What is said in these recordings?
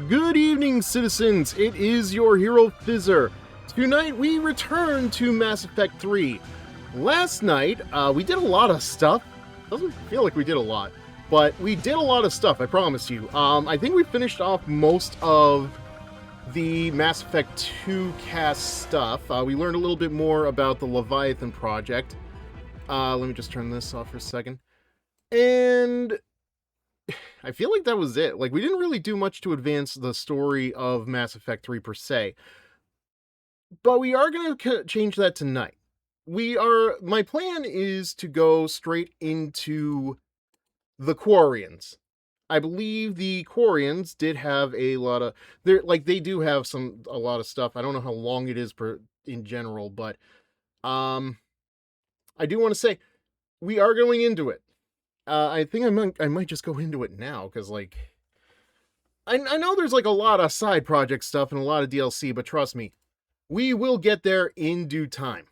Good evening, citizens. It is your HeroFizzer. Tonight we return to Mass Effect 3. Last night, we did a lot of stuff. Doesn't feel like we did a lot, but we did a lot of stuff, I promise you. I think we finished off most of the Mass Effect 2 cast stuff. We learned a little bit more about the Leviathan project. Let me just turn this off for a second. And I feel like that was it. Like, we didn't really do much to advance the story of Mass Effect 3 per se. But we are going to change that tonight. My plan is to go straight into the Quarians. I believe the Quarians did have a lot of... they do have a lot of stuff. I don't know how long it is in general, but I do want to say, we are going into it. I think I might just go into it now, because, like... I know there's, like, a lot of side project stuff and a lot of DLC, but trust me, we will get there in due time.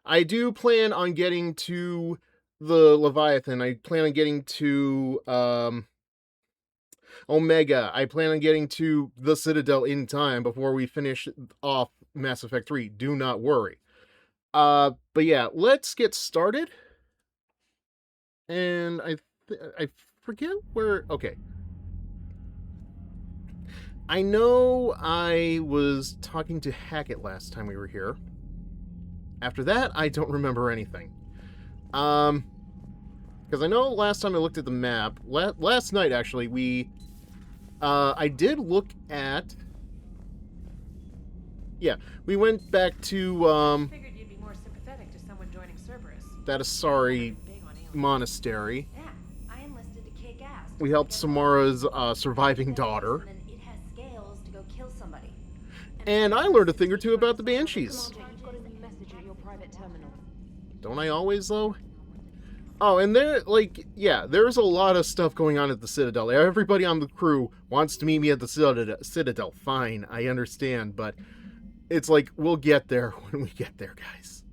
I do plan on getting to the Leviathan. I plan on getting to, Omega. I plan on getting to the Citadel in time before we finish off Mass Effect 3. Do not worry. But yeah, let's get started. And I forget where... Okay. I know I was talking to Hackett last time we were here. After that, I don't remember anything. Because I know last time I looked at the map, last night actually, I did look at... Yeah, we went back to, Figured you'd be more sympathetic to someone joining Cerberus. that Asari monastery. Yeah, I enlisted to kick ass. We helped Samara's surviving daughter. And then it has scales to go kill somebody. And I learned a thing or two about the Banshees. You've got a new message at your private terminal. Don't I always, though? Oh, and there's a lot of stuff going on at the Citadel. Everybody on the crew wants to meet me at the Citadel. Fine, I understand, but it's like, we'll get there when we get there, guys.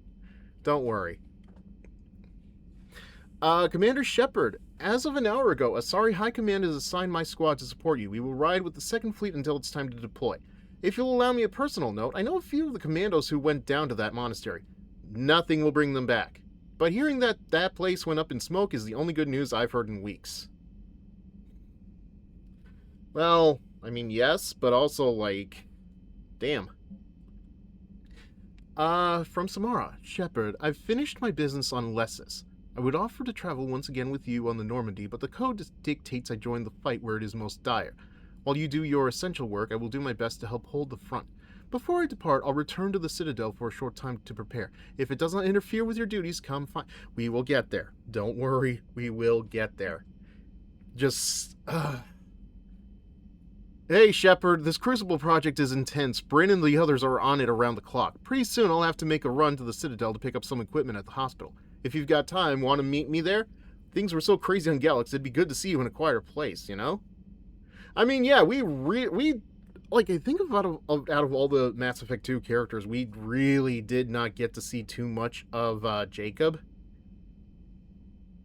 Don't worry. Commander Shepard, as of an hour ago, Asari High Command has assigned my squad to support you. We will ride with the 2nd Fleet until it's time to deploy. If you'll allow me a personal note, I know a few of the commandos who went down to that monastery. Nothing will bring them back. But hearing that that place went up in smoke is the only good news I've heard in weeks. Well, I mean, yes, but also, like, damn. From Samara, Shepard, I've finished my business on Lessus. I would offer to travel once again with you on the Normandy, but the code dictates I join the fight where it is most dire. While you do your essential work, I will do my best to help hold the front. Before I depart, I'll return to the Citadel for a short time to prepare. If it does not interfere with your duties, come fine. We will get there. Don't worry, we will get there. Just, Hey, Shepard, this Crucible project is intense. Bryn and the others are on it around the clock. Pretty soon I'll have to make a run to the Citadel to pick up some equipment at the hospital. If you've got time, want to meet me there? Things were so crazy on Galax, it'd be good to see you in a quieter place, you know? I mean, yeah, I think out of all the Mass Effect 2 characters, we really did not get to see too much of Jacob.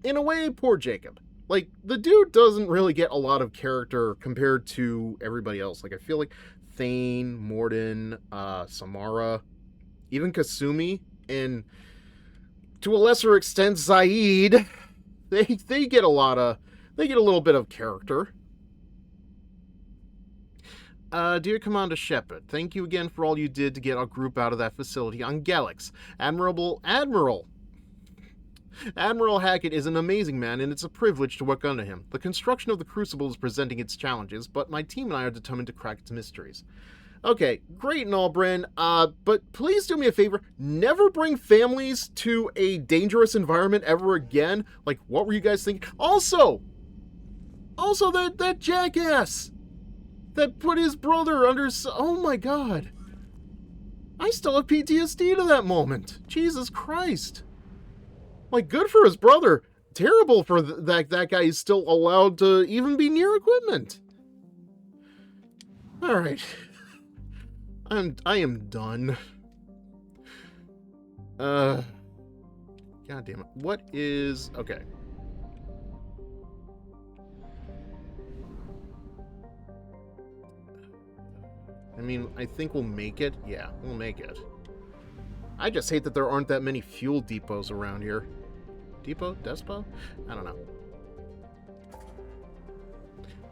In a way, poor Jacob. Like, the dude doesn't really get a lot of character compared to everybody else. Like, I feel like Thane, Mordin, Samara, even Kasumi, and to a lesser extent Zaid, they get a little bit of character. Dear Commander Shepard, thank you again for all you did to get our group out of that facility on Galax. Admiral Hackett is an amazing man, and it's a privilege to work under him. The construction of the Crucible is presenting its challenges, but my team and I are determined to crack its mysteries. Okay, great and all, Bryn, but please do me a favor, never bring families to a dangerous environment ever again. Like, what were you guys thinking? Also, that jackass that put his brother under... Oh my god. I still have PTSD to that moment. Jesus Christ. Like, good for his brother. Terrible for that guy is still allowed to even be near equipment. Alright. I am done. God damn it. What is... Okay. I mean, I think we'll make it. Yeah, we'll make it. I just hate that there aren't that many fuel depots around here. Depot? Despo? I don't know.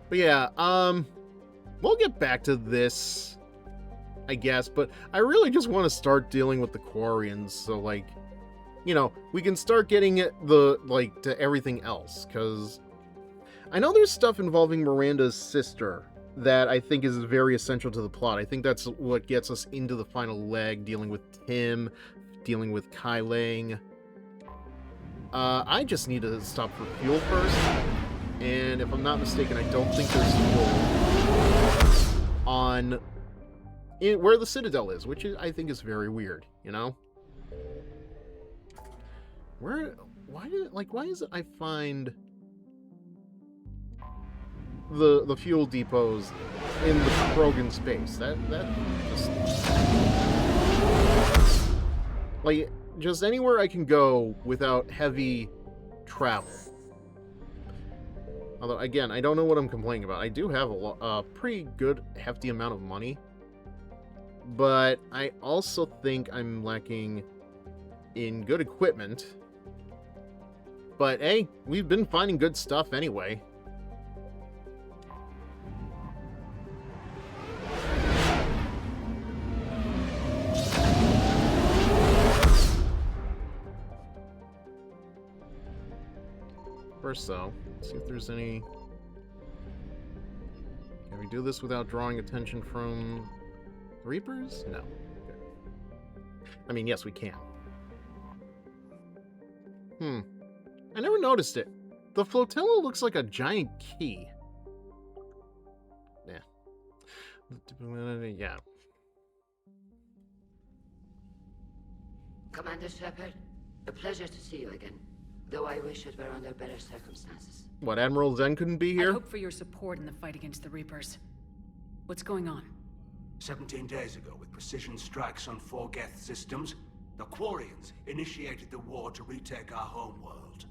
But yeah, we'll get back to this, I guess, but I really just want to start dealing with the Quarians, so, like, you know, we can start getting to everything else, because I know there's stuff involving Miranda's sister that I think is very essential to the plot. I think that's what gets us into the final leg, dealing with Tim, dealing with Kai Lang. I just need to stop for fuel first, and if I'm not mistaken, I don't think there's fuel on where the Citadel is, which I think is very weird, you know? Why is it I find the fuel depots in the Krogan space? That just, like, just anywhere I can go without heavy travel. Although, again, I don't know what I'm complaining about. I do have a pretty good, hefty amount of money. But I also think I'm lacking in good equipment. But, hey, we've been finding good stuff anyway. First, though, let's see if there's any... Can we do this without drawing attention from Reapers? No. Okay. I mean, yes, we can. I never noticed it. The flotilla looks like a giant key. Yeah. Yeah. Commander Shepard, a pleasure to see you again. Though I wish it were under better circumstances. What, Admiral Zen couldn't be I here? hope for your support in the fight against the Reapers. What's going on? 17 days ago, with precision strikes on 4 Geth systems, the Quarians initiated the war to retake our homeworld.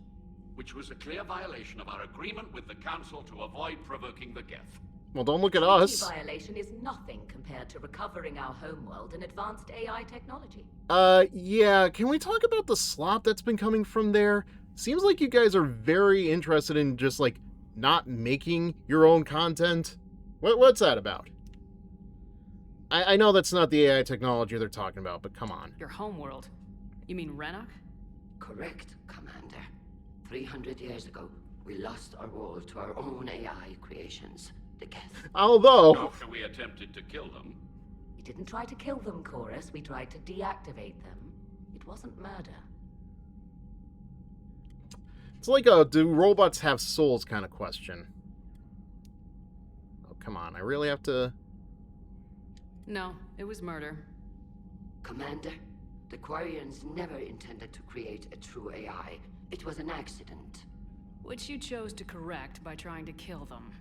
Which was a clear violation of our agreement with the Council to avoid provoking the Geth. Well, don't look at Treaty us. violation is nothing compared to recovering our homeworld and advanced AI technology. Yeah, can we talk about the slop that's been coming from there? Seems like you guys are very interested in just, like, not making your own content. What's that about? I know that's not the AI technology they're talking about, but come on. Your homeworld? You mean Renok? Correct, Commander. 300 years ago, we lost our world to our own AI creations, the Geth. Although... After we attempted to kill them. We didn't try to kill them, Chorus. We tried to deactivate them. It wasn't murder. It's like a do robots have souls kind of question. Oh, come on. I really have to... No, it was murder. Commander, the Quarians never intended to create a true AI. It was an accident. Which you chose to correct by trying to kill them.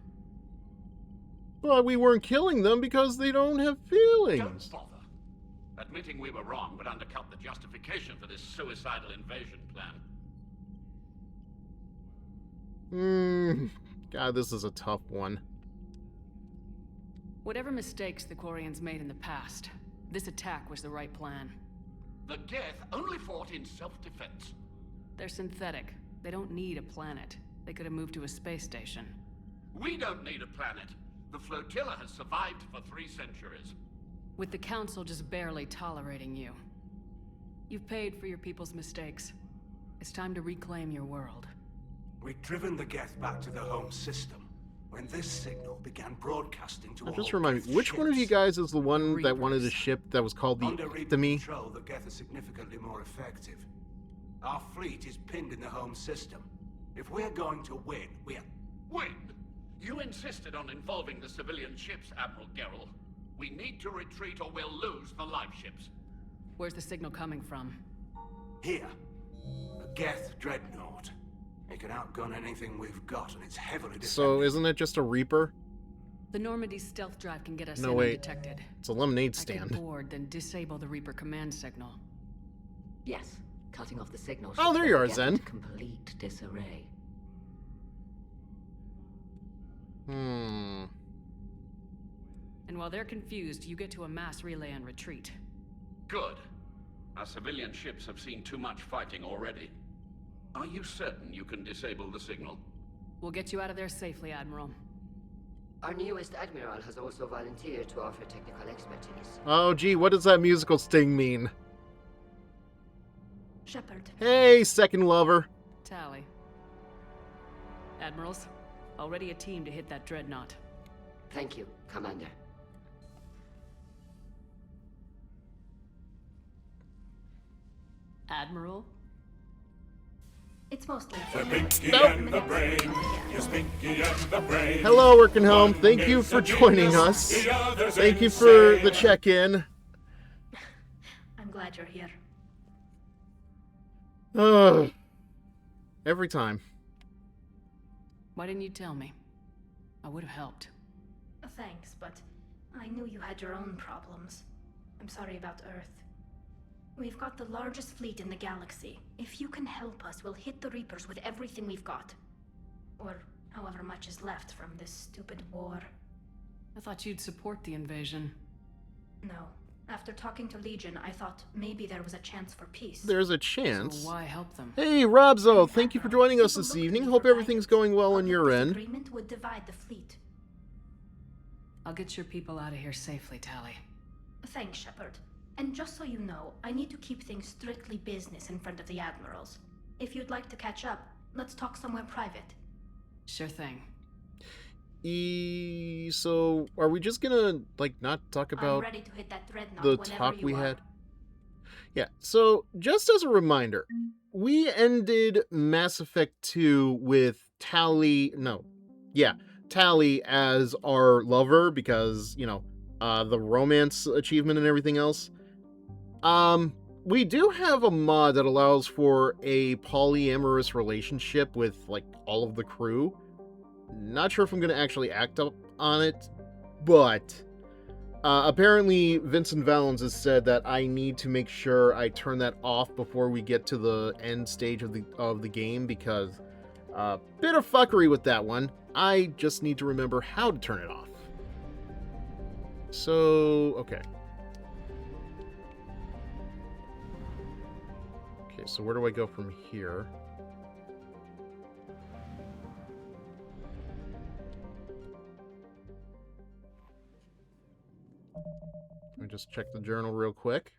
But we weren't killing them because they don't have feelings. Don't bother. Admitting we were wrong would undercut the justification for this suicidal invasion plan. God, this is a tough one. Whatever mistakes the Quarians made in the past, this attack was the right plan. The Geth only fought in self-defense. They're synthetic. They don't need a planet. They could have moved to a space station. We don't need a planet. The flotilla has survived for 3 centuries. With the Council just barely tolerating you. You've paid for your people's mistakes. It's time to reclaim your world. We'd driven the Geth back to the home system when this signal began broadcasting to Now, all just remind me, Geth which one of you ships. guys is the one that wanted a Reapers. ship that was called the Under Reaper Ectomy? control, the Geth are significantly more effective. Our fleet is pinned in the home system. If we're going to win, Win? You insisted on involving the civilian ships, Admiral Gerrel. We need to retreat or we'll lose the live ships. Where's the signal coming from? Here, a Geth dreadnought. It can outgun anything we've got, and it's heavily defended. So isn't it just a Reaper? The Normandy's stealth drive can get us No, in wait. undetected. It's a lemonade I stand. could board, then disable the Reaper command signal. Yes, cutting off the signal. Oh, should there throw you the are, Geth Zen. into complete disarray. And while they're confused, you get to a mass relay and retreat. Good. Our civilian ships have seen too much fighting already. Are you certain you can disable the signal? We'll get you out of there safely, Admiral. Our newest admiral has also volunteered to offer technical expertise. Oh, gee, what does that musical sting mean? Shepard. Hey, second lover. Tally. Admirals, already a team to hit that dreadnought. Thank you, Commander. Admiral? It's mostly Hello, working home. Thank you for joining us. Thank you for the check-in. I'm glad you're here. Every time. Why didn't you tell me? I would have helped. Thanks, but I knew you had your own problems. I'm sorry about Earth. We've got the largest fleet in the galaxy. If you can help us, we'll hit the Reapers with everything we've got. Or however much is left from this stupid war. I thought you'd support the invasion. No. After talking to Legion, I thought maybe there was a chance for peace. There's a chance. So why help them? Hey, Robzo, thank you for joining us this evening. Hope everything's going well on your end. Agreement would divide the fleet. I'll get your people out of here safely, Tally. Thanks, Shepard. And just so you know, I need to keep things strictly business in front of the admirals. If you'd like to catch up, let's talk somewhere private. Sure thing. So, are we just gonna, like, not talk I'm about ready to hit that dreadnought the whenever talk you we are. had? Yeah, so, just as a reminder, we ended Mass Effect 2 with Tally as our lover because, you know, the romance achievement and everything else. We do have a mod that allows for a polyamorous relationship with, like, all of the crew. Not sure if I'm going to actually act up on it, but apparently Vincent Valens has said that I need to make sure I turn that off before we get to the end stage of the game because bit of fuckery with that one. I just need to remember how to turn it off. So, okay. Okay, so where do I go from here? Let me just check the journal real quick.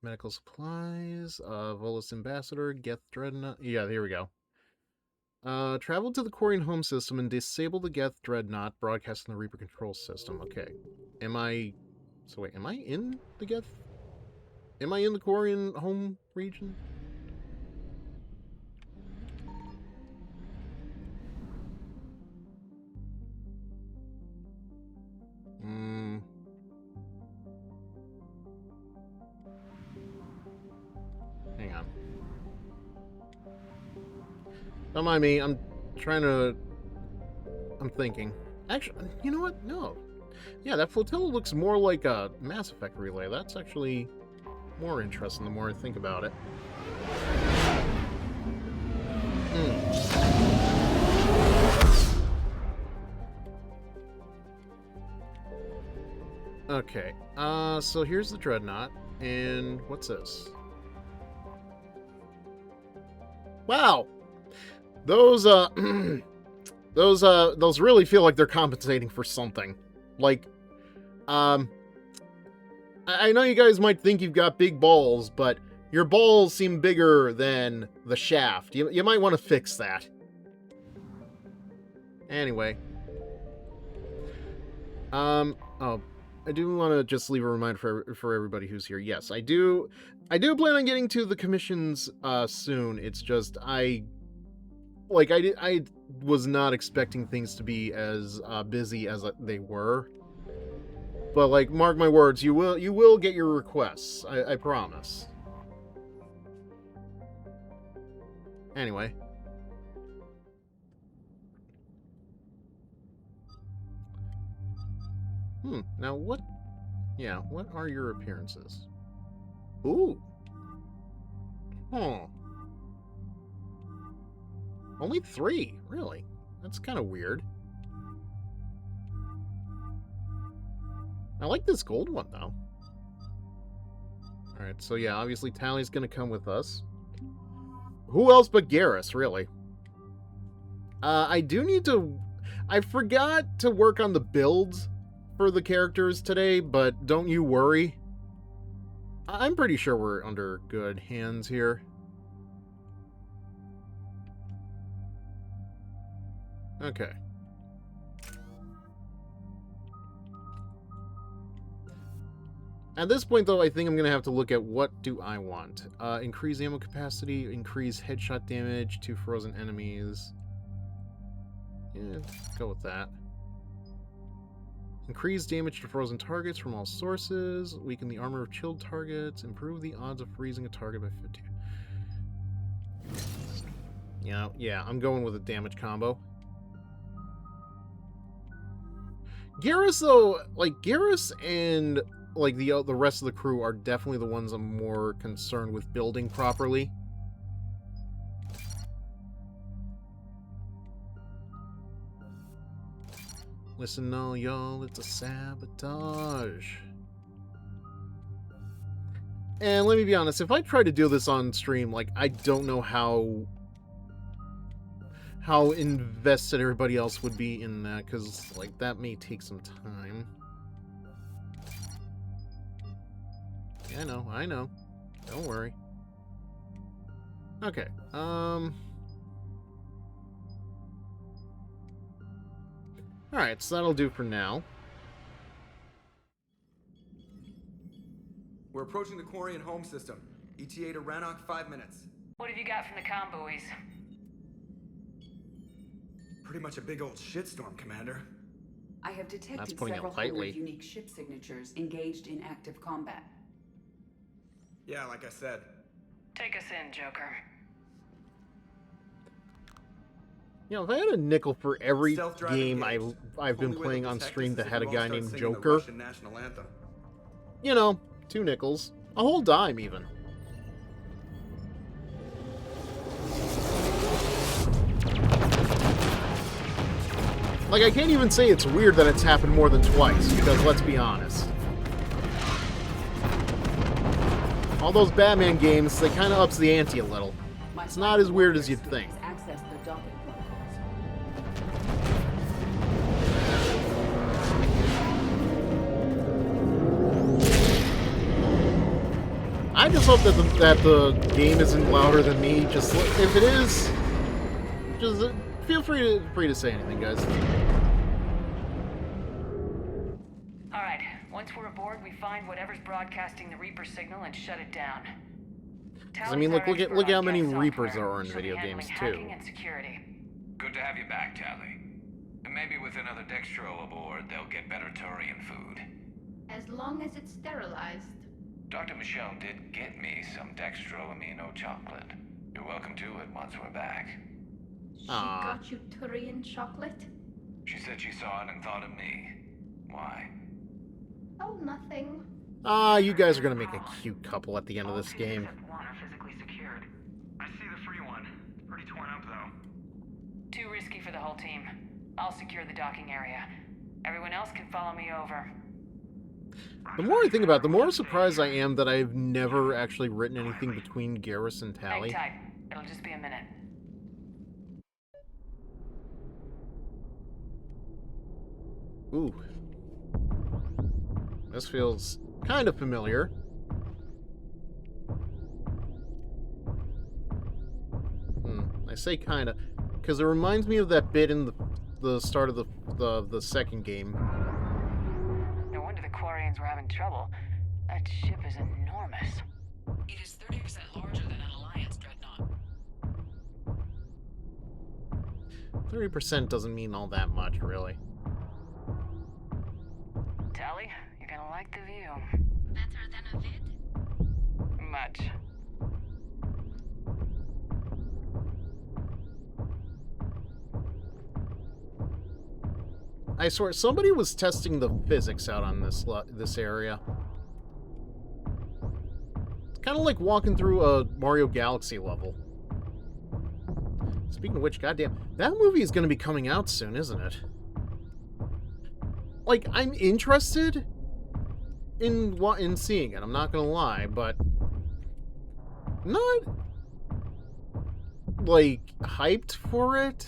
Medical supplies, Volus Ambassador, Geth Dreadnought. Yeah, here we go. Travel to the Quarian home system and disable the Geth Dreadnought broadcasting the Reaper control system. Okay. Am I in the Geth? Am I in the Quarian home region? Hang on. Don't mind me, I'm thinking. Actually, you know what? No. Yeah, that flotilla looks more like a Mass Effect relay. That's actually more interesting the more I think about it. Okay, so here's the Dreadnought, and what's this? Wow! Those those really feel like they're compensating for something. Like, I know you guys might think you've got big balls, but your balls seem bigger than the shaft. You might want to fix that. Anyway. Oh, I do want to just leave a reminder for everybody who's here. Yes, I do plan on getting to the commissions soon. It's just I was not expecting things to be as busy as they were. But, like, mark my words, you will get your requests. I promise. Anyway. Now what... Yeah, what are your appearances? Ooh. Huh. Only 3, really? That's kind of weird. I like this gold one, though. Alright, so yeah, obviously Tally's gonna come with us. Who else but Garrus, really? I do need to... I forgot to work on the builds for the characters today, but don't you worry. I'm pretty sure we're under good hands here. Okay. At this point, though, I think I'm going to have to look at what do I want. Increase ammo capacity, increase headshot damage to frozen enemies. Yeah, go with that. Increase damage to frozen targets from all sources. Weaken the armor of chilled targets. Improve the odds of freezing a target by 50. Yeah, I'm going with a damage combo. Garrus, though, like, Garrus and... like, the rest of the crew are definitely the ones I'm more concerned with building properly. Listen, no, y'all, it's a sabotage. And let me be honest, if I try to do this on stream, like, I don't know how invested everybody else would be in that, because, like, that may take some time. I know. Don't worry. Okay, Alright, so that'll do for now. We're approaching the Quarian home system. ETA to Rannoch, 5 minutes. What have you got from the comm buoys? Pretty much a big old shitstorm, Commander. I have detected That's putting it several lightly. hundred unique ship signatures engaged in active combat. Yeah, like I said. Take us in, Joker. You know, if I had a nickel for every Stealth drive game engaged. I've been Only way playing they'll on detect stream us that is had a if we guy all start named singing the Joker, Russian national anthem. you know, 2 nickels. A whole dime, even. Like, I can't even say it's weird that it's happened more than twice, because let's be honest. All those Batman games, they kind of ups the ante a little. It's not as weird as you'd think. Access the docking protocols. I just hope that the game isn't louder than me. Just if it is, just feel free to say anything, guys. All right. Once we're aboard, we find whatever's broadcasting the Reaper signal and shut it down. I mean, look at how many Reapers there are in video games too. And security. Good to have you back, Tally. And maybe with another Dextro aboard, they'll get better Turian food. As long as it's sterilized. Dr. Michelle did get me some Dextro Amino chocolate. You're welcome to it once we're back. She got you Turian chocolate? She said she saw it and thought of me. Why? Oh, nothing. You guys are gonna make a cute couple at the end of this game. One are physically secured. I see the free one. Pretty torn up, though. Too risky for the whole team. I'll secure the docking area. Everyone else can follow me over. The more I think about it, the more surprised I am that I've never actually written anything between Garrus and Tally. Hang tight. It'll just be a minute. Ooh. This feels kind of familiar. I say kind of, because it reminds me of that bit in the start of the second game. No wonder the Quarians were having trouble. That ship is enormous. It is 30% larger than an Alliance dreadnought. 30% doesn't mean all that much, really. Tally, you're gonna like the view. Better than a vid? Much. I swear, somebody was testing the physics out on this area. It's kind of like walking through a Mario Galaxy level. Speaking of which, goddamn, that movie is going to be coming out soon, isn't it? Like, I'm interested, in seeing it. I'm not gonna lie, but not like hyped for it.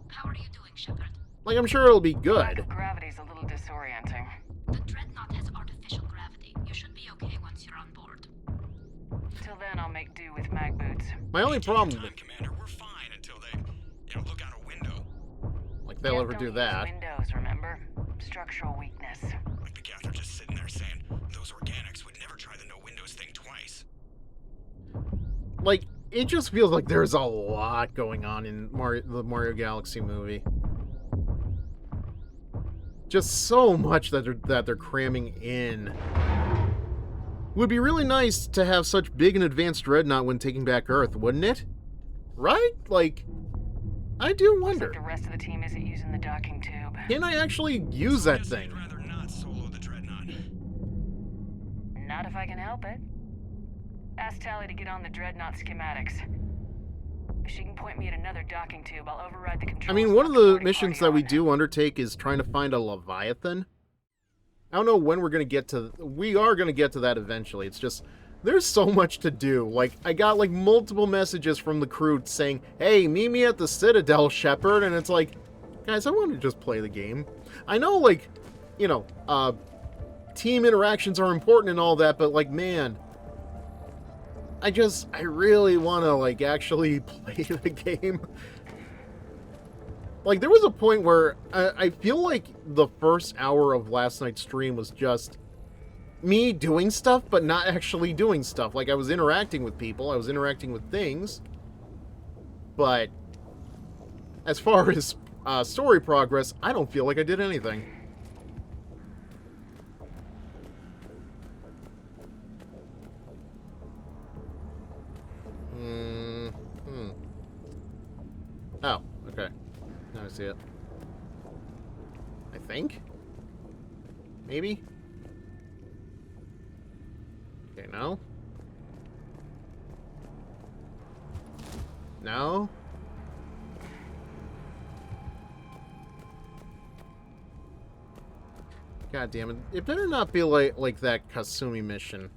How are you doing, Shepard? Like, I'm sure it'll be Lack good. of gravity's a little disorienting. The Dreadnought has artificial gravity. You should be okay once you're on board. Till then, I'll make do with mag boots. My only problem, Commander, we're fine until they, look out a window. like they'll ever do that. Windows, remember? Structural weakness. Like the Geth are just sitting there saying, those organics would never try the no windows thing twice. Like, it just feels like there's a lot going on in the Mario Galaxy movie. Just so much that they're cramming in. Would be really nice to have such big and advanced dreadnought when taking back Earth, wouldn't it? Right? Like, I do wonder. Looks like the rest of the team isn't using the docking tube. Can I actually use that thing? I'd rather not solo the Dreadnought. Not if I can help it. Ask Tally to get on the Dreadnought schematics. If she can point me at another docking tube, I'll override the controls. I mean, one of the missions that we do undertake is trying to find a Leviathan. I don't know when we're going to get to... We are going to get to that eventually. It's just... There's so much to do. Like, I got, like, multiple messages from the crew saying, hey, meet me at the Citadel, Shepard. And it's like, guys, I want to just play the game. I know, like, you know, team interactions are important and all that, but, like, man... I really want to, like, actually play the game. Like, there was a point where I feel like the first hour of last night's stream was just me doing stuff, but not actually doing stuff. Like, I was interacting with people, I was interacting with things, but as far as story progress, I don't feel like I did anything. Oh, okay. Now I see it. I think? Maybe? Okay, no? No? God damn it. It better not be like that Kasumi mission.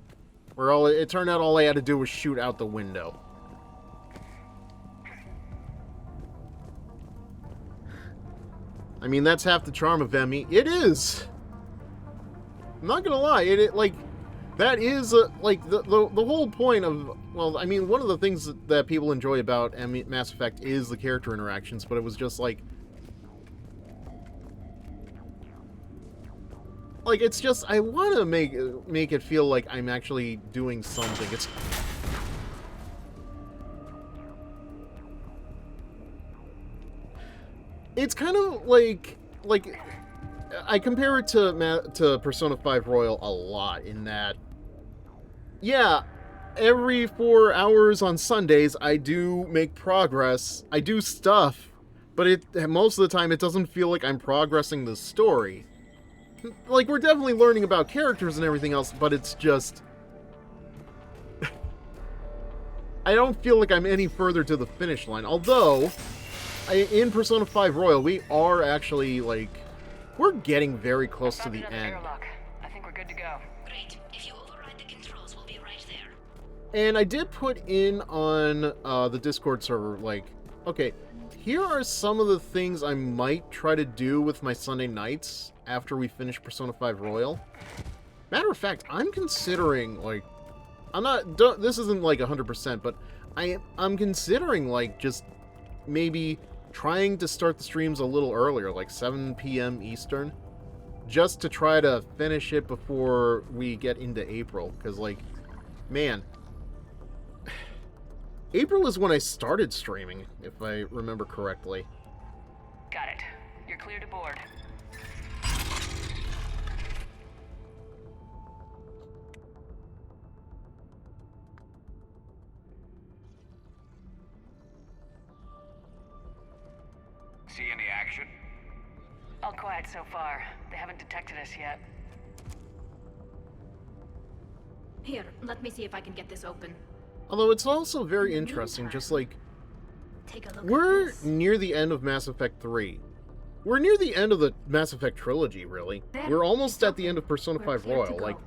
Where it turned out all I had to do was shoot out the window. I mean, that's half the charm of ME. It is! I'm not gonna lie, like, that is, like, the whole point of, well, I mean, one of the things that people enjoy about Mass Effect is the character interactions, but it was just, like, it's just, I want to make it feel like I'm actually doing something. It's kind of like I compare it to Persona 5 Royal a lot in that, yeah, every 4 hours on Sundays I do make progress, I do stuff, but most of the time it doesn't feel like I'm progressing the story. Like, we're definitely learning about characters and everything else, but it's just... I don't feel like I'm any further to the finish line, although... in Persona 5 Royal, we are actually, like, we're getting very close to the end. I think we're good to go. Great. If you override the controls, we'll be right there. And I did put in on the Discord server, like, okay, here are some of the things I might try to do with my Sunday nights after we finish Persona 5 Royal. Matter of fact, I'm considering, like, this isn't, like, 100%, but I'm considering, like, just maybe trying to start the streams a little earlier, like 7 p.m. Eastern, just to try to finish it before we get into April, because, like, man, April is when I started streaming, if I remember correctly. Got it. You're clear to board. See any action? All quiet so far. They haven't detected us yet. Here, let me see if I can get this open. Although it's also very interesting, just like, Take a look we're at this. near the end of Mass Effect 3. We're near the end of the Mass Effect trilogy, really. We're almost at the end of Persona 5 Royal. Like,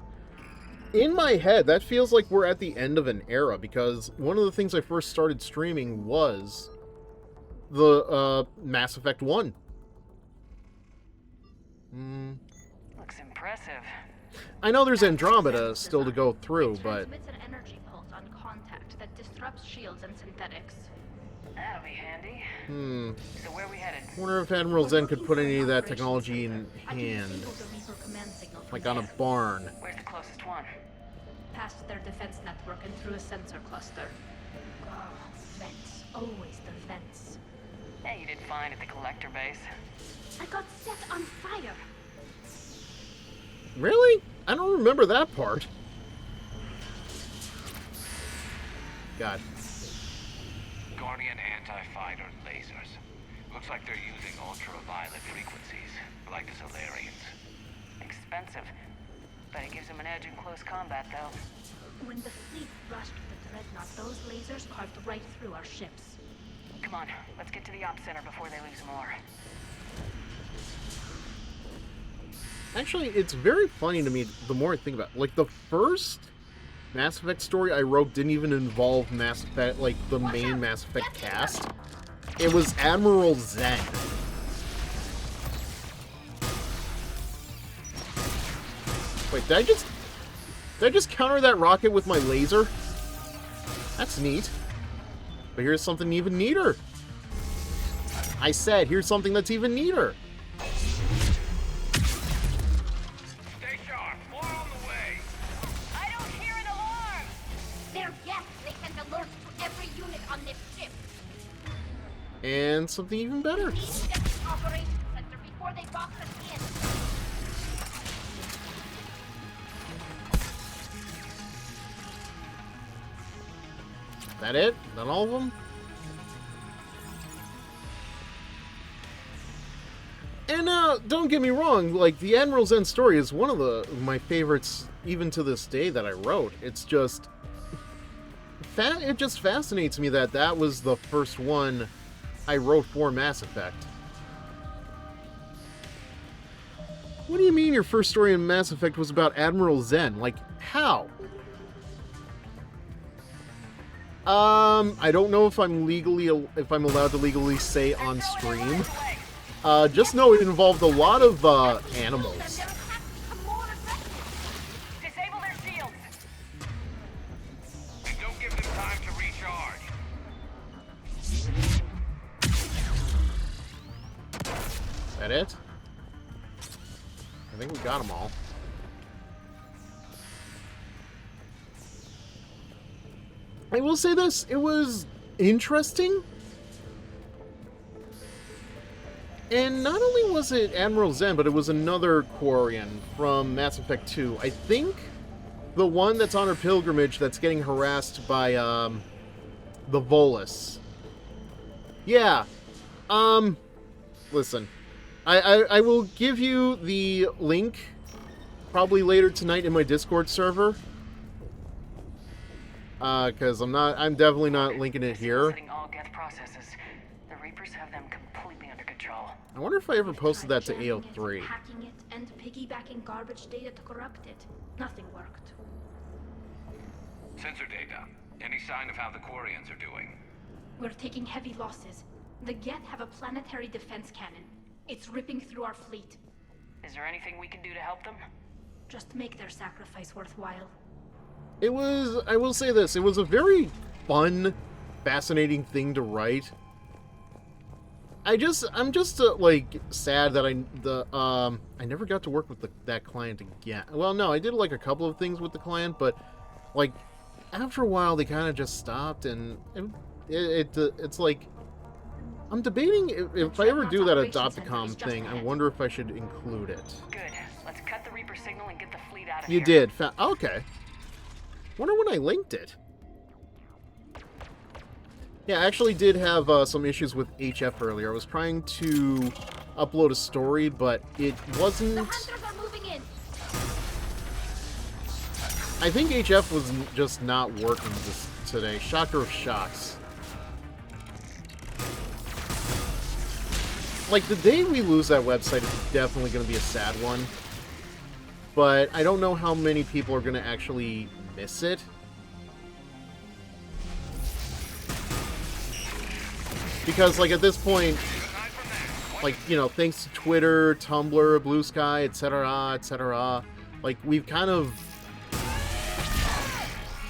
in my head, that feels like we're at the end of an era, because one of the things I first started streaming was the Mass Effect 1. Looks impressive. I know there's Andromeda still to go through, but... Transmits an energy pulse on contact that disrupts shields and synthetics. That'll be handy. So where we headed? I wonder if Admiral Zen could put any of that technology in hand. Like on a barn. Where's the closest one? Past their defense network and through a sensor cluster. Oh, vents. Always the vents. Hey, you did fine at the collector base. I got set on fire. Really? I don't remember that part. God. Guardian anti-fighter lasers. Looks like they're using ultraviolet frequencies, like the Solarians. Expensive. But it gives them an edge in close combat, though. When the fleet rushed the Dreadnought, those lasers carved right through our ships. Come on, let's get to the op center before they lose more. Actually, it's very funny to me the more I think about it. Like, the first Mass Effect story I wrote didn't even involve Mass Effect, like, the main Mass Effect cast. It was Admiral Zen. Wait, did I just counter that rocket with my laser? That's neat. But here's something even neater. I said, here's something that's even neater. Stay sharp. More on the way. I don't hear an alarm! They're yes, they sent alerts to every unit on this ship. And something even better. We need to get to the operations center before they box us in. That it? Not all of them? And don't get me wrong, like, the Admiral Zen story is one of my favorites even to this day that I wrote. It's just... it just fascinates me that that was the first one I wrote for Mass Effect. What do you mean your first story in Mass Effect was about Admiral Zen? Like, how? I don't know if I'm allowed to legally say on stream. Just know it involved a lot of, animals. Disable their shields! And don't give them time to recharge. That it? I think we got them all. I will say this, it was interesting. And not only was it Admiral Zen, but it was another Quarian from Mass Effect 2. I think the one that's on her pilgrimage that's getting harassed by, the Volus. Yeah. Listen. I will give you the link probably later tonight in my Discord server. Because I'm definitely not linking it here. All Geth processes. The Reapers have them completely under control. I wonder if I ever posted that to AO3. Hacking it and piggybacking garbage data to corrupt it. Nothing worked. Sensor data. Any sign of how the Quarians are doing? We're taking heavy losses. The Geth have a planetary defense cannon. It's ripping through our fleet. Is there anything we can do to help them? Just make their sacrifice worthwhile. It was, I will say this, it was a very fun, fascinating thing to write. I'm just like sad that I never got to work with that client again. Well, no, I did like a couple of things with the client, but like after a while they kind of just stopped, and it's like I'm debating if I ever do that Adopticom thing. I wonder if I should include it. Good. Let's cut the Reaper signal and get the fleet out of You here. did. Okay. Wonder when I linked it. Yeah, I actually did have some issues with HF earlier. I was trying to upload a story, but it wasn't... The hunters are moving in. I think HF was just not working today. Shocker of shocks. like, the day we lose that website is definitely going to be a sad one. But I don't know how many people are going to actually miss it. Because, like, at this point, like, you know, thanks to Twitter, Tumblr, Blue Sky, etc., like, we've kind of...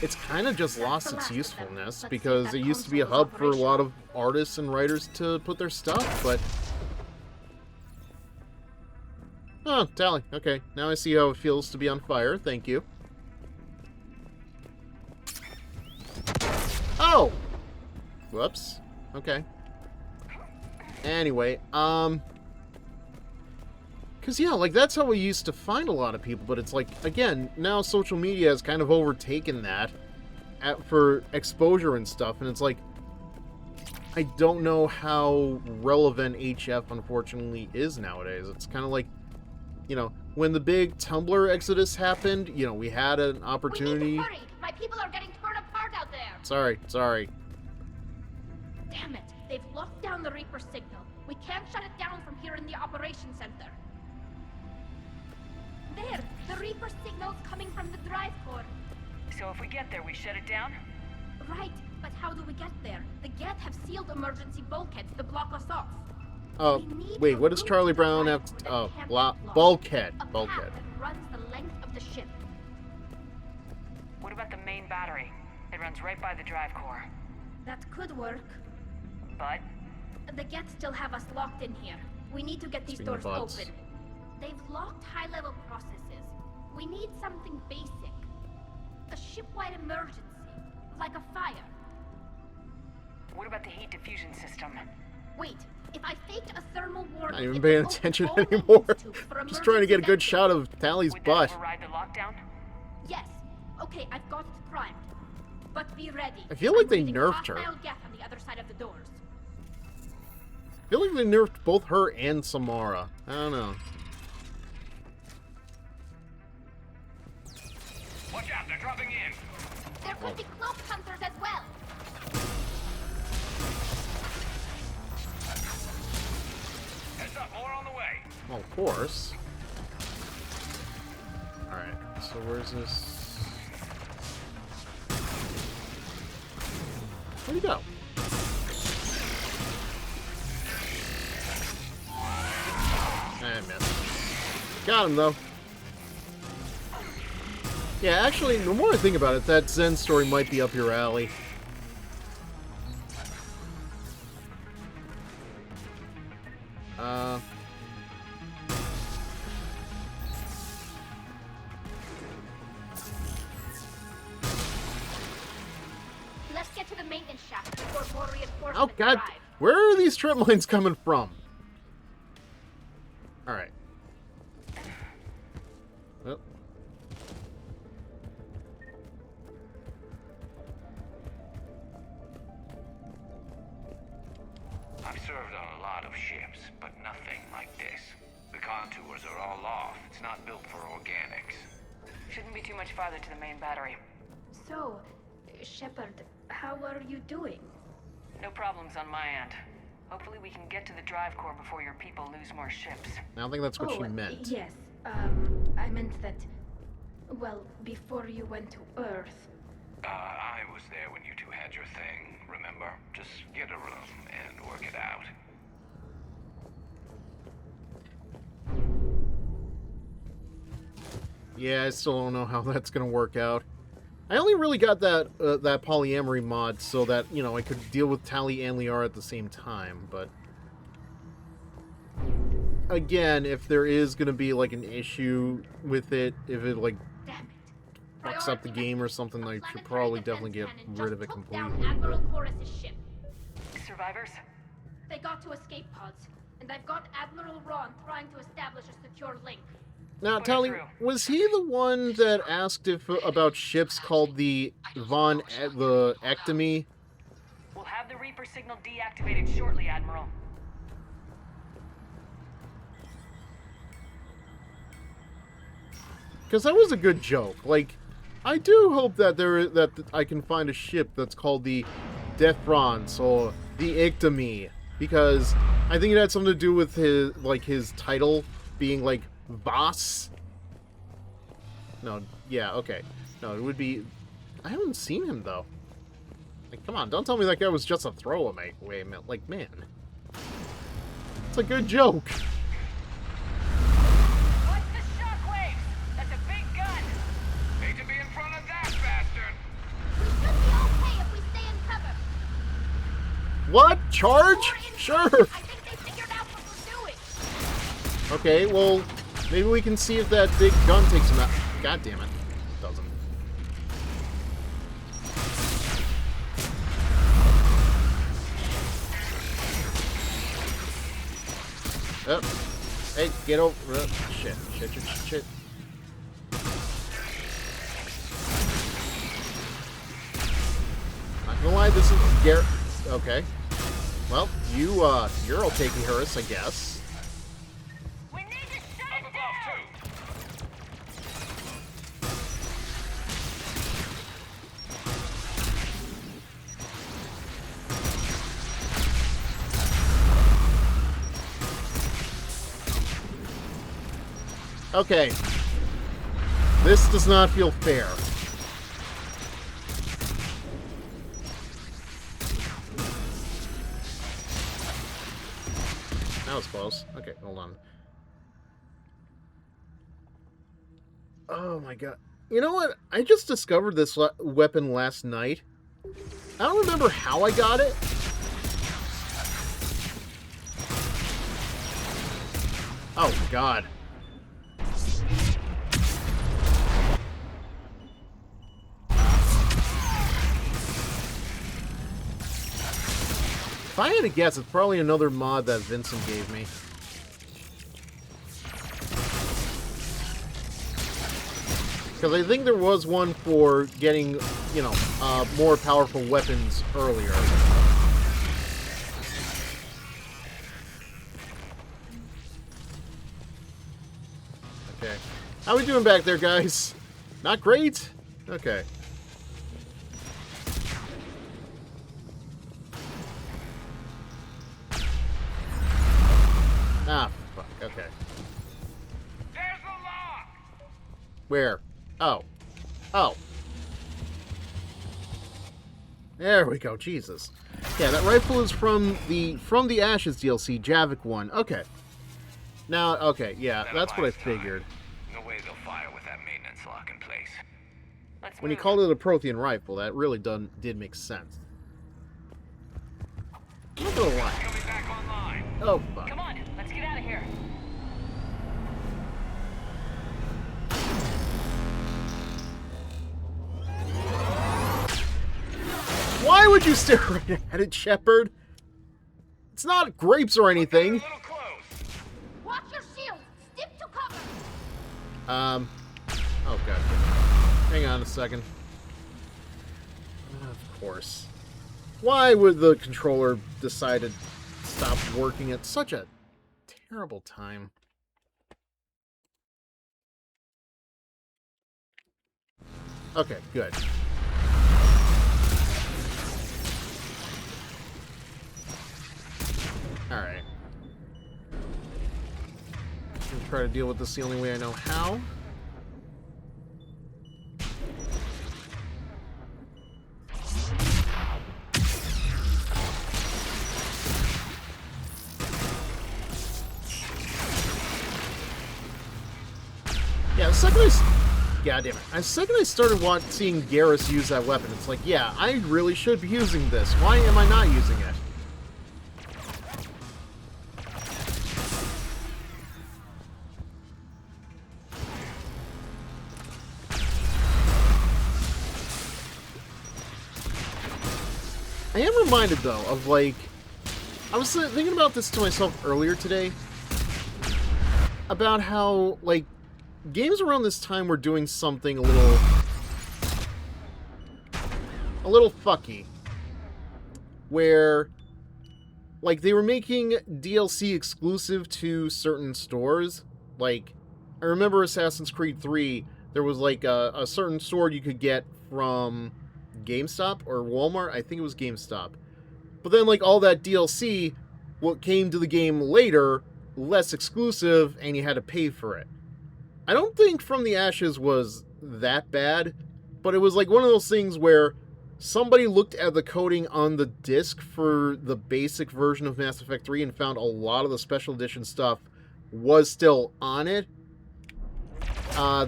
It's kind of just lost its usefulness, because it used to be a hub for a lot of artists and writers to put their stuff, but... Oh, Tally. Okay, now I see how it feels to be on fire. Thank you. Oh! Whoops. Okay. Anyway, because, yeah, like, that's how we used to find a lot of people, but it's like, again, now social media has kind of overtaken that for exposure and stuff, and it's like, I don't know how relevant HF, unfortunately, is nowadays. It's kind of like, you know, when the big Tumblr exodus happened, you know, we had an opportunity... We need to hurry! My people are getting torn apart out there! Sorry. Damn it! They've locked down the Reaper signal. We can't shut it down from here in the operations center. There! The Reaper signal's coming from the drive core. So if we get there, we shut it down? Right, but how do we get there? The Geth have sealed emergency bulkheads to block us off. Oh, wait, what does Charlie Brown have to... Oh, bulkhead. Bulkhead. That runs the length of the ship. What about the main battery? It runs right by the drive core. That could work. But? The Geth still have us locked in here. We need to get these doors open. They've locked high-level processes. We need something basic. A ship-wide emergency. Like a fire. What about the heat diffusion system? Wait, if I faked a thermal warning... Not even paying attention anymore. Just trying to get a good shot of Tally's butt. Would that override the lockdown? Yes. Okay, I've got it primed. But be ready. I feel like they nerfed her. On the other side of the doors. I feel like they nerfed both her and Samara. I don't know. Watch out, they're dropping in. There could be cloak hunters as well. Heads up, more on the way. Well, of course. Alright, so where's this? Where'd he go? I missed. Got him, though. Yeah, actually, the more I think about it, that Zen story might be up your alley. Let's get to the maintenance shaft before more reinforcements Oh, God. arrive. Where are these trip lines coming from? Alright. Oh. I've served on a lot of ships, but nothing like this. The contours are all off. It's not built for organics. Shouldn't be too much farther to the main battery. So, Shepard, how are you doing? No problems on my end. Hopefully we can get to the drive core before your people lose more ships. I don't think that's what she meant. Yes. I meant that... Well, before you went to Earth... I was there when you two had your thing, remember? Just get a room and work it out. Yeah, I still don't know how that's gonna work out. I only really got that that polyamory mod so that, you know, I could deal with Tally and Liara at the same time, but... Again, if there is gonna be, like, an issue with it, if it, like, fucks up the game or something, I should probably definitely get rid of it completely. Admiral Chorus's ship. Survivors? They got to escape pods, and I've got Admiral Ron trying to establish a secure link. Now, Tally, was he the one that asked if about ships called the Ectomy? We'll have the Reaper signal deactivated shortly, Admiral. Because that was a good joke. Like, I do hope that that I can find a ship that's called the Death France or the Ectomy, because I think it had something to do with his title being like Voss. No, yeah, okay. No, it would be... I haven't seen him, though. Like, come on, don't tell me that guy was just a throwaway. Like, man. It's a good joke. What's the shockwave? That's a big gun. Hate to be in front of that bastard. We should be okay if we stay in cover. What? Charge? Sure. I think they figured out what we're doing. Okay, well, maybe we can see if that big gun takes him out. God damn it. It doesn't. Oh. Hey, get over. Shit. Not gonna lie, this is Garrett. Okay. Well, you're all taking hers, I guess. We need to shut it down. Okay. This does not feel fair. That was close. Okay, hold on. Oh my god. You know what? I just discovered this weapon last night. I don't remember how I got it. Oh god. If I had to guess, it's probably another mod that Vincent gave me. Because I think there was one for getting, you know, more powerful weapons earlier. Okay. How we doing back there, guys? Not great? Okay. Ah, fuck. Okay. There's the lock. Where? Oh. Oh. There we go. Jesus. Yeah, that rifle is from the Ashes DLC, Javik one. Okay. Now, okay, yeah, that's what I figured. No way they'll fire with that maintenance lock in place. When you called it a Prothean rifle, that really did make sense. I'm not gonna lie. Coming back online. Oh, fuck. Come on, let's get out of here. Why would you stare right at it, Shepard? It's not grapes or anything. Watch your shield. Stick to cover. Oh, god. Hang on a second. Of course. Why would the controller decide to stop working at such a terrible time? Okay, good. Alright. I'm gonna try to deal with this the only way I know how. Yeah, the second God damn it. The second I started seeing Garrus use that weapon, it's like, yeah, I really should be using this. Why am I not using it? I am reminded, though, of, like... I was thinking about this to myself earlier today. About how, like, games around this time were doing something a little fucky. Where, like, they were making DLC exclusive to certain stores. Like, I remember Assassin's Creed 3, there was, like, a certain sword you could get from GameStop or Walmart. I think it was GameStop. But then, like, all that DLC what came to the game later, less exclusive, and you had to pay for it. I don't think From the Ashes was that bad, but it was like one of those things where somebody looked at the coding on the disc for the basic version of Mass Effect 3 and found a lot of the special edition stuff was still on it.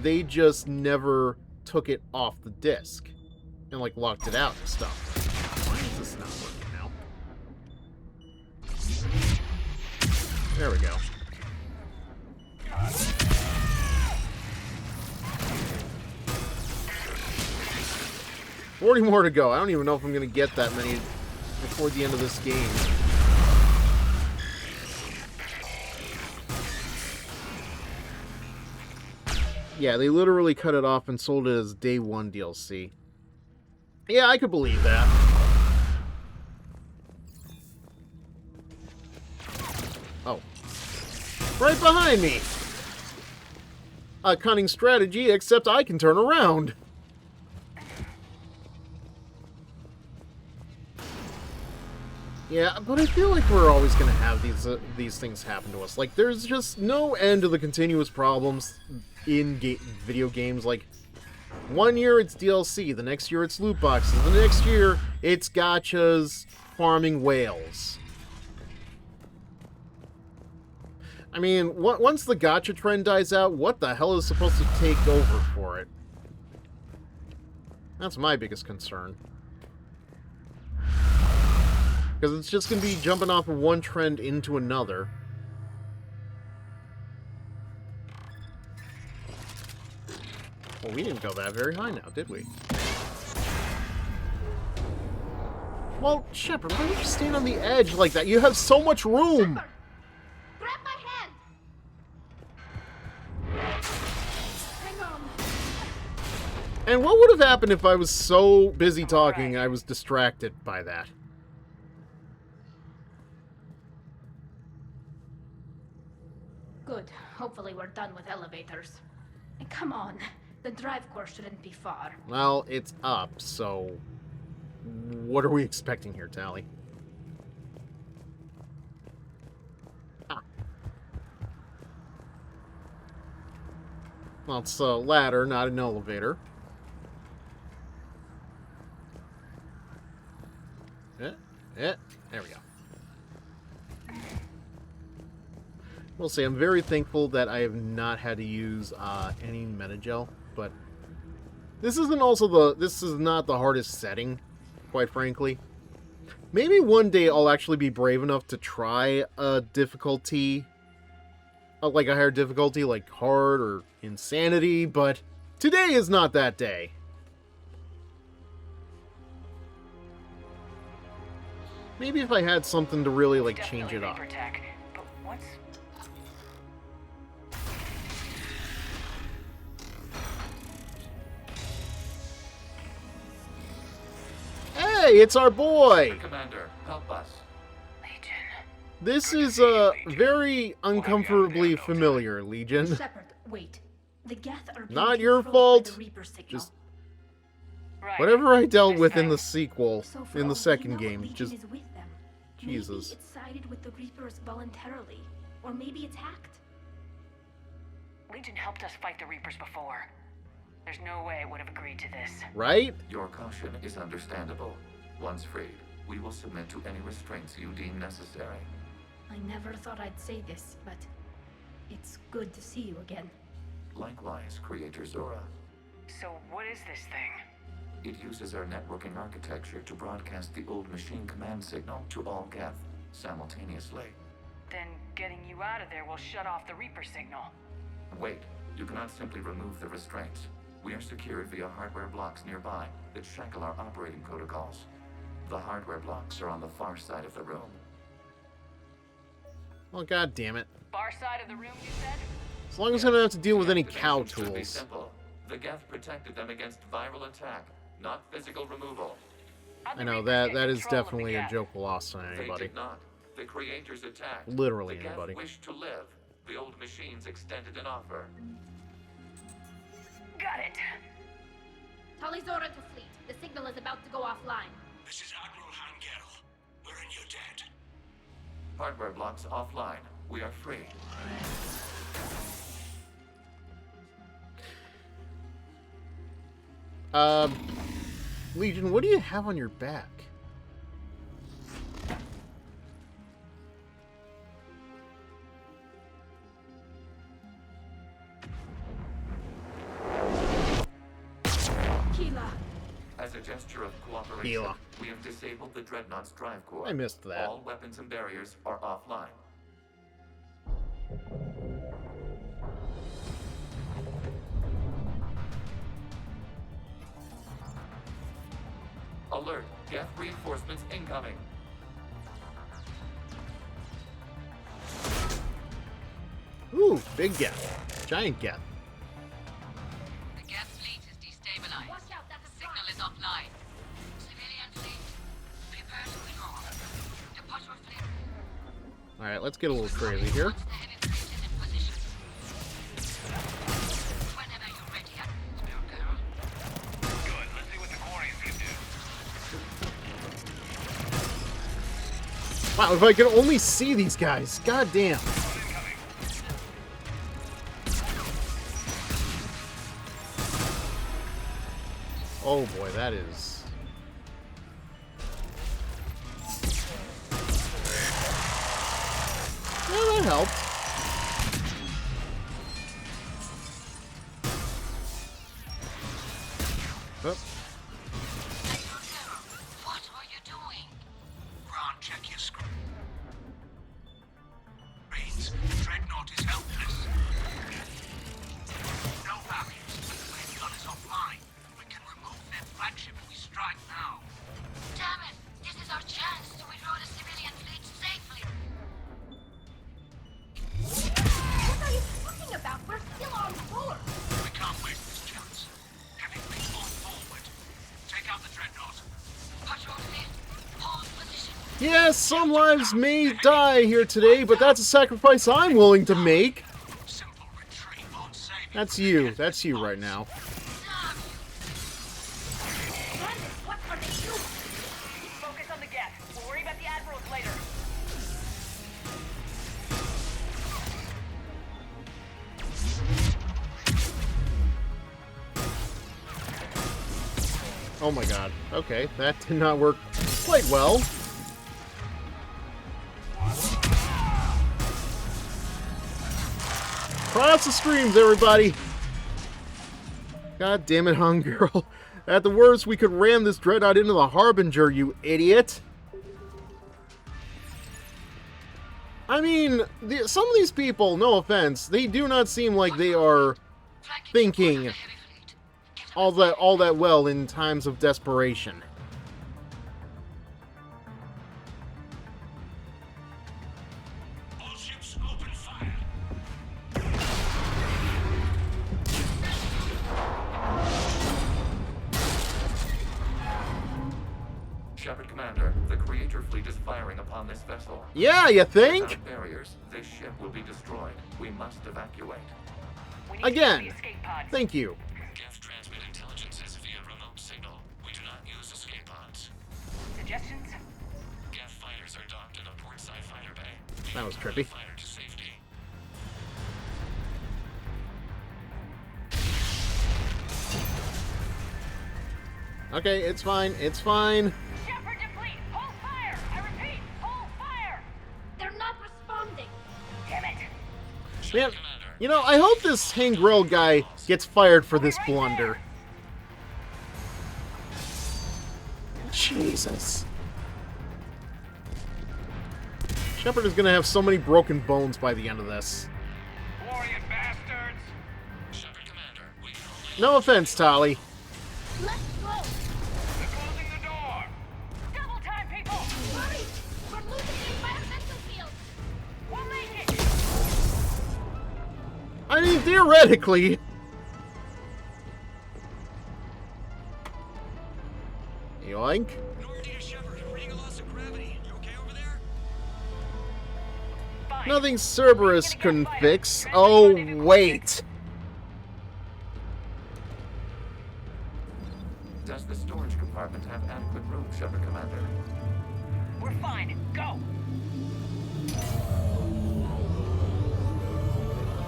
They just never took it off the disc and like locked it out and stuff. Why is this not working now? There we go. 40 more to go. I don't even know if I'm going to get that many before the end of this game. Yeah, they literally cut it off and sold it as day one DLC. Yeah, I could believe that. Oh. Right behind me! A cunning strategy, except I can turn around. Yeah, but I feel like we're always going to have these things happen to us. Like, there's just no end to the continuous problems in video games. Like, one year it's DLC, the next year it's loot boxes, the next year it's gachas farming whales. I mean, once the gacha trend dies out, what the hell is supposed to take over for it? That's my biggest concern. Because it's just going to be jumping off of one trend into another. Well, we didn't go that very high now, did we? Well, Shepard, why would you stand on the edge like that? You have so much room! Shepard, grab my hand! Hang on. And what would have happened if I was so busy talking I was distracted by that? Good. Hopefully we're done with elevators. And come on, the drive course shouldn't be far. Well, it's up, so... what are we expecting here, Tally? Ah. Well, it's a ladder, not an elevator. There we go. We'll say I'm very thankful that I have not had to use any metagel, but this is not the hardest setting, quite frankly. Maybe one day I'll actually be brave enough to try a difficulty, like a higher difficulty, like hard or insanity, but today is not that day. Maybe if I had something to really like change it up. But what's... Hey, it's our boy! Commander, help us. Legion. This is very uncomfortably familiar, Legion. Shepard, wait. The Geth are being Not your controlled by fault. the Reaper signal. Just Right. whatever I dealt with in Okay. the sequel, So for in all the we second know, game, Legion just is with them. Jesus. Maybe it sided with the Reapers voluntarily, or maybe it's hacked. Legion helped us fight the Reapers before. There's no way it would have agreed to this. Right? Your caution is understandable. Once freed, we will submit to any restraints you deem necessary. I never thought I'd say this, but it's good to see you again. Likewise, Creator Zora. So what is this thing? It uses our networking architecture to broadcast the old machine command signal to all Geth simultaneously. Then getting you out of there will shut off the Reaper signal. Wait, you cannot simply remove the restraints. We are secured via hardware blocks nearby that shackle our operating protocols. The hardware blocks are on the far side of the room. Well, god damn it. Far side of the room, you said? As long as I don't have to deal with any cow Activation should be tools. simple. The Geth protected them against viral attack, not physical removal. I know, that is definitely a joke lost on They anybody. did not. The creators attacked. Literally the Geth anybody. wished to live. The old machines extended an offer. Got it. Tali Zora to fleet. The signal is about to go offline. This is Admiral Hangel. We're in your debt. Hardware blocks offline. We are free. Legion, what do you have on your back? As a gesture of cooperation, Gila. we have disabled the Dreadnought's drive core. I missed that. All weapons and barriers are offline. Alert! Geth reinforcements incoming! Ooh, big Geth. Giant Geth. The Geth fleet is destabilized. The signal is offline. Civilian fleet, prepare to withdraw. Departure fleet. Alright, let's get a little crazy here. Whenever you're ready, Spirit Girl. Good. Let's see what the Quarians can do. Wow, if I could only see these guys. God damn. Oh boy, that is... Yeah, that helped. Oh. What are you doing? Ron, check your screens. Dreadnought is helpless. No barriers. The gun is offline. We can remove their flagship if we strike now. Damn it! This is our chance to withdraw the civilian fleet safely. What are you talking about? We're still on board. We can't waste this chance. Heavy fleet on forward. Take out the Dreadnought. Patrol fleet, hold position. Yes, some lives may die here today, but that's a sacrifice I'm willing to make. Simple retreat won't save you. That's you. That's you right now. What are they doing? Focus on the Geth. We'll worry about the admirals later. Oh my god. Okay, that did not work quite well. Cross the streams, everybody! God damn it, Hung Girl. At the worst, we could ram this Dreadnought into the Harbinger, you idiot! I mean, some of these people, no offense, they do not seem like they are thinking all that well in times of desperation. All ships open fire. Shepard Commander, the Creator fleet is firing upon this vessel. Yeah, you think? Without barriers, this ship will be destroyed. We must evacuate. Again, thank you. Geth transmit intelligences via remote signal. We do not use escape pods. Suggestions? Geth fighters are docked in a port side fighter bay. That was trippy. Fighter to safety. Okay, it's fine. It's fine. Shepard deplete! Hold fire! I repeat, hold fire! They're not responding. Damn it! Man, you know, I hope this Hangrel guy gets fired for this blunder. Jesus. Shepard is gonna have so many broken bones by the end of this. Quarian bastards! Shepard Commander, we can only... No offense, Tali. Let's go. They're closing the door! Double time, people! Hurry! We're losing the environmental field. We'll make it! I mean, theoretically. Yoink. Normandy to Shepard. Reading a loss of gravity. You okay over there? Fine. Nothing Cerberus couldn't fix. Oh, wait. Does the storage compartment have adequate room, Shepard Commander? We're fine. Go!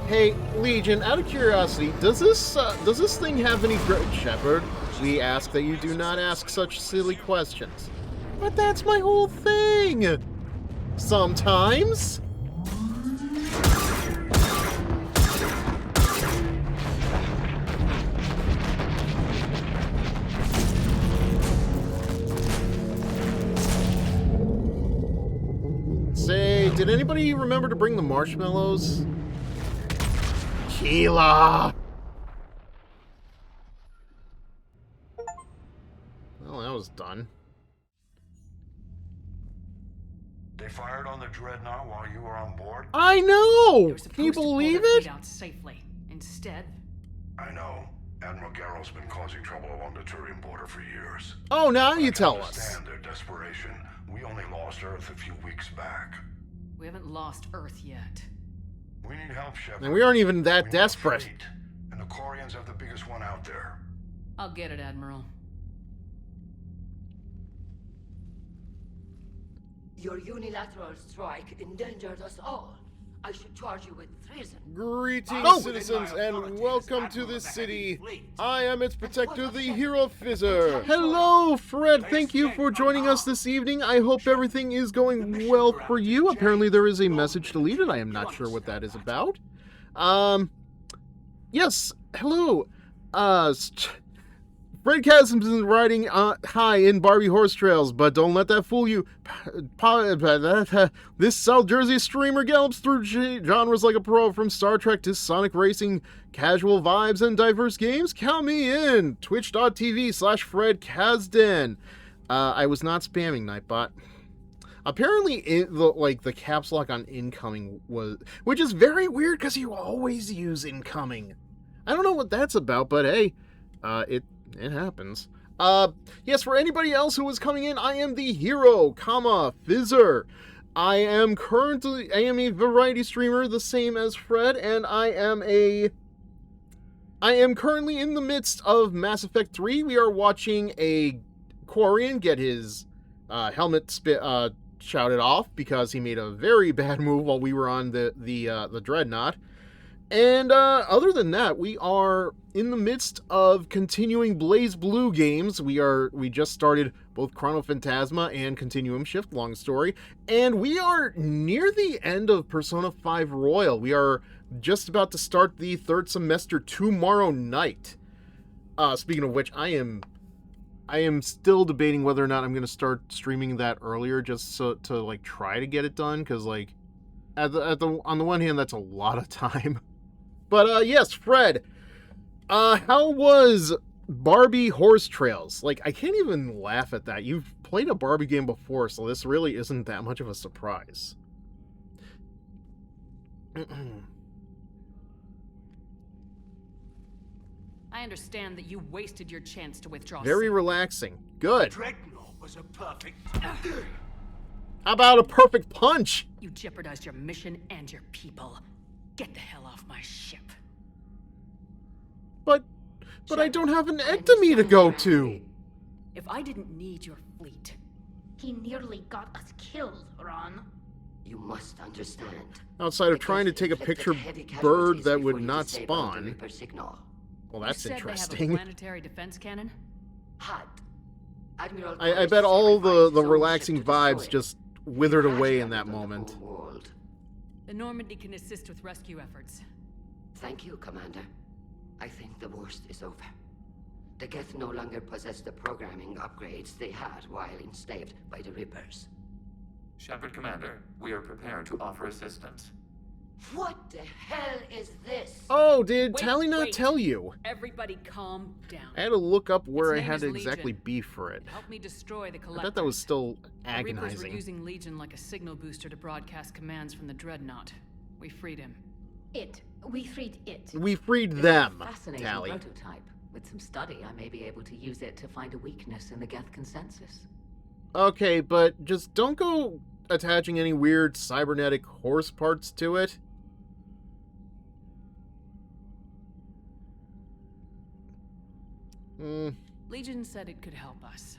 Hey, Legion, out of curiosity, does this thing have any Shepard? We ask that you do not ask such silly questions. But that's my whole thing! Sometimes... Say, did anybody remember to bring the marshmallows? Keela! Well, that was done. They fired on the dreadnought while you were on board? I know! Can you believe it? Out safely. Instead... I know. Admiral Garrow's been causing trouble along the Turian border for years. Oh, now you tell us. I understand their desperation. We only lost Earth a few weeks back. We haven't lost Earth yet. We need help, Shepard. And we aren't even that desperate. And the Quarians have the biggest one out there. I'll get it, Admiral. Your unilateral strike endangered us all. I should charge you with treason. Greetings, citizens, and welcome to this city. I am its protector, the HeroFizzer. Hello, Fred. Thank you for joining us this evening. I hope everything is going well for you. Apparently there is a message deleted. I am not sure what that is about. Yes, hello. Fred Chasms is writing hi in Barbie Horse Trails, but don't let that fool you. This South Jersey streamer gallops through genres like a pro, from Star Trek to Sonic Racing, casual vibes and diverse games. Count me in. Twitch.tv/Fred Kasdan. I was not spamming, Nightbot. Apparently, the caps lock on incoming was, which is very weird because you always use incoming. I don't know what that's about, but hey, it happens. Yes, for anybody else who is coming in, I am the HeroFizzer. I am a variety streamer, the same as Fred, and I am currently in the midst of Mass Effect 3. We are watching a Quarian get his helmet shouted off because he made a very bad move while we were on the Dreadnought. And other than that, we are in the midst of continuing Blaze Blue games. We just started both Chrono Phantasma and Continuum Shift, long story. And we are near the end of Persona 5 Royal. We are just about to start the third semester tomorrow night. Speaking of which, I am still debating whether or not I'm going to start streaming that earlier, just to like try to get it done, because like on the one hand, that's a lot of time. But, yes, Fred, how was Barbie Horse Trails? Like, I can't even laugh at that. You've played a Barbie game before, so this really isn't that much of a surprise. I understand that you wasted your chance to withdraw. Very relaxing. Good. Dreadnought was a perfect... How about a perfect punch? You jeopardized your mission and your people. Get the hell off my ship. But I don't have an ectomy to go to. If I didn't need your fleet... He nearly got us killed, Ron. You must understand. Outside of trying to take a picture bird that would not spawn. Well, that's interesting. They have a planetary defense cannon? I bet all the relaxing vibes just withered away in that moment. The Normandy can assist with rescue efforts. Thank you, Commander. I think the worst is over. The Geth no longer possess the programming upgrades they had while enslaved by the Reapers. Shepard, Commander, we are prepared to offer assistance. What the hell is this? Oh, did Tally not tell you? Everybody calm down. I had to look up where I had to exactly be for it. Help me destroy the collector. I bet that was still agonizing. The Reapers were using Legion like a signal booster to broadcast commands from the Dreadnought. We freed him. We freed it. We freed them, Fascinating Tally. prototype. With some study, I may be able to use it to find a weakness in the Geth consensus. Okay, but just don't go attaching any weird cybernetic horse parts to it. Legion said it could help us.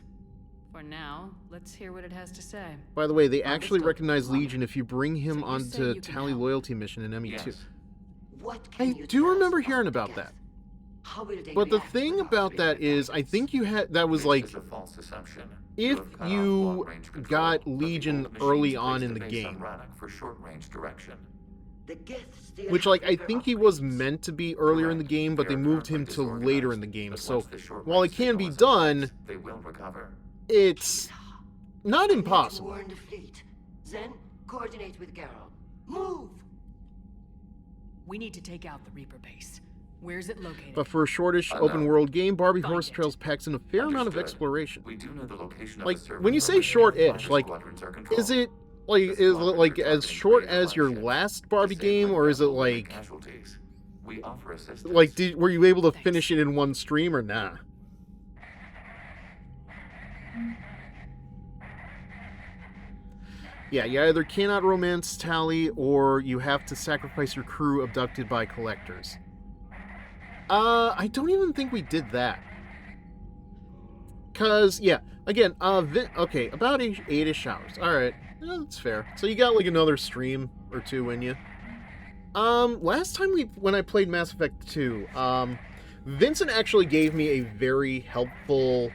For now, let's hear what it has to say. By the way, they actually recognize Legion if you bring him onto Tally Loyalty Mission in ME2. Yes. What can I you do tell us remember about hearing the about Geth? that. How will they But the react thing without about that is, I think you had that was This like is a false assumption. if have cut off you long-range control, got but the Legion old early machines on placed in a the base on game, Rannoch for short-range direction. The Geth still which have like I Reaper think he was upgrades? meant to be earlier in the Correct. game, but They they are moved currently him to later in disorganized, the game. but So once the short-range while it can be signal is in done, place, they will recover. it's not I need to impossible. warn the fleet. Then coordinate with Geralt. Move! We need to take out the Reaper base. Where's it located? But for a shortish No. open world game, Barbie Find Horse it. Trails packs in a fair amount of Understood. exploration. We do know the location of Like the server when you from say which shortish, fighter like squadrons are controlled. is it like The is it squadrons like are as targeting short Grey as your Lion ships. last Barbie To save game, or is it Rebel like casualties. We offer assistance. like were you able to finish it in one stream or nah? Yeah, you either cannot romance Tally or you have to sacrifice your crew abducted by collectors. I don't even think we did that. Cause yeah, again, okay, about 8-ish hours. All right, that's fair. So you got like another stream or two in you. Last time when I played Mass Effect 2, Vincent actually gave me a very helpful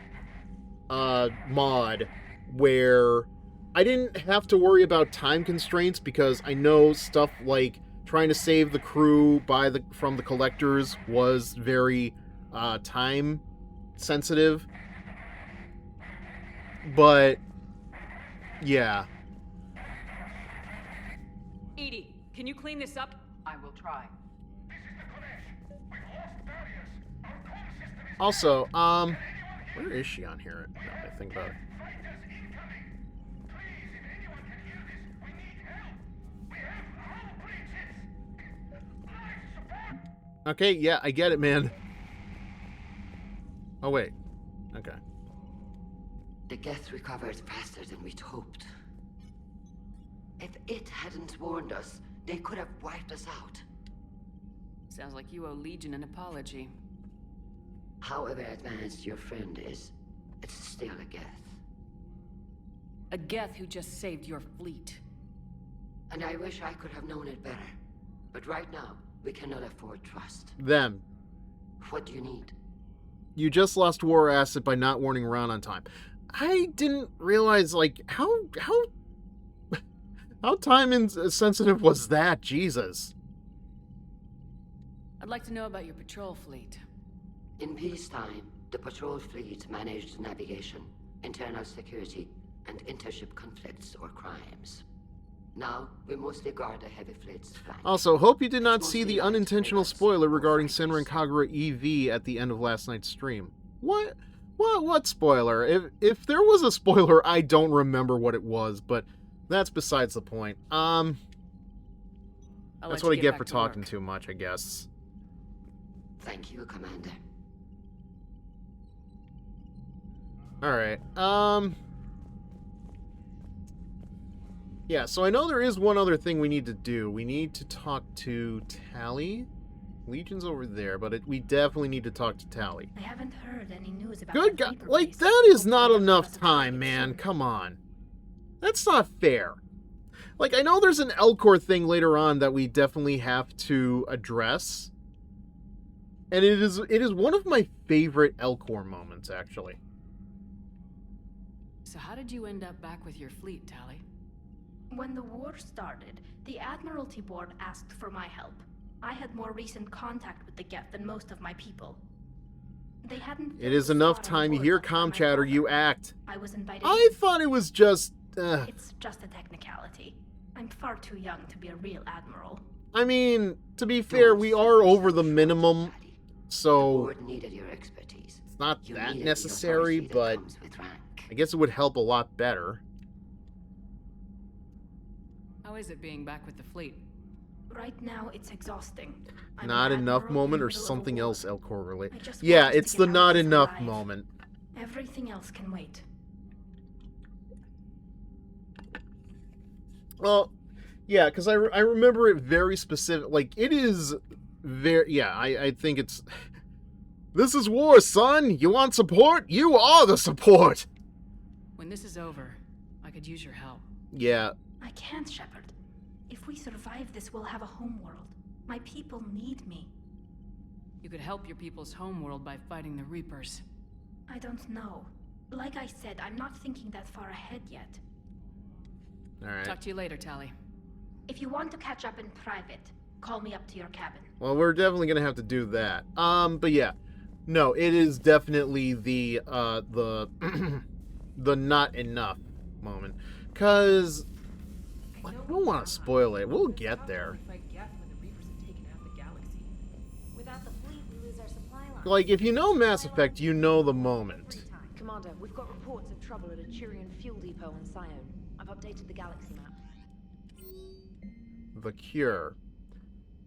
mod where I didn't have to worry about time constraints because I know stuff like trying to save the crew from the collectors was very time sensitive. But yeah. Edie, can you clean this up? I will try. Also, where is she on here? Now that I think about it. Okay, yeah, I get it, man. Oh, wait. Okay. The Geth recovered faster than we'd hoped. If it hadn't warned us, they could have wiped us out. Sounds like you owe Legion an apology. However advanced your friend is, it's still a Geth. A Geth who just saved your fleet. And I wish I could have known it better. But right now, we cannot afford trust. Them. What do you need? You just lost war asset by not warning Ron on time. I didn't realize, like, how time insensitive was that? Jesus. I'd like to know about your patrol fleet. In peacetime, the patrol fleet managed navigation, internal security, and intership conflicts or crimes. Now, we mostly guard the heavy fleet's flank. Also, hope you did not see the unintentional spoiler regarding Senran and Kagura EV at the end of last night's stream. What spoiler? If there was a spoiler, I don't remember what it was, but that's besides the point. That's what I get for talking too much, I guess. Thank you, Commander. Alright, yeah, so I know there is one other thing we need to do. We need to talk to Tally. Legion's over there, but we definitely need to talk to Tally. I haven't heard any news about Good the God, Reaper like, base. that is not Hopefully enough doesn't time, take man. soon. Come on. That's not fair. Like, I know there's an Elcor thing later on that we definitely have to address. And it is one of my favorite Elcor moments, actually. So how did you end up back with your fleet, Tally? When the war started, the Admiralty Board asked for my help. I had more recent contact with the Geth than most of my people. They hadn't. It is enough time you hear comm chatter, you act. I was invited. I thought it was just... It's just a technicality. I'm far too young to be a real admiral. I mean, to be fair, we are over the minimum, so... The board needed your expertise. It's not You that needed the necessary, authority that but comes with rank. I guess it would help a lot better. How is it being back with the fleet? Right now, it's exhausting. I'm Not an enough admiral in moment the or middle of a something war. else Elcor related. I just Yeah, want us it's to the get out not of this enough alive. moment. Everything else can wait. Well, yeah, because I remember it very specific. Like, it is very... Yeah, I think it's... This is war, son! You want support? You are the support! When this is over, I could use your help. Yeah. I can't, Shepard. If we survive this, we'll have a homeworld. My people need me. You could help your people's homeworld by fighting the Reapers. I don't know. Like I said, I'm not thinking that far ahead yet. Alright. Talk to you later, Tally. If you want to catch up in private, call me up to your cabin. Well, we're definitely gonna have to do that. But yeah. No, it is definitely the the not enough moment. Cause I don't want to spoil it. We'll get there. Like, if you know Mass Effect, you know the moment. Commander, we've got reports of trouble at a Turian fuel depot on Scion. I've updated the galaxy map. The cure.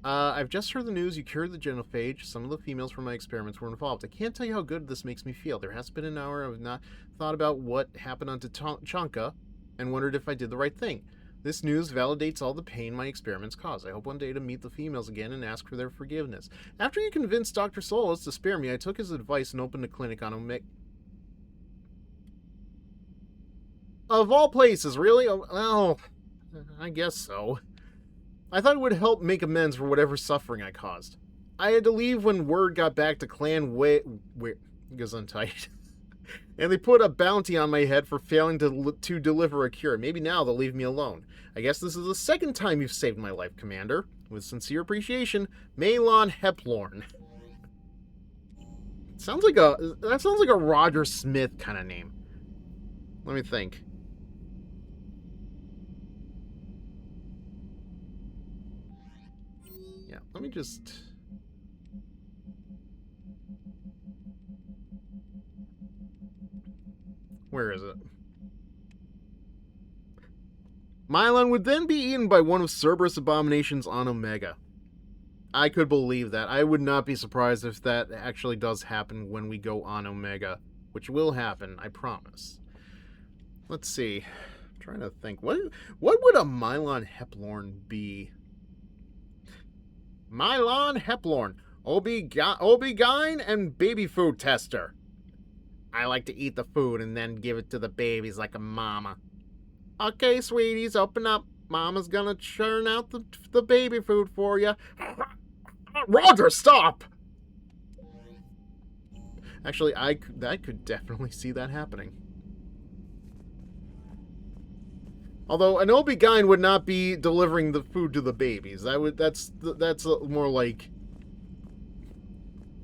I've just heard the news you cured the genophage. Some of the females from my experiments were involved. I can't tell you how good this makes me feel. There has been an hour I've not thought about what happened on Tachanka and wondered if I did the right thing. This news validates all the pain my experiments caused. I hope one day to meet the females again and ask for their forgiveness. After you convinced Dr. Solis to spare me, I took his advice and opened a clinic on Omega. Of all places, really? Well, I guess so. I thought it would help make amends for whatever suffering I caused. I had to leave when word got back to Clan Gesundheit. And they put a bounty on my head for failing to deliver a cure. Maybe now they'll leave me alone. I guess this is the second time you've saved my life, Commander. With sincere appreciation, Malon Heplorn. That sounds like a Roger Smith kind of name. Let me think. Yeah, let me just... Where is it? Mylon would then be eaten by one of Cerberus' abominations on Omega. I could believe that. I would not be surprised if that actually does happen when we go on Omega. Which will happen, I promise. Let's see. I'm trying to think. What would a Mylon Heplorn be? Mylon Heplorn. OB-GYN and baby food tester. I like to eat the food and then give it to the babies like a mama. Okay, sweeties, open up. Mama's gonna churn out the baby food for you. Roger, stop! Actually, I could definitely see that happening. Although an OB-GYN would not be delivering the food to the babies. That's more like...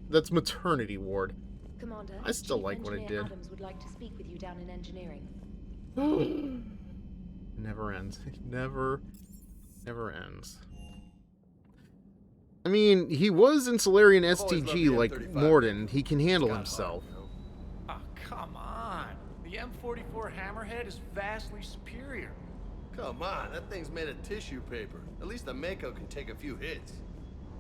That's maternity ward. Commander, I still like what I did. Adams would like to speak with you down in engineering. Never ends. It never ends. I mean, he was in Solarian STG like Morden. He can handle himself. Oh, come on. The M44 Hammerhead is vastly superior. Come on, that thing's made of tissue paper. At least the Mako can take a few hits.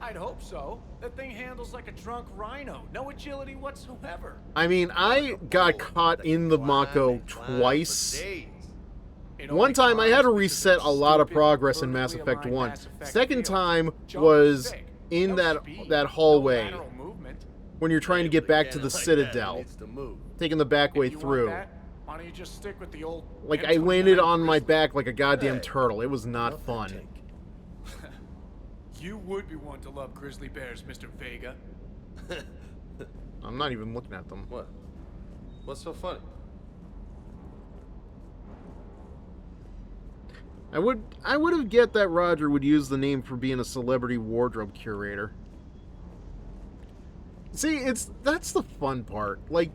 I'd hope so. That thing handles like a drunk rhino. No agility whatsoever. I mean, I got caught in the Mako twice. One time I had to reset a lot of progress in Mass Effect 1. Second time was in that hallway when you're trying to get back to the Citadel. Taking the back way through. Why don't you just stick with the old... Like, I landed on my back like a goddamn turtle. It was not fun. You would be one to love grizzly bears, Mr. Vega. I'm not even looking at them. What? What's so funny? I would have get that Roger would use the name for being a celebrity wardrobe curator. See, that's the fun part. Like,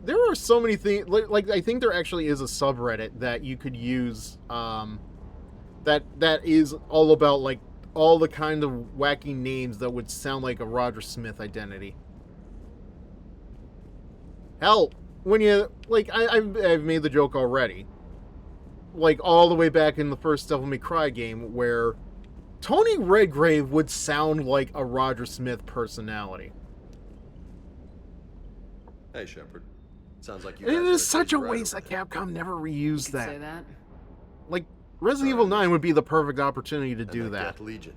there are so many things. Like I think there actually is a subreddit that you could use. That is all about like all the kind of wacky names that would sound like a Roger Smith identity. Hell, when you like, I've made the joke already. Like all the way back in the first Devil May Cry game, where Tony Redgrave would sound like a Roger Smith personality. Hey, Shepard. Sounds like you. It is such a waste that Capcom never reused that. Say that. Like Resident Evil 9 would be the perfect opportunity to do that. Geth Legion.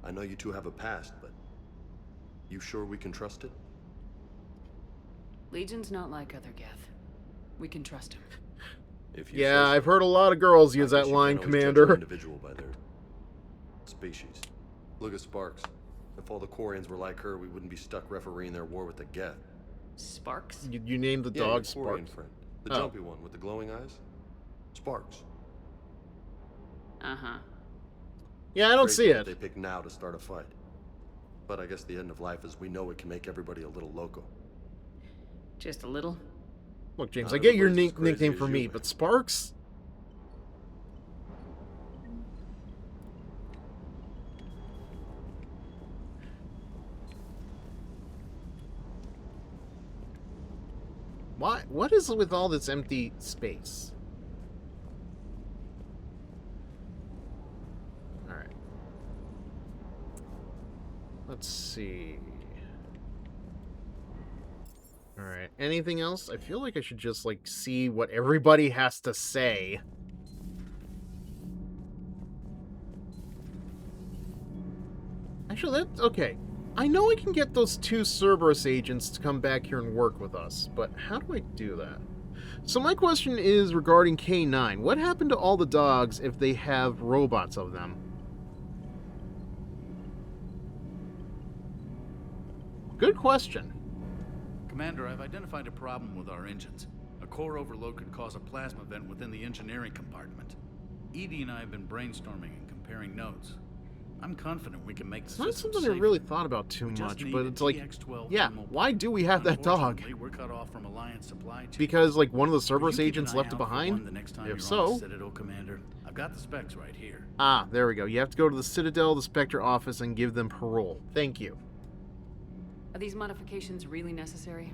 I know you two have a past, but you sure we can trust it? Legion's not like other Geth. We can trust him. Yeah, I've heard a lot of girls use that line, Commander. Individual by their species. Look at Sparks. If all the Quarians were like her, we wouldn't be stuck refereeing their war with the Geth. Sparks? You named the Yeah, dog your Quarian Sparks. friend. The jumpy one with the glowing eyes. Sparks. Uh-huh. Yeah, I don't see it. They pick now to start a fight. But I guess the end of life as we know it can make everybody a little loco. Just a little? Look, James, Not I get your everybody's as nickname crazy for as me, you, but Sparks? Why? What is with all this empty space? Alright. Let's see. Alright, anything else? I feel like I should just, like, see what everybody has to say. Actually, that's okay. I know I can get those 2 Cerberus agents to come back here and work with us, but how do I do that? So my question is regarding K9. What happened to all the dogs if they have robots of them? Good question. Commander, I've identified a problem with our engines. A core overload could cause a plasma vent within the engineering compartment. Edie and I have been brainstorming and comparing notes. I'm confident we can make the It's not system something I safer. really thought about too much, but it's like, yeah, why do we have that dog? Unfortunately, we're cut off from Alliance supply chain. Because, like, one of the Cerberus Will you keep agents an eye left it out for one behind? the next time If you're on so... the Citadel, Commander. I've got the specs right here. Ah, there we go. You have to go to the Citadel, the Spectre office, and give them parole. Thank you. Are these modifications really necessary?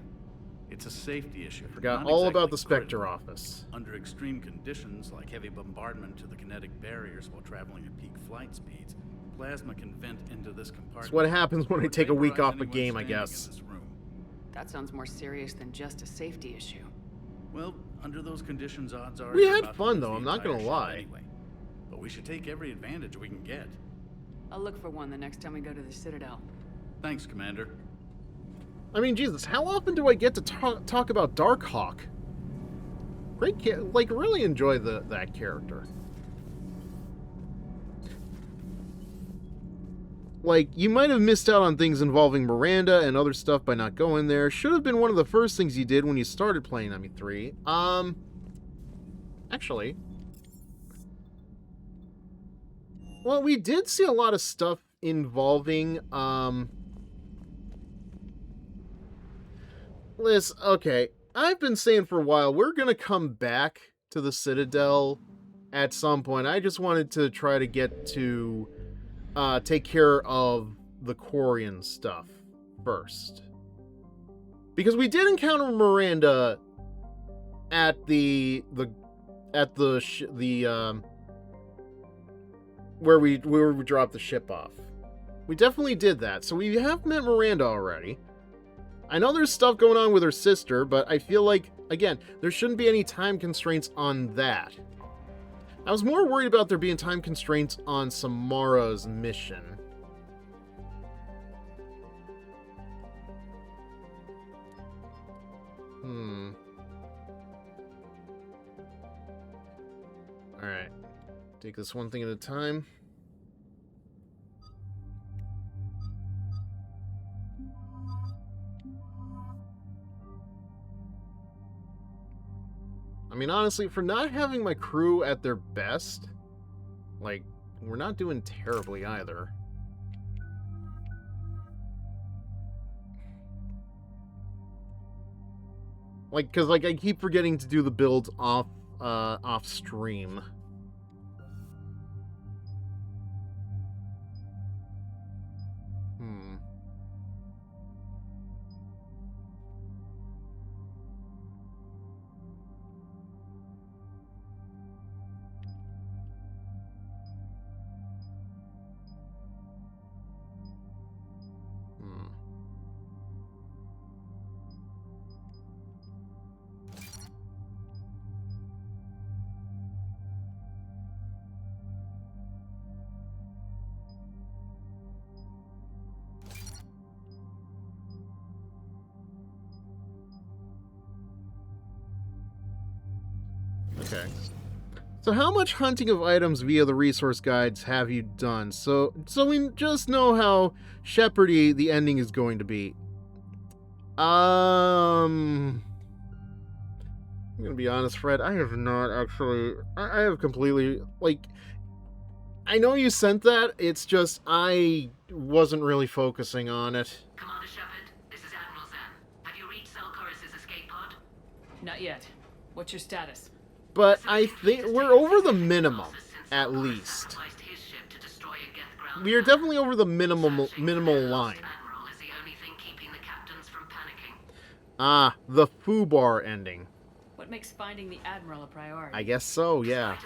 It's a safety issue. Forgot Not all exactly about the Spectre critical. office. Under extreme conditions, like heavy bombardment to the kinetic barriers while traveling at peak flight speeds, plasma can vent into this compartment. It's what happens when I take a week off a Anyone game, I standing in guess. this room. That sounds more serious than just a safety issue. Well, under those conditions, odds are We you're had about to fun, lose though, the I'm not entire gonna ship lie. Anyway. But we should take every advantage we can get. I'll look for one the next time we go to the Citadel. Thanks, Commander. I mean, Jesus, how often do I get to talk about Darkhawk? Great like, really enjoy that character. Like, you might have missed out on things involving Miranda and other stuff by not going there. Should have been one of the first things you did when you started playing ME3. Actually... Well, we did see a lot of stuff involving, Liz, okay. I've been saying for a while, we're gonna come back to the Citadel at some point. I just wanted to try to get to, take care of the Quarian stuff first. Because we did encounter Miranda at where we dropped the ship off. We definitely did that. So we have met Miranda already. I know there's stuff going on with her sister, but I feel like, again, there shouldn't be any time constraints on that. I was more worried about there being time constraints on Samara's mission. Alright. Take this one thing at a time. I mean, honestly, for not having my crew at their best, like, we're not doing terribly either. Like, cause like I keep forgetting to do the builds off stream. Okay. So how much hunting of items via the resource guides have you done? So we just know how Shepherdy the ending is going to be. I'm gonna be honest, Fred, I have not actually... I have completely... Like, I know you sent that, it's just I wasn't really focusing on it. Commander Shepard, this is Admiral Zen. Have you reached Zelchorus' escape pod? Not yet. What's your status? But I think we're over the minimum, at least. We are definitely over the minimal line. Ah, the Fubar ending. What makes finding the Admiral a priority? I guess so, yeah.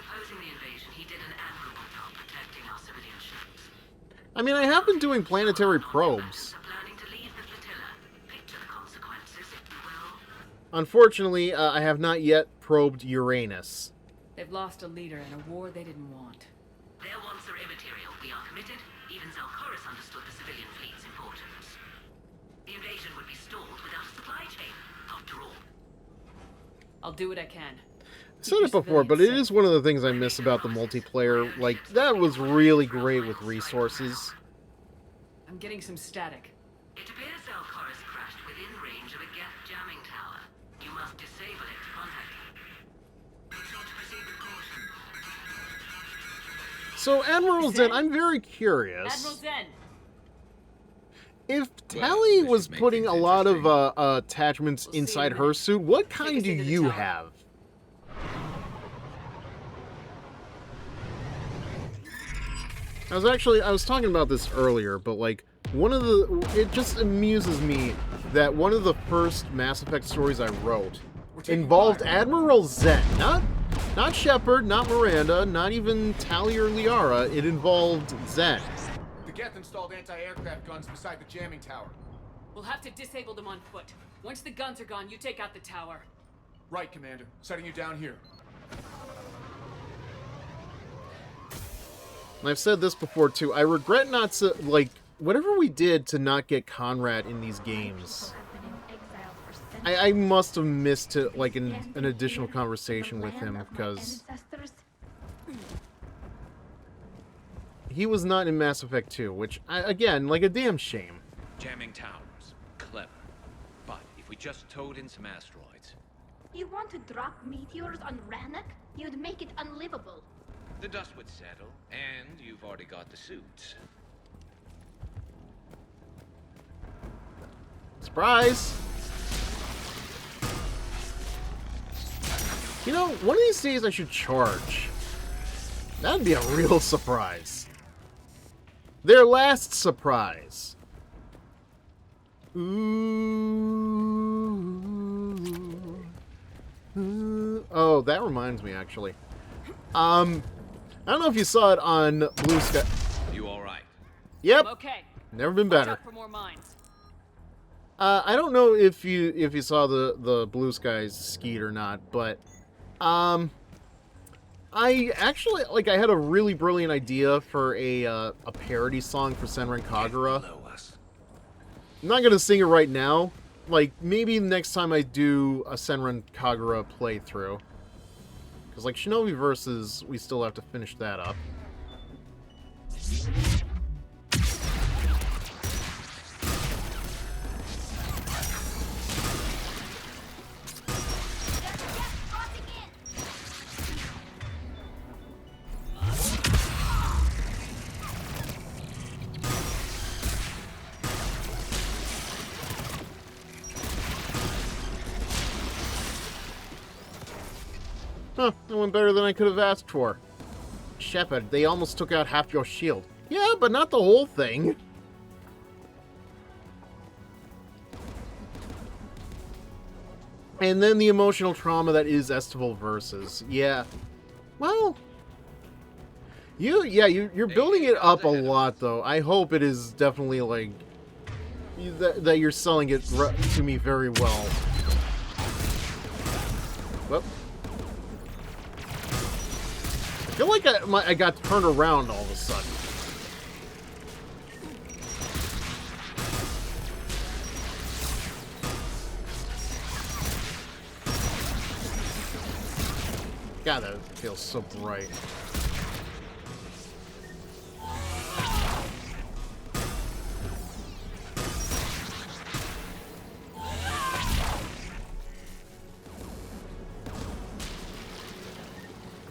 I mean, I have been doing planetary probes. Unfortunately, I have not yet probed Uranus. They've lost a leader in a war they didn't want. Their wants are immaterial. We are committed. Even Zelchorus understood the civilian fleet's importance. The invasion would be stalled without a supply chain, after all. I'll do what I can. I said it before, but it is one of the things I miss about the multiplayer. Like, that was really great with resources. I'm getting some static. It appears Zelchorus crashed within range of a Geth jamming tower. You must disable it to contact him. So, Admiral Zen, I'm very curious. Admiral Zen! If Tally was putting a lot of attachments inside her suit, what kind do you have? I was talking about this earlier, but like, it just amuses me that one of the first Mass Effect stories I wrote involved Admiral Zen. Not Shepard, not Miranda, not even Tally or Liara. It involved Zen. The Geth installed anti-aircraft guns beside the jamming tower. We'll have to disable them on foot. Once the guns are gone, you take out the tower. Right, Commander. Setting you down here. And I've said this before too, I regret not to, like, whatever we did to not get Conrad in these games, I must have missed it, like, an additional conversation with him, because he was not in Mass Effect 2, which, again, like, a damn shame. Jamming towers. Clever. But if we just towed in some asteroids... You want to drop meteors on Rannoch? You'd make it unlivable. The dust would settle, and you've already got the suits. Surprise! You know, one of these days I should charge. That'd be a real surprise. Their last surprise. Ooh. Oh, that reminds me, actually. I don't know if you saw it on Blue Sky. You all right? Yep. I'm okay. Never been better. Watch out for more mines. I don't know if you saw the Blue Skies skeet or not, but I actually, like, I had a really brilliant idea for a parody song for Senran Kagura. I'm not gonna sing it right now. Like, maybe next time I do a Senran Kagura playthrough. Because, like, Shinobi Versus, we still have to finish that up. Huh, that went better than I could have asked for. Shepard, they almost took out half your shield. Yeah, but not the whole thing. And then the emotional trauma that is Estival Versus. Yeah. Well, you're building it up a lot, though. I hope it is definitely, like, that you're selling it to me very well. Whoop. I feel like I got turned around all of a sudden. God, that feels so bright.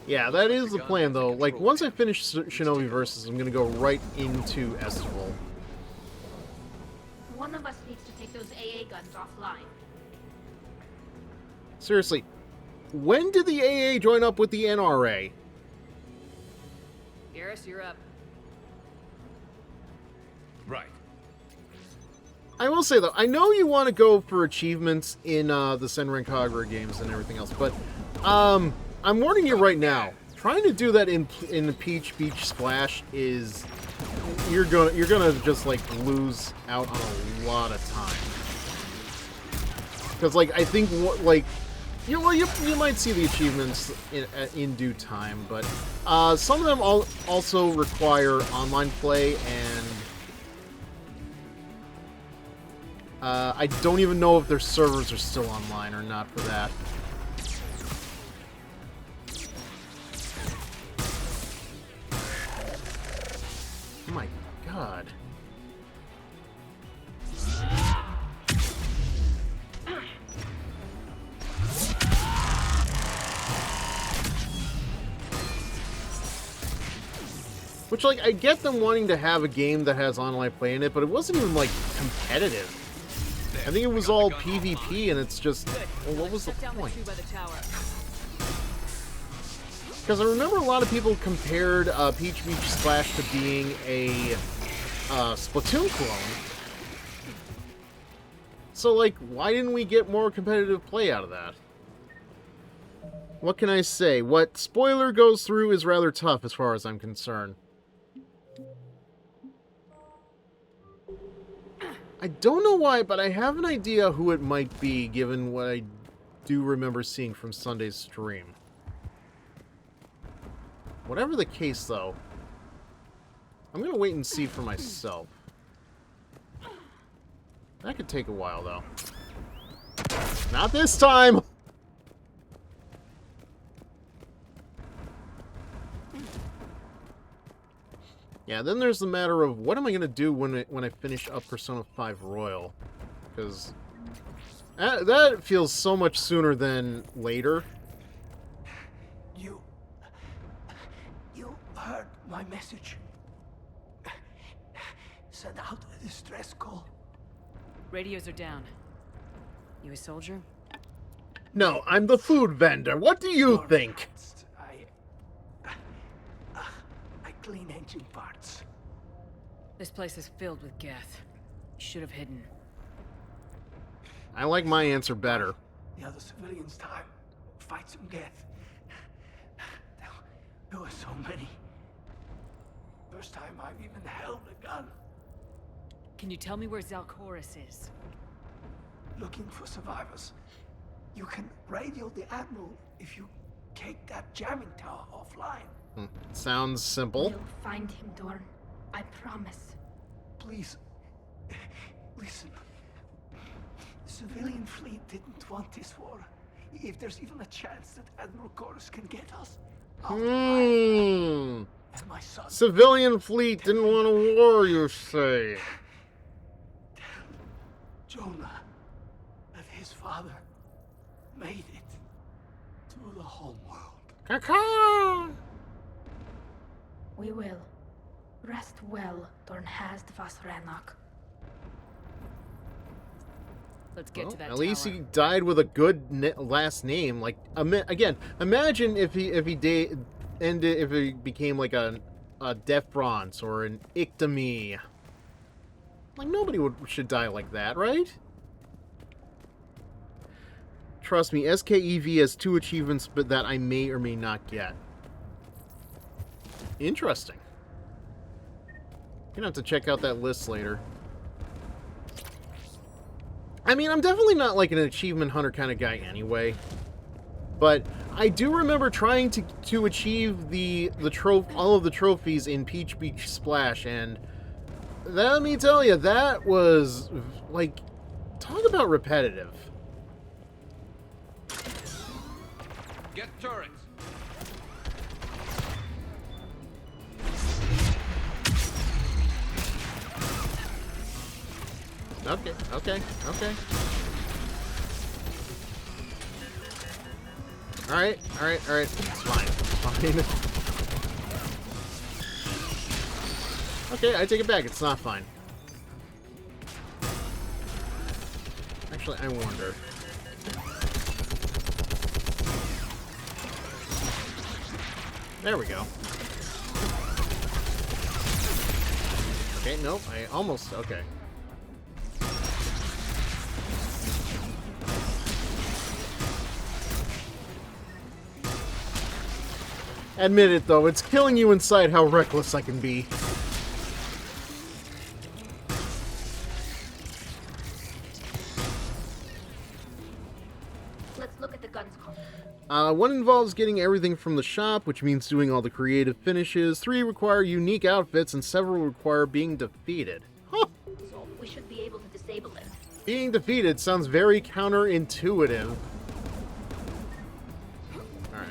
Yeah, that is the plan, though. Like, once I finish Shinobi Versus, I'm gonna go right into Estival. One of us needs to take those AA guns offline. Seriously, when did the AA join up with the NRA? Garrus, you're up. Right. I will say, though, I know you want to go for achievements in the Senran Kagura games and everything else, but I'm warning you right now. Trying to do that in the Peach Beach Splash is you're gonna just like lose out on a lot of time. Because like I think like you might see the achievements in due time, but some of them also require online play, and I don't even know if their servers are still online or not for that. Oh my god. Which, like, I get them wanting to have a game that has online play in it, but it wasn't even, like, competitive. I think it was all PvP, and it's just, well, what was the point? Because I remember a lot of people compared Peach Beach Splash to being a Splatoon clone. So, like, why didn't we get more competitive play out of that? What can I say? What Spoiler goes through is rather tough as far as I'm concerned. I don't know why, but I have an idea who it might be, given what I do remember seeing from Sunday's stream. Whatever the case, though, I'm going to wait and see for myself. That could take a while, though. Not this time! Yeah, then there's the matter of what am I going to do when I finish up Persona 5 Royal? Because that feels so much sooner than later. You heard my message. Send out a distress call. Radios are down. You a soldier? No, I'm the food vendor. What do you think? I clean engine parts. This place is filled with Geth. You should have hidden. I like my answer better. The other civilians' time. Fight some Geth. There were so many. First time I've even held a gun. Can you tell me where Zalchorus is? Looking for survivors. You can radio the Admiral if you take that jamming tower offline. Sounds simple. We'll find him, Dorn. I promise. Please, listen. The civilian fleet didn't want this war. If there's even a chance that Admiral Chorus can get us, and my son. Civilian fleet didn't want a war, you say? Jonah, that his father made it to the home world. Caca! We will. Rest well, Dornhazd Vasranok. Let's get to that At least tower. he died with a good last name. Like, again, imagine if he became like a Defrance or an Ictomy. Like, nobody should die like that, right? Trust me, SKEV has 2 achievements, but that I may or may not get. Interesting. Gonna have to check out that list later. I mean, I'm definitely not like an achievement hunter kind of guy anyway. But I do remember trying to achieve all of the trophies in Peach Beach Splash, and let me tell you, that was, like, talk about repetitive. Get turrets. Okay, okay, okay. Alright, alright, alright. It's fine. It's fine. Okay, I take it back. It's not fine. Actually, I wonder. There we go. Okay, nope. I almost... Okay. Admit it, though. It's killing you inside how reckless I can be. Let's look at the guns. One involves getting everything from the shop, which means doing all the creative finishes. 3 require unique outfits, and several require being defeated. Huh. So we should be able to disable it. Being defeated sounds very counterintuitive. Alright.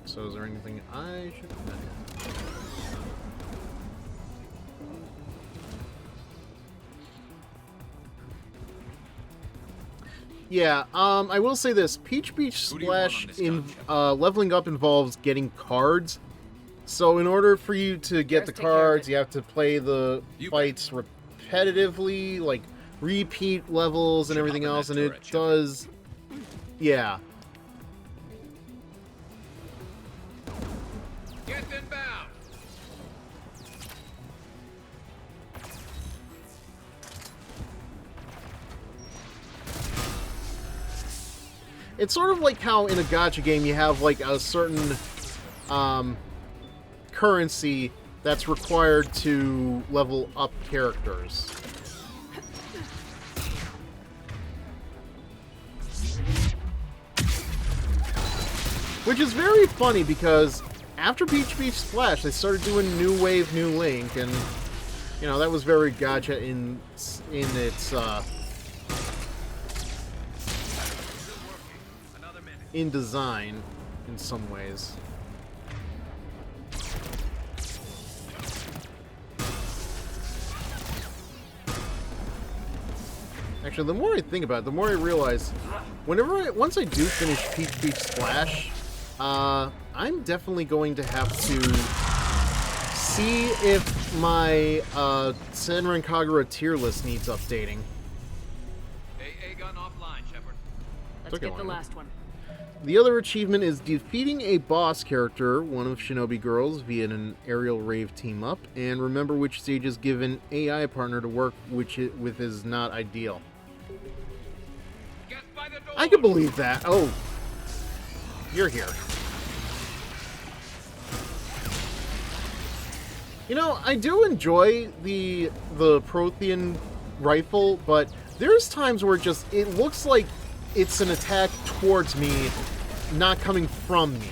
So is there anything I should... Yeah, I will say this. Peach Beach Splash in leveling up involves getting cards. So in order for you to get the cards, you have to play the fights repetitively, like repeat levels and everything else, and it does... Yeah. Get inbound. It's sort of like how in a gacha game you have like a certain currency that's required to level up characters. Which is very funny because after Peach Beach Splash they started doing New Wave, New Link, and you know that was very gacha in its in design, in some ways. Actually, the more I think about it, the more I realize, once I do finish Peach Beach Splash, I'm definitely going to have to see if my Senran Kagura tier list needs updating. AA gun offline, Shepard. Let's get the last one. The other achievement is defeating a boss character, one of Shinobi Girls, via an aerial rave team-up, and remember which stages give an AI partner to work with is not ideal. I can believe that. Oh, you're here. You know, I do enjoy the Prothean rifle, but there's times where it looks like it's an attack towards me, not coming from me.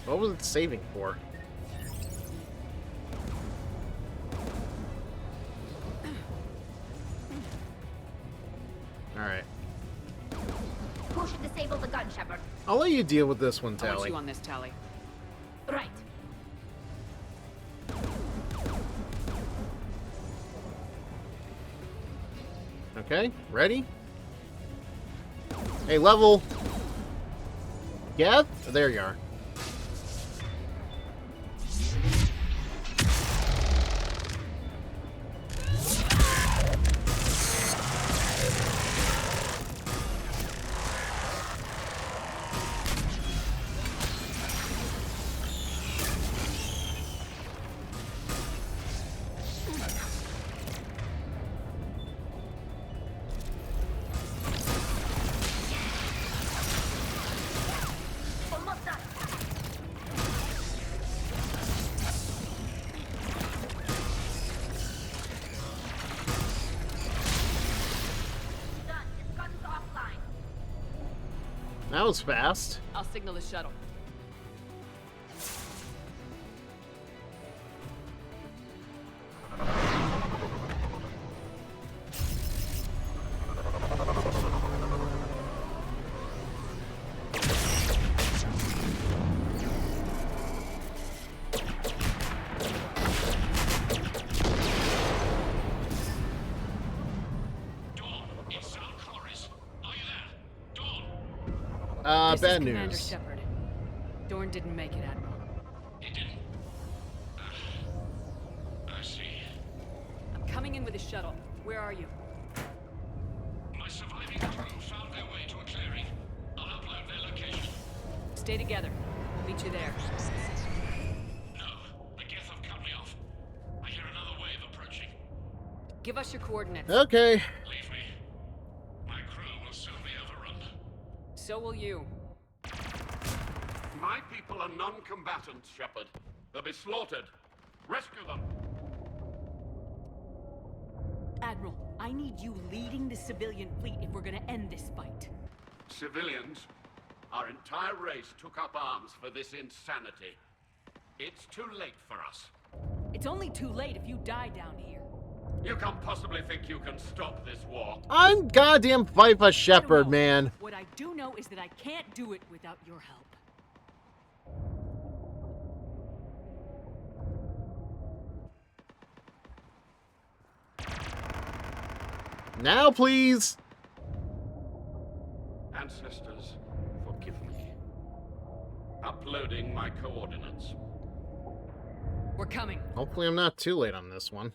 What was it saving for? Alright. Who should disable the gun, Shepard? I'll let you deal with this one, I want Tally. you on this, Tally. Right. Okay, ready? Hey, level! Yeah? Oh, there you are. That was fast. I'll signal the shuttle. This bad is Commander news. Shepard. Dorn didn't make it, Admiral. He didn't. I see. I'm coming in with a shuttle. Where are you? My surviving crew found their way to a clearing. I'll upload their location. Stay together. I'll meet you there. No, the Geth have cut me off. I hear another wave approaching. Give us your coordinates. Okay. Leave me. My crew will soon be overrun. So will you. My people are non-combatants, Shepard. They'll be slaughtered. Rescue them. Admiral, I need you leading the civilian fleet if we're gonna end this fight. Civilians, our entire race took up arms for this insanity. It's too late for us. It's only too late if you die down here. You can't possibly think you can stop this war. I'm goddamn FIFA Shepard, man. What I do know is that I can't do it without your help. Now, please. Ancestors, forgive me. Uploading my coordinates. We're coming. Hopefully I'm not too late on this one.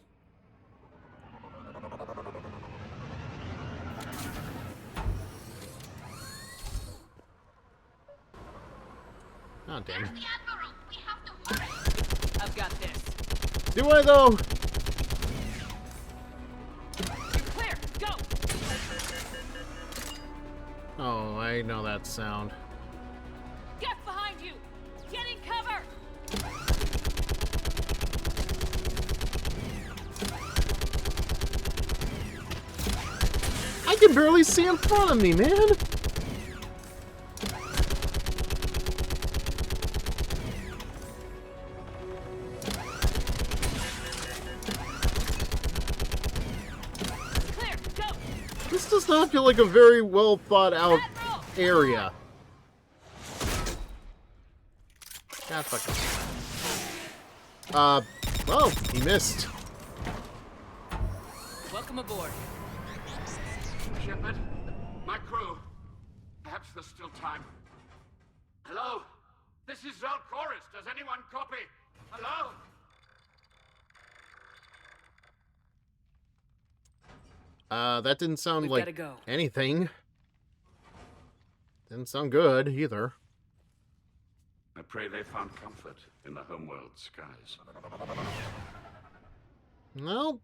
Oh, damn. I've got this. Do I, though? You're clear. Go. Oh, I know that sound. Get behind you. Get in cover. I can barely see in front of me, man. Clear. Go. This does not feel like a very well thought out area. God fucking. Oh, he missed. Welcome aboard. Shepard, my crew. Perhaps there's still time. Hello? This is Zalcoris. Does anyone copy? Hello? That didn't sound We've like gotta go. anything. Didn't sound good either. I pray they found comfort in the homeworld skies. No.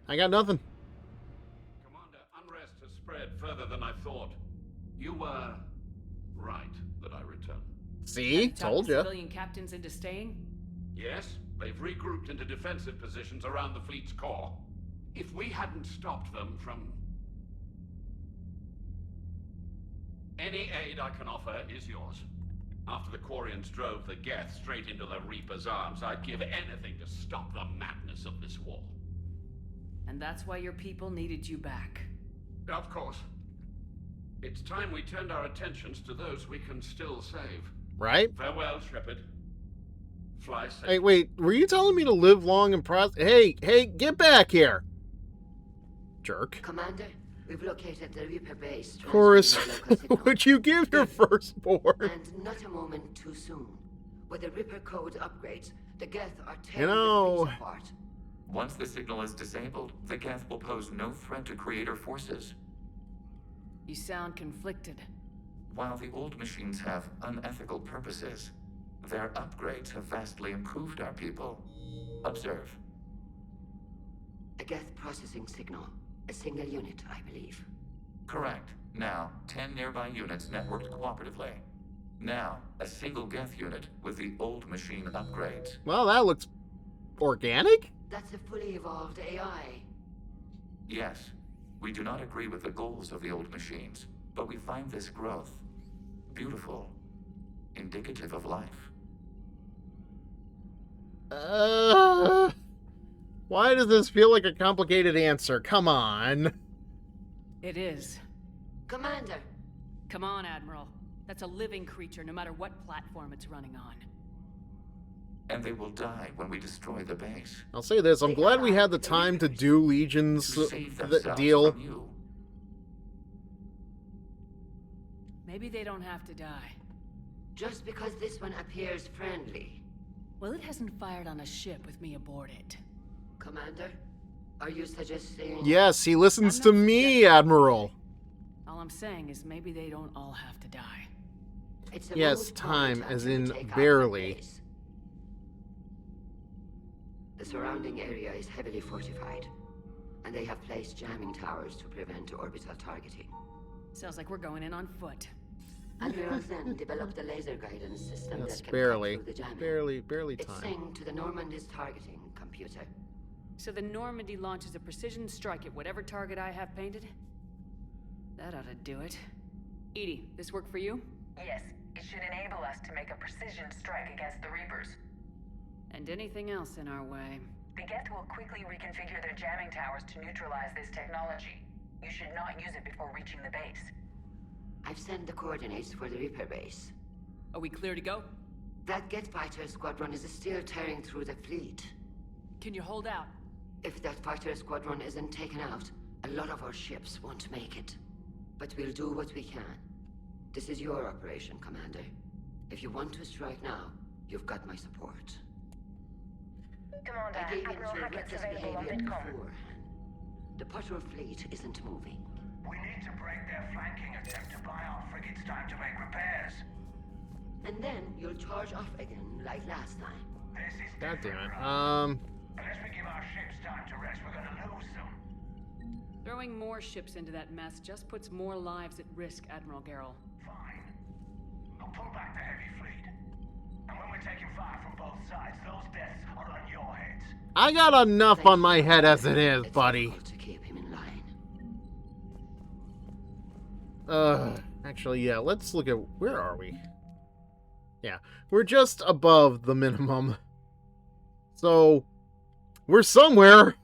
I got nothing. Commander, unrest has spread further than I thought. You were right that I returned. See? Told you. Civilian captains into staying? Yes, they've regrouped into defensive positions around the fleet's core. If we hadn't stopped them from... Any aid I can offer is yours. After the Quarians drove the Geth straight into the Reaper's arms, I'd give anything to stop the madness of this war. And that's why your people needed you back. Of course. It's time we turned our attentions to those we can still save. Right? Farewell, Shepard. Fly safe. Hey, wait. Were you telling me to live long and prosper? Hey, get back here. Jerk. Commander, we've located the Reaper base. Chorus, transmitting the local signal. would you give your firstborn? And not a moment too soon. With the Reaper code upgrades, the Geth are tearing You know... the fleet apart. Once the signal is disabled, the Geth will pose no threat to Creator forces. You sound conflicted. While the old machines have unethical purposes, their upgrades have vastly improved our people. Observe. A Geth processing signal. A single unit, I believe. Correct. Now, 10 nearby units networked cooperatively. Now, a single Geth unit with the old machine upgrades. Well, that looks organic? That's a fully evolved AI. Yes, we do not agree with the goals of the old machines, but we find this growth beautiful, indicative of life. Why does this feel like a complicated answer? Come on. It is. Commander! Come on, Admiral. That's a living creature, no matter what platform it's running on. And they will die when we destroy the base. I'll say this, I'm glad we had the time to do Legion's To save the themselves deal. from you. Maybe they don't have to die. Just because this one appears friendly. Well, it hasn't fired on a ship with me aboard it. Commander, are you suggesting... Yes, he listens to me, Admiral. All I'm saying is maybe they don't all have to die. It's a Yes, time, as in barely. The surrounding area is heavily fortified, and they have placed jamming towers to prevent orbital targeting. Sounds like we're going in on foot. Admiral Zen developed a laser guidance system Yes, that can barely. cut through the jamming. Barely It's time. synced to the Normandy's targeting computer. So the Normandy launches a precision strike at whatever target I have painted? That ought to do it. Edie, this work for you? Yes, it should enable us to make a precision strike against the Reapers. And anything else in our way. The Geth will quickly reconfigure their jamming towers to neutralize this technology. You should not use it before reaching the base. I've sent the coordinates for the Reaper base. Are we clear to go? That Geth fighter squadron is still tearing through the fleet. Can you hold out? If that fighter squadron isn't taken out, a lot of our ships won't make it. But we'll do what we can. This is your operation, Commander. If you want to strike now, you've got my support. Commander, I gave in Admiral to Hackett's reckless available on behavior Vidcom. beforehand. The patrol fleet isn't moving. We need to break their flanking attempt to buy our frigates time to make repairs. And then you'll charge off again, like last time. This is God damn it. Unless we give our ships time to rest, we're gonna lose them. Throwing more ships into that mess just puts more lives at risk, Admiral Garrel. Fine. I'll pull back the heavy fleet. And when we're taking fire from both sides, those deaths are on your heads. I got enough on my head as it is, buddy. To keep him in line. Actually, yeah, let's look at... Where are we? Yeah, we're just above the minimum. So, we're somewhere.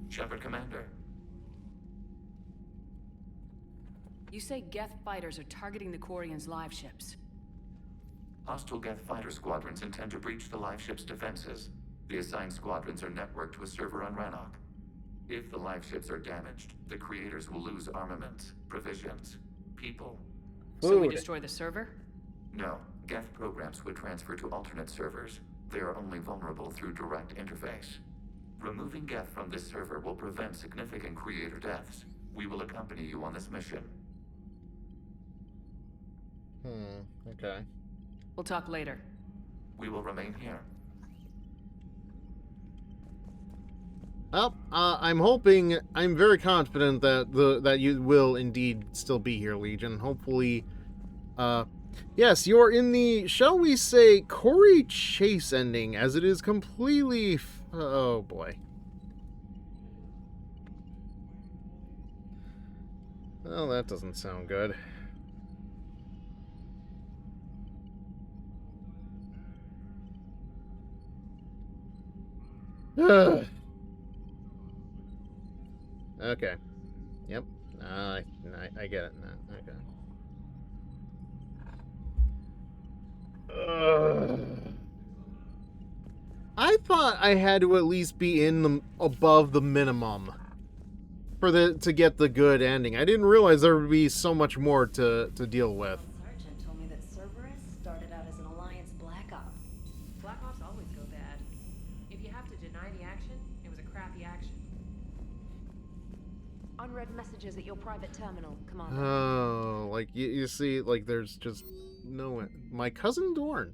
Shepard, Commander. You say Geth fighters are targeting the Quarians' live ships. Hostile Geth fighter squadrons intend to breach the live ship's defenses. The assigned squadrons are networked to a server on Rannoch. If the live ships are damaged, the creators will lose armaments, provisions, people. So we destroy the server? No, Geth programs would transfer to alternate servers. They are only vulnerable through direct interface. Removing Geth from this server will prevent significant creator deaths. We will accompany you on this mission. Okay. We'll talk later. We will remain here. Well, I'm hoping, I'm very confident that that you will indeed still be here, Legion. Hopefully, yes, you're in the, shall we say, Corey Chase ending, as it is completely, oh boy. Well, that doesn't sound good. Okay. Yep. I get it now. Okay. I thought I had to at least be in the above the minimum for to get the good ending. I didn't realize there would be so much more to deal with. Sergeant told me that Cerberus started out as an Alliance Black Op. Black Ops always go bad. If you have to deny the action, it was a crappy action. Unread messages at your private terminal, Commander. Oh, like you see, like there's just no. My cousin Dorn.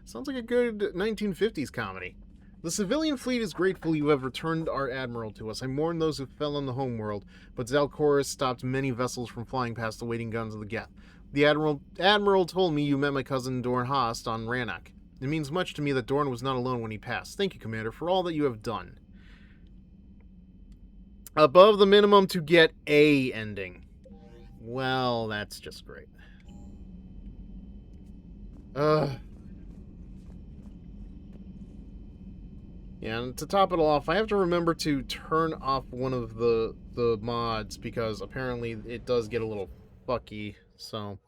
Sounds like a good 1950s comedy. The civilian fleet is grateful you have returned our admiral to us. I mourn those who fell on the homeworld, but Zalcorus stopped many vessels from flying past the waiting guns of the Geth. The admiral told me you met my cousin Dorn Haast on Rannoch. It means much to me that Dorn was not alone when he passed. Thank you, Commander, for all that you have done. Above the minimum to get a ending. Well, that's just great. Yeah, and to top it all off, I have to remember to turn off one of the mods because apparently it does get a little fucky, so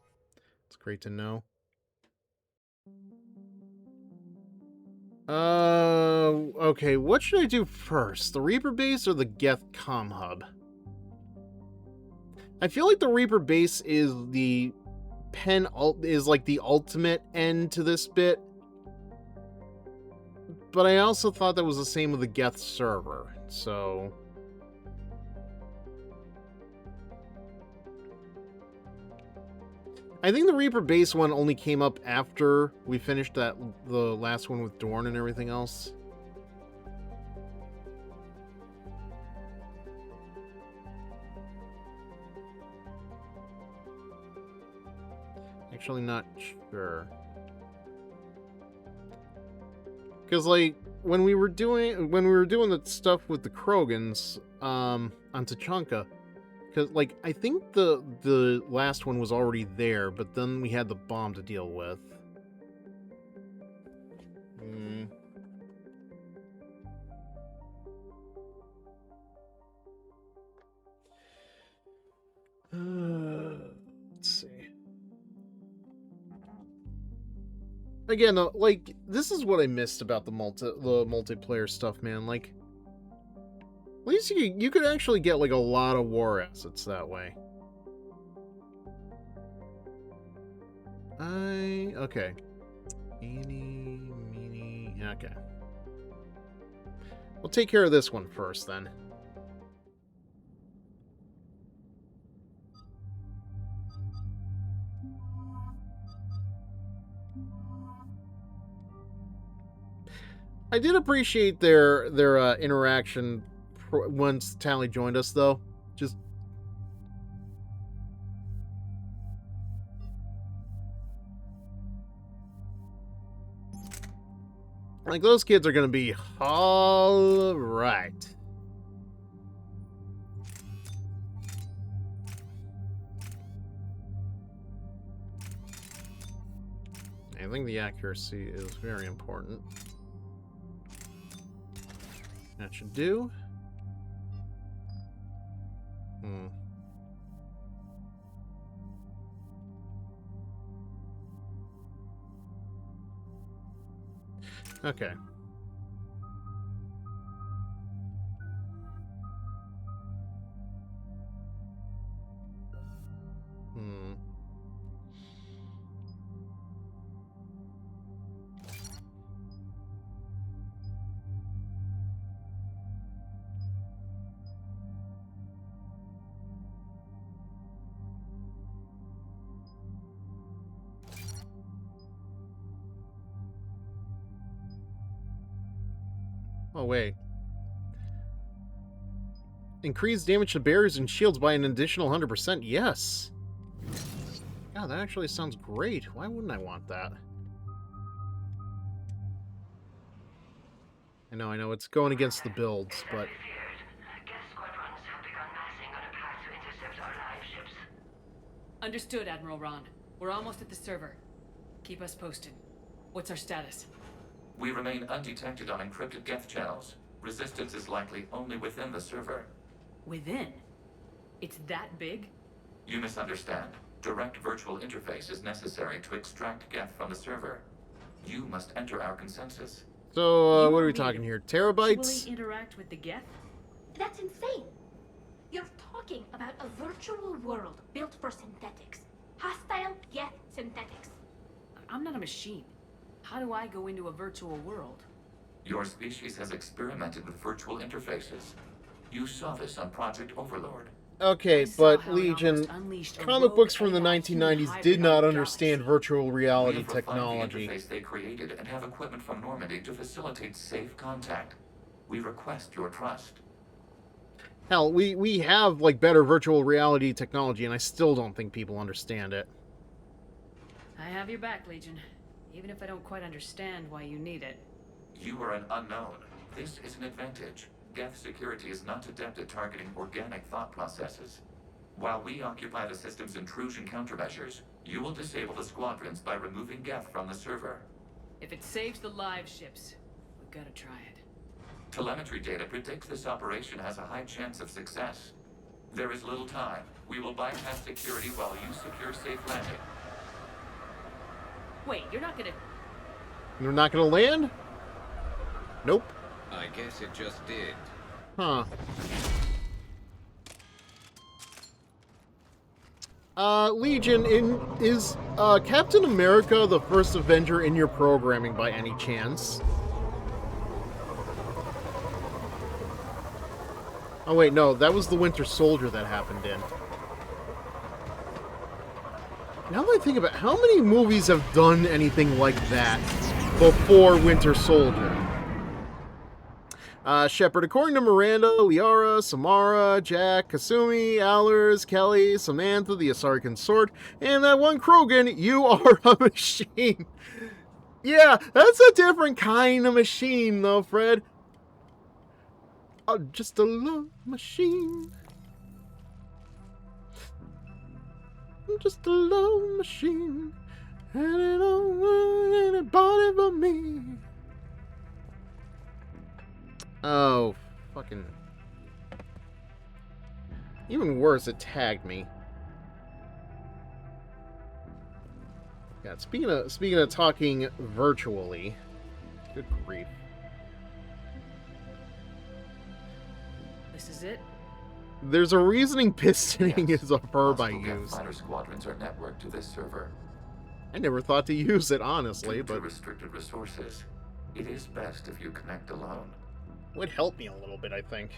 it's great to know. Okay, what should I do first? The Reaper base or the Geth comm hub? I feel like the Reaper base is the like the ultimate end to this bit. But I also thought that was the same with the Geth server, so... I think the Reaper base one only came up after we finished the last one with Dorn and everything else. Actually not sure. Because, like, when we were doing the stuff with the Krogans on Tachanka, because, like, I think the last one was already there, but then we had the bomb to deal with. Let's see. Again, like, this is what I missed about the multiplayer stuff, man. Like, at least you could actually get, like, a lot of war assets that way. Okay. Eeny, meeny, okay. We'll take care of this one first, then. I did appreciate their interaction once Tally joined us, though. Just like, those kids are gonna be all right. I think the accuracy is very important. That should do. Okay. Oh, wait. Increase damage to barriers and shields by an additional 100%. Yes. God, that actually sounds great. Why wouldn't I want that? I know, it's going against the builds, but... Understood, Admiral Ron. We're almost at the server. Keep us posted. What's our status? We remain undetected on encrypted Geth channels. Resistance is likely only within the server. Within? It's that big? You misunderstand. Direct virtual interface is necessary to extract Geth from the server. You must enter our consensus. So, what are we talking here? Terabytes? Will he interact with the Geth? That's insane! You're talking about a virtual world built for synthetics. Hostile Geth synthetics. I'm not a machine. How do I go into a virtual world? Your species has experimented with virtual interfaces. You saw this on Project Overlord. Okay, but Legion, comic books from the 1990s did not understand virtual reality technology. The interface they created and have equipment from Normandy to facilitate safe contact. We request your trust. Hell, we have, like, better virtual reality technology, and I still don't think people understand it. I have your back, Legion. Even if I don't quite understand why you need it. You are an unknown. This is an advantage. Geth security is not adept at targeting organic thought processes. While we occupy the system's intrusion countermeasures, you will disable the squadrons by removing Geth from the server. If it saves the live ships, we've got to try it. Telemetry data predicts this operation has a high chance of success. There is little time. We will bypass security while you secure safe landing. Wait, you're not gonna... You're not gonna land? Nope. I guess it just did. Huh. Legion, is Captain America the first Avenger in your programming by any chance? Oh wait, no, that was the Winter Soldier that happened in. Now that I think about it, how many movies have done anything like that before Winter Soldier? Shepard, according to Miranda, Liara, Samara, Jack, Kasumi, Allers, Kelly, Samantha, the Asari Consort, and that one Krogan, you are a machine. Yeah, that's a different kind of machine, though, Fred. Just a love machine. Just a love machine. And it don't want anybody but me. Oh, fucking. Even worse, it tagged me. God, speaking of talking virtually. Good grief. This is it? There's a reasoning pistoning is a verb I Hostile use. fighter squadrons are networked to this server. I never thought to use it, honestly, Due to but restricted resources, it is best if you connect alone. would help me a little bit, I think.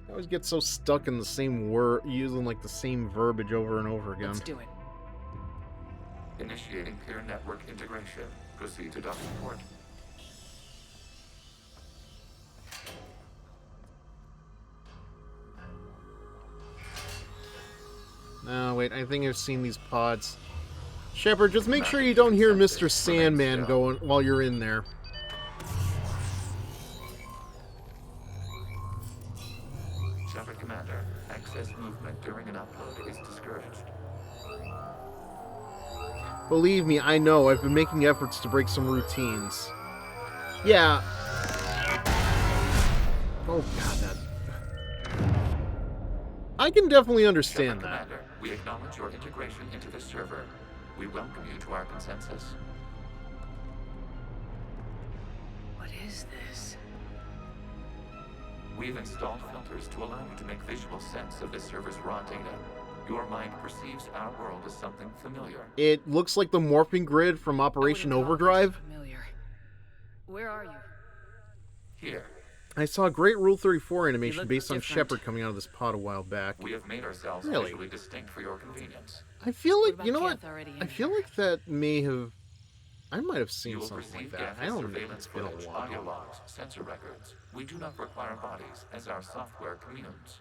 I always get so stuck in the same word, using like the same verbiage over and over again. Let's do it. Initiating peer network integration. Proceed to docking port. No, wait, I think I've seen these pods. Shepard, just make sure you don't hear Mr. Sandman going while you're in there. Shepard Commander, access movement during an upload is discouraged. Believe me, I know. I've been making efforts to break some routines. Yeah. Oh, God, that... I can definitely understand that. Commander, we acknowledge your integration into this server. We welcome you to our consensus. What is this? We've installed filters to allow you to make visual sense of this server's raw data. Your mind perceives our world as something familiar. It looks like the morphing grid from Operation Overdrive. Familiar. Where are you? Here. I saw a great Rule 34 animation based on different. Shepard coming out of this pod a while back. We have made ourselves Really? visually distinct for your convenience. I feel like, What you know about what? Kath already in I feel like that may have... I might have seen You will something like perceive that. I Geth's don't know. surveillance It's been a footage, while. audio logs, sensor records. We do not require bodies, as our software communes.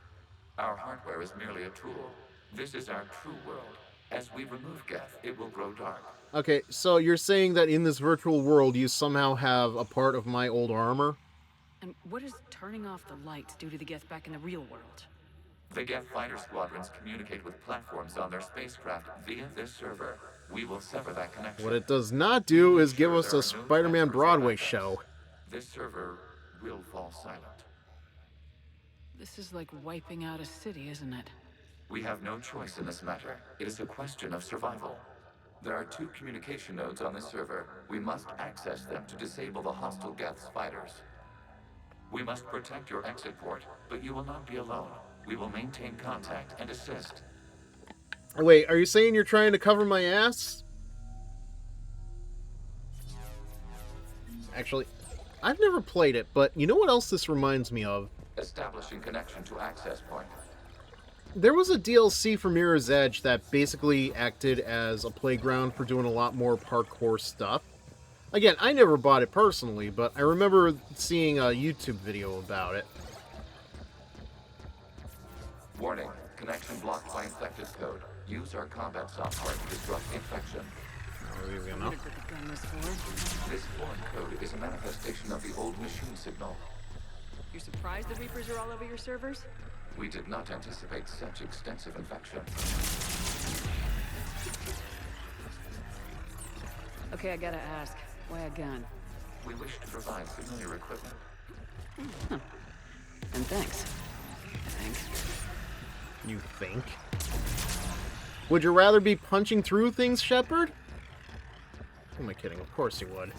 Our hardware is merely a tool. This is our true world. As we remove Geth, it will grow dark. Okay, so you're saying that in this virtual world you somehow have a part of my old armor? And what does turning off the lights do to the Geth back in the real world? The Geth fighter squadrons communicate with platforms on their spacecraft via this server. We will sever that connection. What it does not do is give us There a are no Spider-Man transfers of Broadway assets. show. This server will fall silent. This is like wiping out a city, isn't it? We have no choice in this matter. It is a question of survival. There are 2 communication nodes on this server. We must access them to disable the hostile Geth's fighters. We must protect your exit port, but you will not be alone. We will maintain contact and assist. Wait, are you saying you're trying to cover my ass? Actually, I've never played it, but you know what else this reminds me of? Establishing connection to access point. There was a DLC for Mirror's Edge that basically acted as a playground for doing a lot more parkour stuff. Again, I never bought it personally, but I remember seeing a YouTube video about it. Warning, connection blocked by infected code. Use our combat software to disrupt the infection. Easy enough. This foreign code is a manifestation of the old machine signal. You're surprised the Reapers are all over your servers? We did not anticipate such extensive infection. Okay, I gotta ask. Why a gun? We wish to provide familiar equipment. And thanks. I think. You think? Would you rather be punching through things, Shepard? Who am I kidding? Of course you would.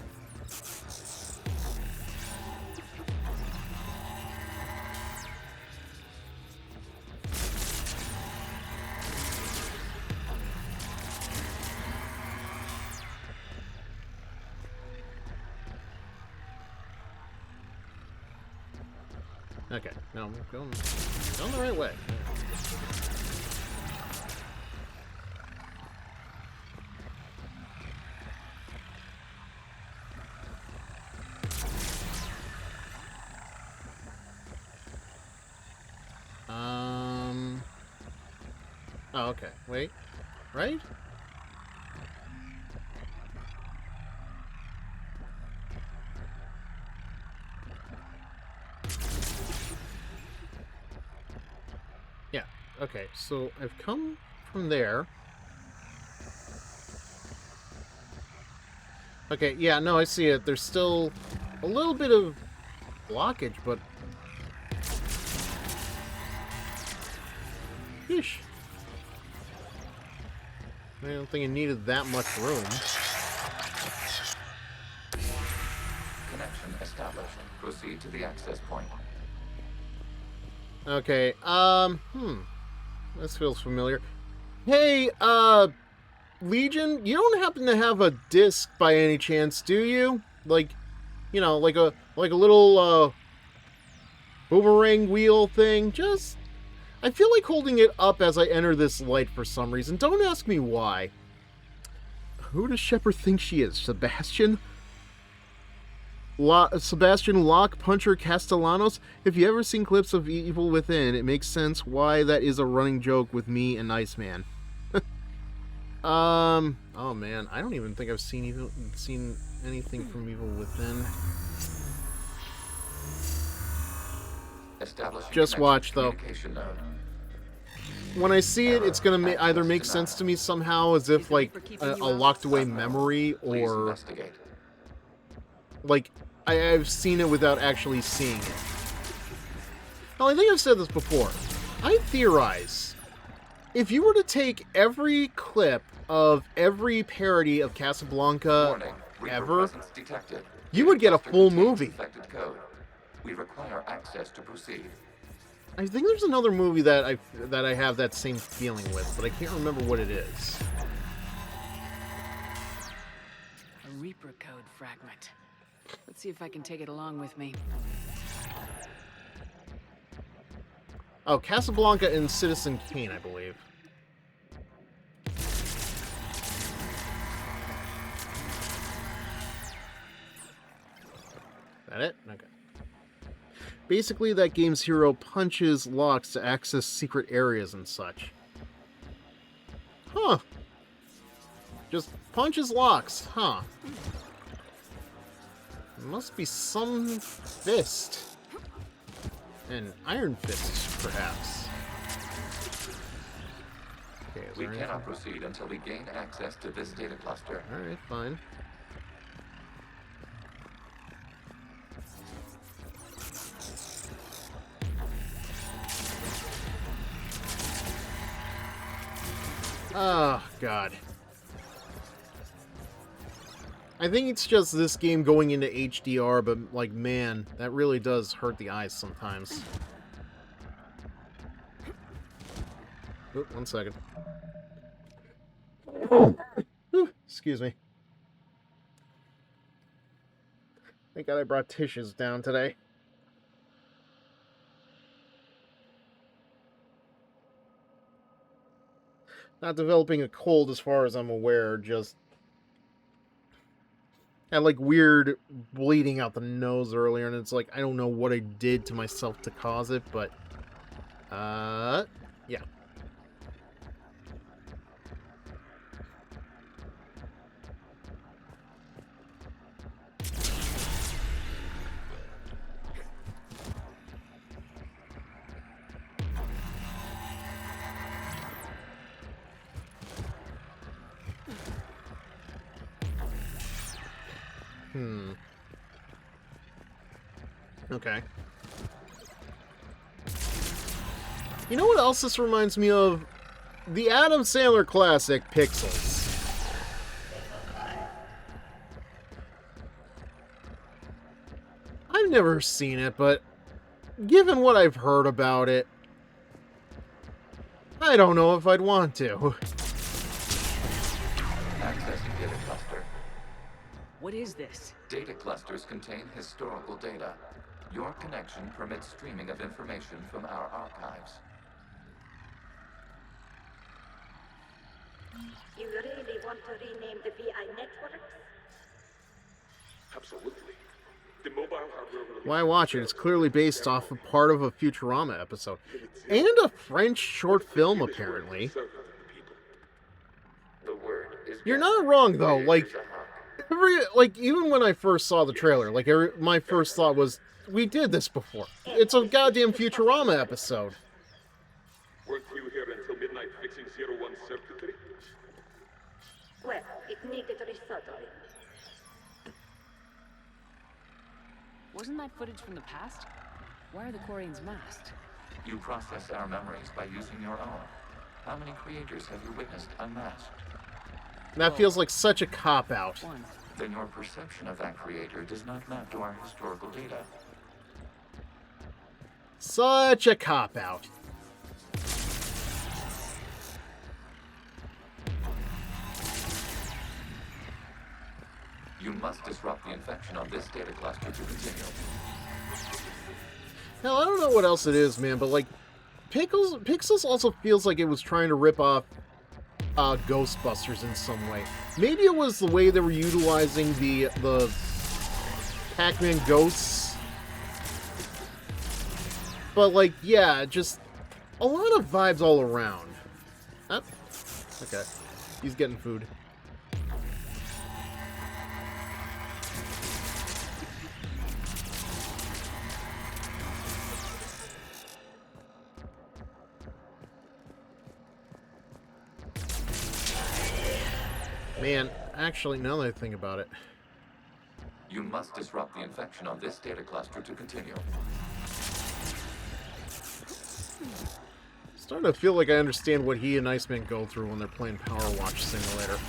Okay, no, I'm going the right way. Oh, okay. Wait. Right? Yeah. Okay, so I've come from there. Okay, yeah, no, I see it. There's still a little bit of blockage, but... Yeesh. I don't think it needed that much room. Connection established. Proceed to the access point. Okay, this feels familiar. Hey, Legion, you don't happen to have a disc by any chance, do you? Like, you know, like a little, boomerang wheel thing? Just... I feel like holding it up as I enter this light for some reason. Don't ask me why. Who does Shepard think she is? Sebastian? Sebastian Lock Puncher Castellanos? If you ever seen clips of Evil Within, it makes sense why that is a running joke with me and Iceman. Oh man, I don't even think I've seen anything from Evil Within. Just watch though. When I see it, it's gonna either make sense to me somehow, as if like a locked away memory, or like I've seen it without actually seeing it. Well, I think I've said this before. I theorize, if you were to take every clip of every parody of Casablanca ever, you would get a full movie. We require access to proceed. I think there's another movie that I have that same feeling with, but I can't remember what it is. A Reaper code fragment. Let's see if I can take it along with me. Oh, Casablanca and Citizen Kane, I believe. That it? Okay. Basically, that game's hero punches locks to access secret areas and such. Huh. Just punches locks, huh. Must be some fist. An iron fist, perhaps. Okay, we cannot proceed until we gain access to this data cluster. Alright, fine. Oh, God. I think it's just this game going into HDR, but, like, man, that really does hurt the eyes sometimes. Oh, 1 second. Excuse me. Thank God I brought tissues down today. Not developing a cold as far as I'm aware, just had like weird bleeding out the nose earlier, and it's like, I don't know what I did to myself to cause it, but yeah. Okay. You know what else this reminds me of? The Adam Sandler classic, Pixels. I've never seen it, but given what I've heard about it, I don't know if I'd want to. Accessing data cluster. What is this? Data clusters contain historical data. Your connection permits streaming of information from our archives. You really want to rename the VI networks? Absolutely. The mobile hardware will Why watch it? It's clearly based off of part of a Futurama episode. And a French short film, apparently. The word is You're not wrong, though. Like, even when I first saw the trailer, my first thought was, we did this before. It's a goddamn Futurama episode. Weren't you here until midnight fixing 01 circuitry? Well, it needed resoldering. Wasn't that footage from the past? Why are the Quarians masked? You process our memories by using your own. How many creators have you witnessed unmasked? That feels like such a cop-out. Then your perception of that creator does not map to our historical data. Such a cop-out. You must disrupt the infection on this data cluster to continue. Hell, I don't know what else it is, man, but like, Pixels also feels like it was trying to rip off Ghostbusters in some way. Maybe it was the way they were utilizing the Pac-Man ghosts. But like, yeah, just a lot of vibes all around. Oh, okay. He's getting food. Man, actually, now that I think about it. You must disrupt the infection on this data cluster to continue. Starting to feel like I understand what he and Iceman go through when they're playing Power Watch Simulator.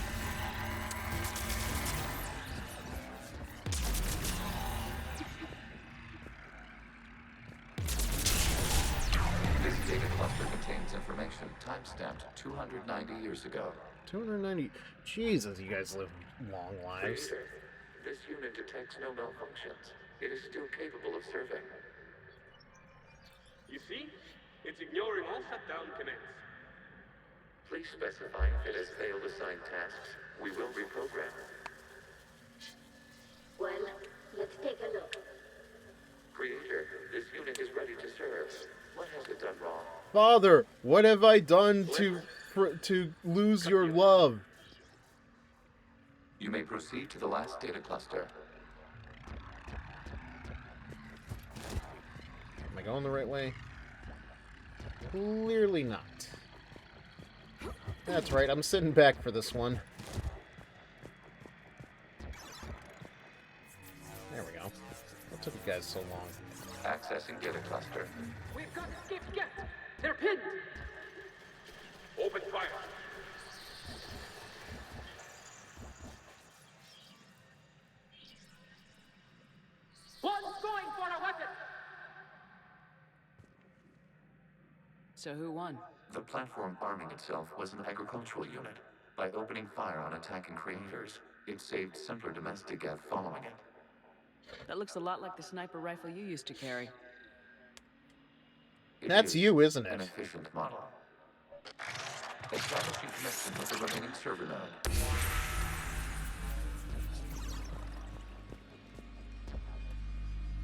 This data cluster contains information time-stamped 290 years ago. 290. Jesus, you guys live long lives. This unit detects no malfunctions. It is still capable of serving. You see? It's ignoring all shutdown connects. Please specify if it has failed assigned tasks. We will reprogram. Well, let's take a look. Creator, this unit is ready to serve. What has it done wrong? Father, what have I done to lose your love? You may proceed to the last data cluster. Am I going the right way? Clearly not. That's right, I'm sitting back for this one. There we go. What took you guys so long? Accessing data cluster. We've got escaped guests. They're pinned. Open fire. One's going for a weapon. So who won? The platform arming itself was an agricultural unit. By opening fire on attacking creators, it saved simpler domestic Gav following it. That looks a lot like the sniper rifle you used to carry. That's you, isn't An it? efficient model. Establishing connection with the remaining server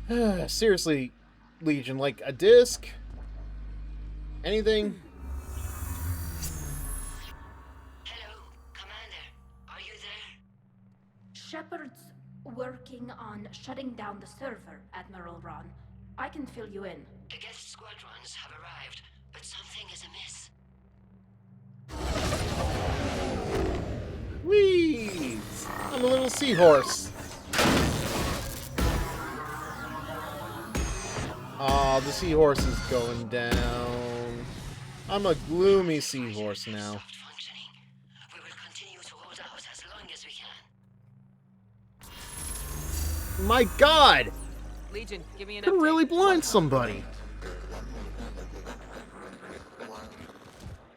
node. Seriously, Legion, like a disc? Anything? Hello, Commander. Are you there? Shepard's working on shutting down the server, Admiral Ron. I can fill you in. The guest squadrons have arrived, but something is amiss. Whee! I'm a little seahorse. Aw, the seahorse is going down. I'm a gloomy seahorse now. We will continue to hold out as long as we can. My God! Legion, give me an Could update. really blind somebody.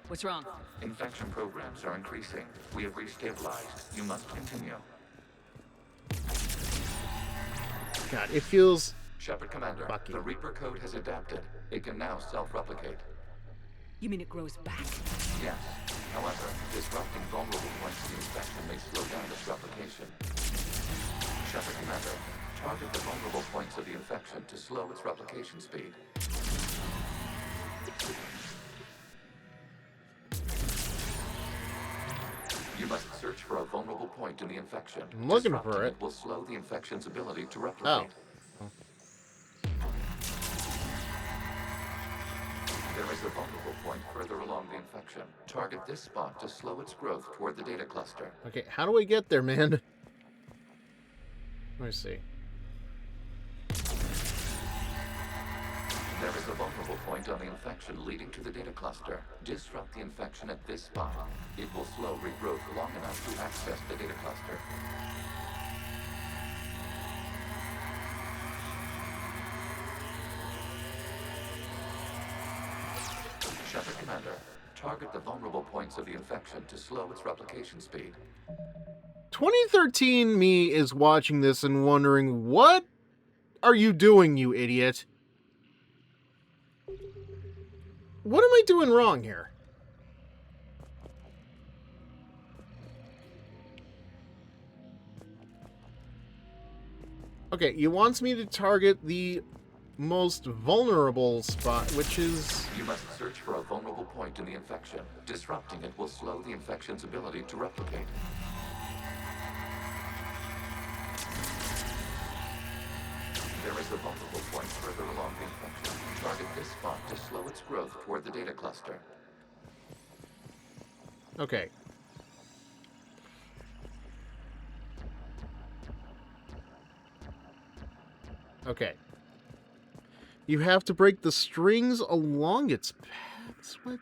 What's wrong? Infection programs are increasing. We have restabilized. You must continue. God, it feels Shepard Commander, the Reaper code has adapted. It can now self-replicate. You mean it grows back? Yes. However, disrupting vulnerable points of the infection may slow down its replication. Shepard Commander, target the vulnerable points of the infection to slow its replication speed. You must search for a vulnerable point in the infection. I'm looking Disrupting for it. will slow the infection's ability to replicate. Oh. There is a vulnerable point further along the infection. Target this spot to slow its growth toward the data cluster. Okay, how do I get there, man? Let me see. There is a vulnerable point on the infection leading to the data cluster. Disrupt the infection at this spot. It will slow regrowth long enough to access the data cluster. Shepard Commander, target the vulnerable points of the infection to slow its replication speed. 2013 me is watching this and wondering, what are you doing, you idiot? What am I doing wrong here? Okay, he wants me to target the most vulnerable spot, which is... You must search for a vulnerable point in the infection. Disrupting it will slow the infection's ability to replicate. There is a vulnerable point further along the infection. Target this spot to slow its growth toward the data cluster. Okay. Okay. You have to break the strings along its paths. What?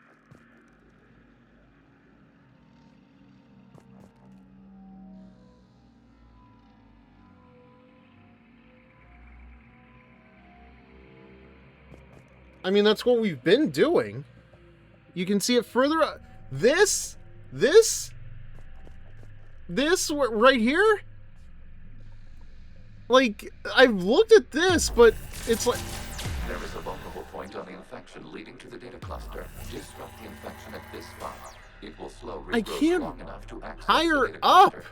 I mean, that's what we've been doing. You can see it further up. This right here? Like, I've looked at this, but it's like... There is a vulnerable point on the infection leading to the data cluster. Disrupt the infection at this spot. It will slow I regrowth can't long enough to access higher the data up. cluster.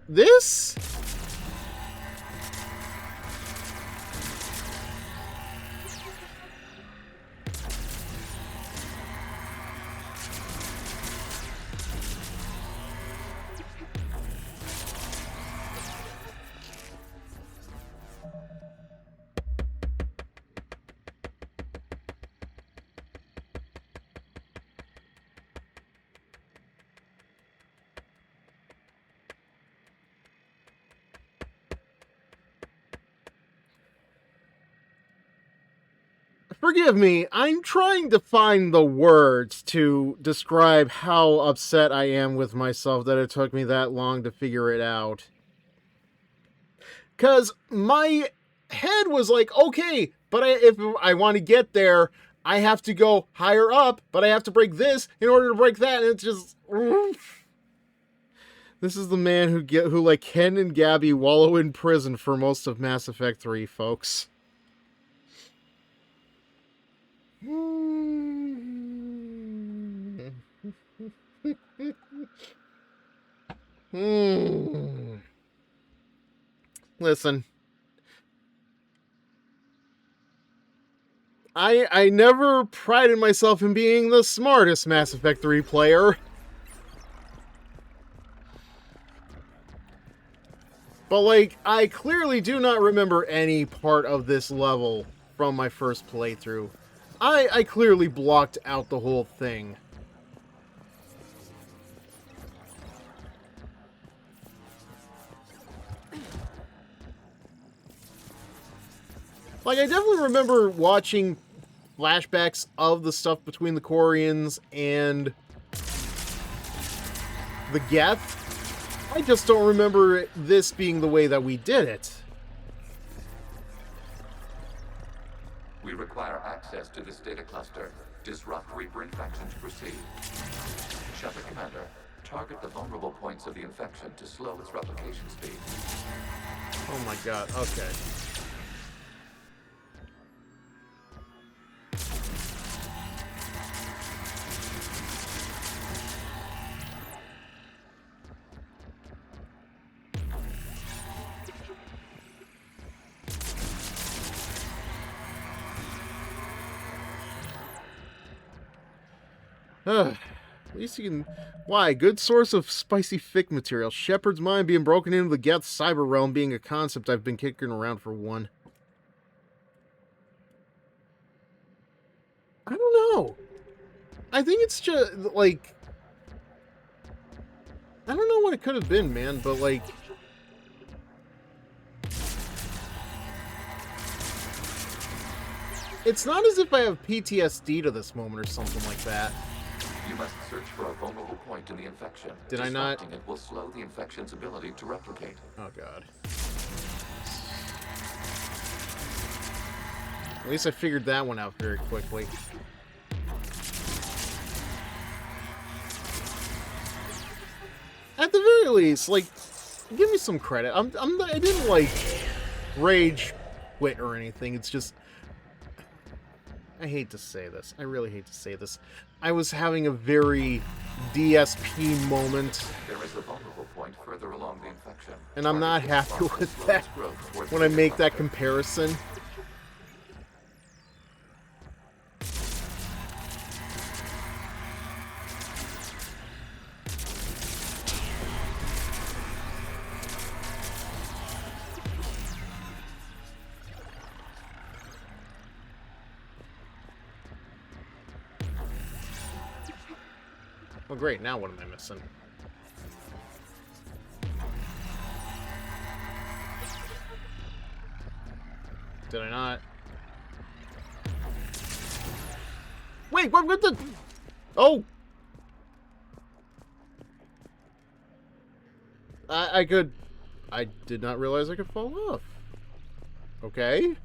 This? Forgive me, I'm trying to find the words to describe how upset I am with myself that it took me that long to figure it out. 'Cause my head was like, okay, but if I want to get there, I have to go higher up, but I have to break this in order to break that, and it's just... This is the man who like Ken and Gabby wallow in prison for most of Mass Effect 3, folks. Listen. I never prided myself in being the smartest Mass Effect 3 player. But, like, I clearly do not remember any part of this level from my first playthrough. I clearly blocked out the whole thing. Like, I definitely remember watching flashbacks of the stuff between the Quarians and the Geth. I just don't remember this being the way that we did it. We require access to this data cluster. Disrupt Reaper infection to proceed. Shepard Commander, target the vulnerable points of the infection to slow its replication speed. Oh my god, okay. At least you can... Why? Good source of spicy fic material. Shepard's mind being broken into the Geth cyber realm being a concept I've been kicking around for one. I don't know. I think it's just, like... I don't know what it could have been, man, but, like... It's not as if I have PTSD to this moment or something like that. You must search for a vulnerable point in the infection. Did I not? Disrupting it will slow the infection's ability to replicate. Oh, God. At least I figured that one out very quickly. At the very least, like, give me some credit. I didn't, like, rage quit or anything. It's just... I hate to say this. I really hate to say this. I was having a very DSP moment. There is a vulnerable point further along the infection. And I'm not happy with that when I make that comparison. Well, great. Now what am I missing? Did I not? Wait, what the... Oh! I could... I did not realize I could fall off. Okay.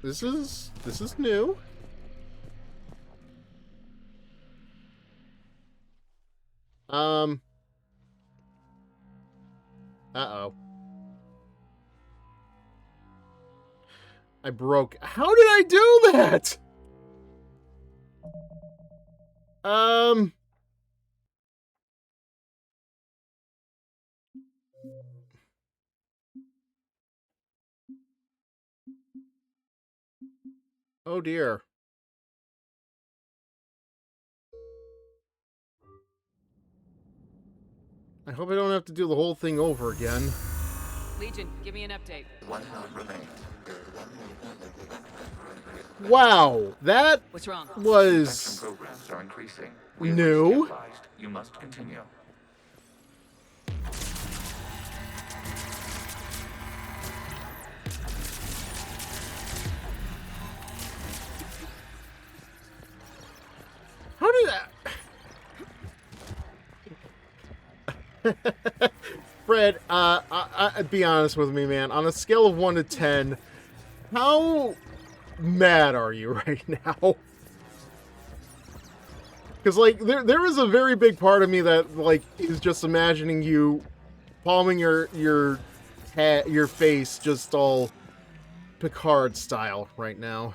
This is new. Uh-oh. I broke. How did I do that? Oh dear. I hope I don't have to do the whole thing over again. Legion, give me an update. 1 node remains. Wow, that What's wrong? Was programs are increasing. New. You must continue. How did that... Fred, be honest with me, man. On a scale of 1 to 10, how mad are you right now? Because, like, there is a very big part of me that, like, is just imagining you palming your face just all Picard style right now.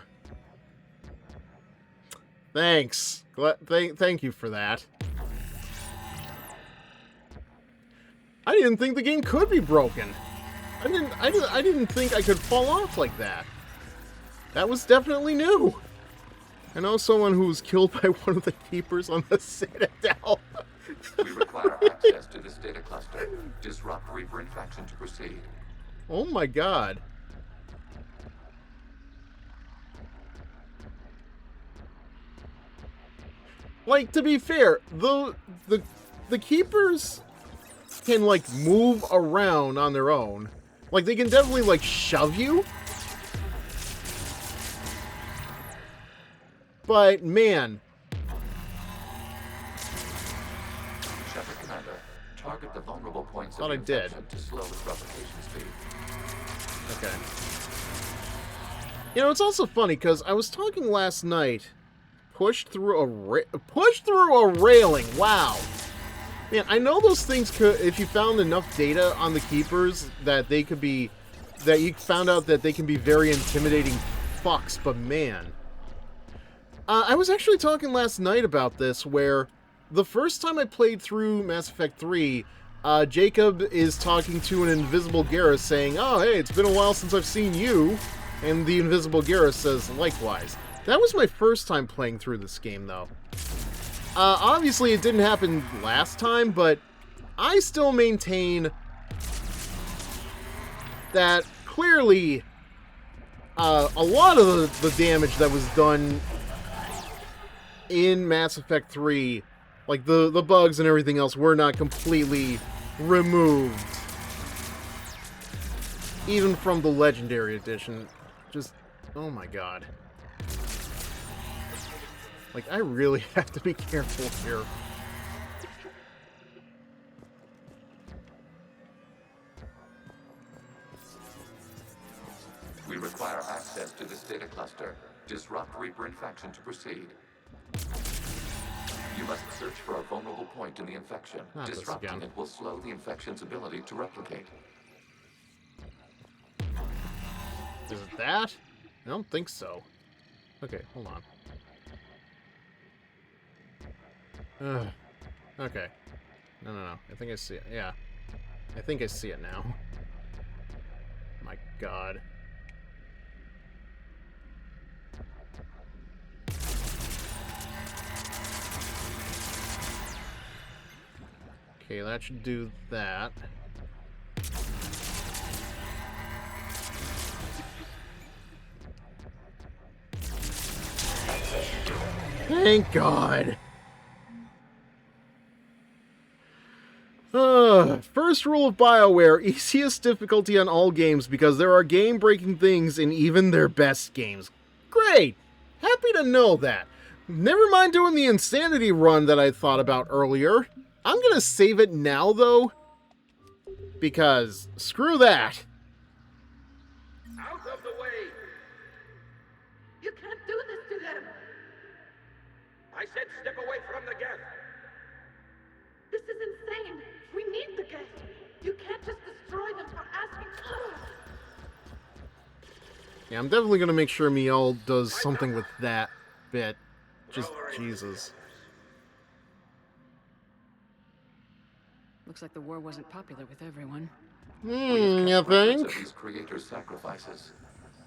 Thanks. Thank you for that. I didn't think the game could be broken. I didn't think I could fall off like that. That was definitely new. I know someone who was killed by one of the keepers on the Citadel. We require access to this data cluster. Disrupt Reaper infection to proceed. Oh my god. Like, to be fair, the keepers can, like, move around on their own. Like, they can definitely, like, shove you. But, man. Shepard Commander, target the vulnerable points Thought of I the did. infection to slow its replication speed. Okay. You know, it's also funny, because I was talking last night. Pushed through a railing. Wow. Man, I know those things could, if you found enough data on the keepers, that they could be, that you found out that they can be very intimidating fucks, but man. I was actually talking last night about this, where the first time I played through Mass Effect 3, Jacob is talking to an invisible Garrus saying, "Oh, hey, it's been a while since I've seen you." And the invisible Garrus says, "Likewise." That was my first time playing through this game, though. Obviously, it didn't happen last time, but I still maintain that clearly a lot of the damage that was done in Mass Effect 3, like the bugs and everything else, were not completely removed. Even from the Legendary Edition. Just, oh my god. Like, I really have to be careful here. We require access to this data cluster. Disrupt Reaper infection to proceed. You must search for a vulnerable point in the infection. Disrupting it will slow the infection's ability to replicate. Is it that? I don't think so. Okay, hold on. Okay. No. I think I see it. Yeah. I think I see it now. My god. Okay, that should do that. Thank God. First rule of BioWare, easiest difficulty on all games because there are game-breaking things in even their best games. Great! Happy to know that. Never mind doing the insanity run that I thought about earlier. I'm gonna save it now, though, because screw that. Out of the way! You can't do this to them! I said step away from the gas! This is insane! We need the gas! You can't just destroy them for asking. Yeah, I'm definitely gonna make sure Miel does something with that bit. Just Jesus. Looks like the war wasn't popular with everyone. You think? Of these creators' sacrifices.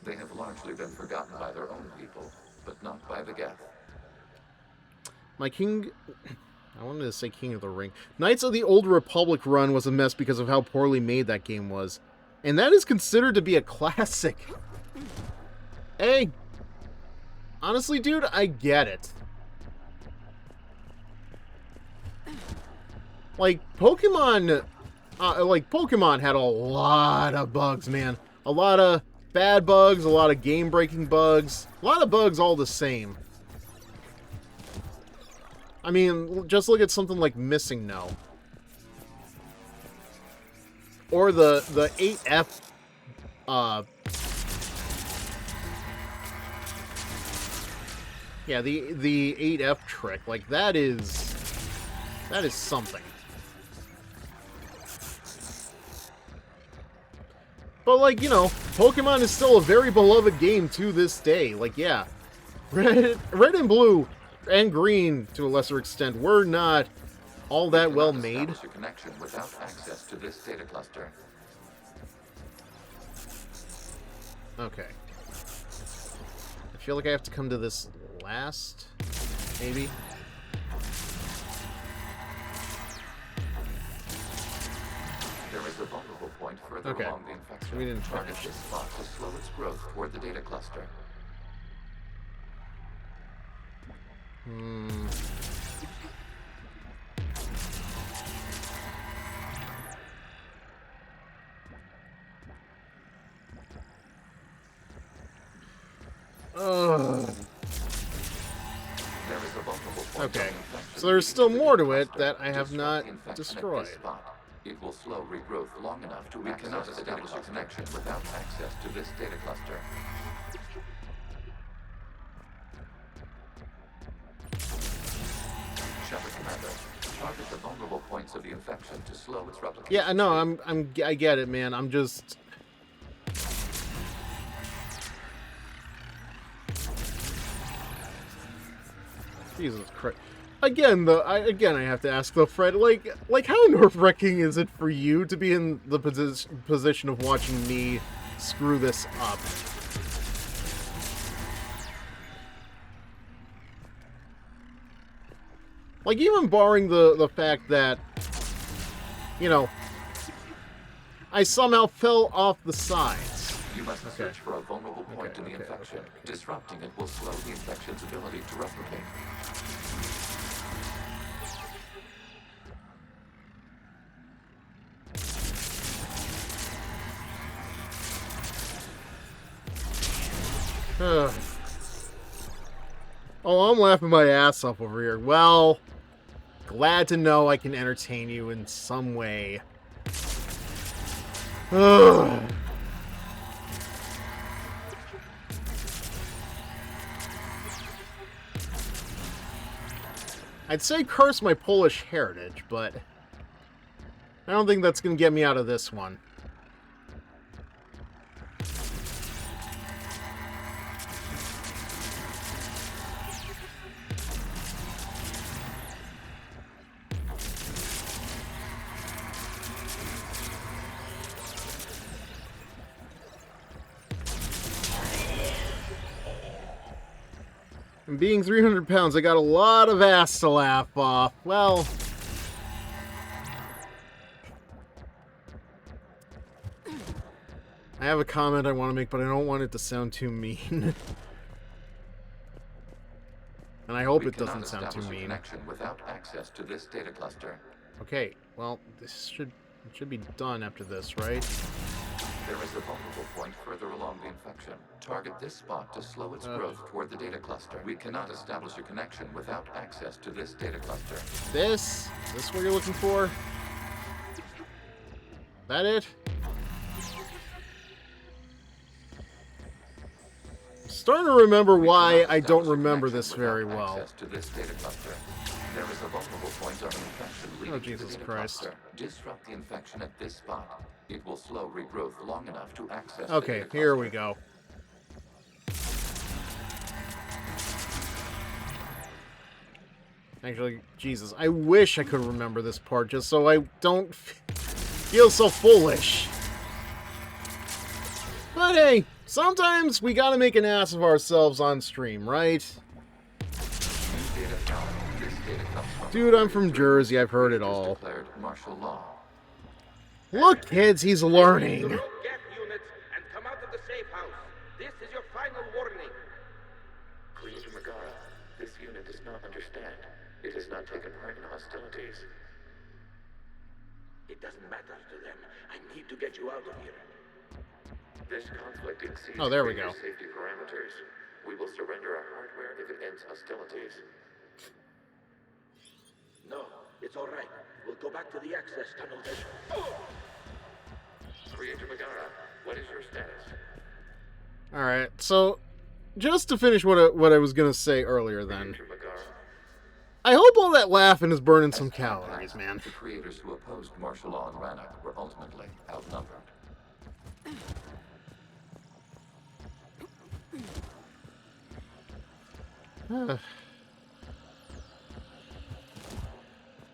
They have largely been forgotten by their own people, but not by the Geth. My king... I wanted to say King of the Ring. Knights of the Old Republic run was a mess because of how poorly made that game was. And that is considered to be a classic. Hey. Honestly, dude, I get it. Like, Pokemon had a lot of bugs, man. A lot of bad bugs, a lot of game-breaking bugs. A lot of bugs all the same. I mean, just look at something like Missing No. Or the 8F, yeah, the 8F trick. Like, that is something. But, like, you know, Pokemon is still a very beloved game to this day. Like, yeah, Red and Blue and Green, to a lesser extent, were not all that well made. Establish a connection without access to this data cluster. Okay. I feel like I have to come to this last, maybe. There is a vulnerable point further along the infection. We didn't target this spot to slow its growth toward the data cluster. Okay, so there's still more to it that I have not destroyed. It will slow regrowth long enough to we cannot establish a connection without access to this data cluster. Shepard Commander, target the vulnerable points of the infection to slow its replication. Yeah, no, I get it, man. I'm just... Jesus Christ. Again, though, I have to ask, though, Fred, like how nerve-wracking is it for you to be in the position of watching me screw this up? Like, even barring the fact that, you know, I somehow fell off the sides. You must search for a vulnerable point in the infection. Disrupting it will slow the infection's ability to replicate. Oh, I'm laughing my ass off over here. Well, glad to know I can entertain you in some way. Ugh. I'd say curse my Polish heritage, but I don't think that's going to get me out of this one. And being 300 pounds, I got a lot of ass to laugh off. Well, I have a comment I want to make, but I don't want it to sound too mean. And I hope it doesn't sound too mean. Without access to this data cluster. Okay, well, this should be done after this, right? There is a vulnerable point further along the infection. Target this spot to slow its growth toward the data cluster. We cannot establish a connection without access to this data cluster. This? Is this what you're looking for? That it? Starting to remember why I don't remember this very well. To this data cluster. There is a vulnerable point of infection leading to the data cluster. Disrupt the infection at this spot. It will slow regrowth long enough to access the Okay, data cluster. here we go. Actually, Jesus, I wish I could remember this part just so I don't feel so foolish. But hey, sometimes we gotta make an ass of ourselves on stream, right? Dude, I'm from Jersey, I've heard it all. Martial law. Look, kids, he's learning. Get units and come out of the safe house. This is your final warning. Creator Megara, this unit does not understand. It has not taken part in hostilities. It doesn't matter to them. I need to get you out of here. This conflict exceeds there we go. safety parameters. We will surrender our hardware if it ends hostilities. No, it's all right. We'll go back to the access tunnel then. Creator Megara, what is your status? Alright, so just to finish what I was gonna say earlier then. I hope all that laughing is burning some calories, man. The creators who opposed martial law in Rannoch were ultimately outnumbered.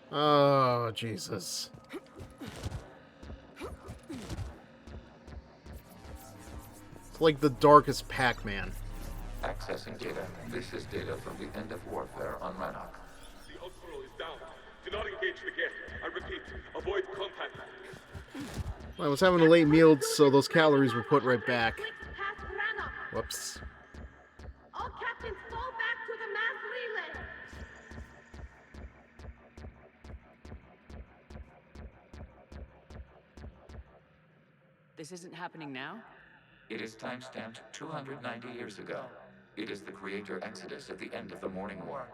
Oh, Jesus. It's like the darkest Pac-Man. Accessing data. This is data from the end of warfare on Rannoch. The outflow is down. Do not engage the gate. I repeat, avoid contact. I was having a late meal, so those calories were put right back. Whoops. All captains, fall back to the mass relay. This isn't happening now? It is timestamped 290 years ago. It is the creator exodus at the end of the Morning War.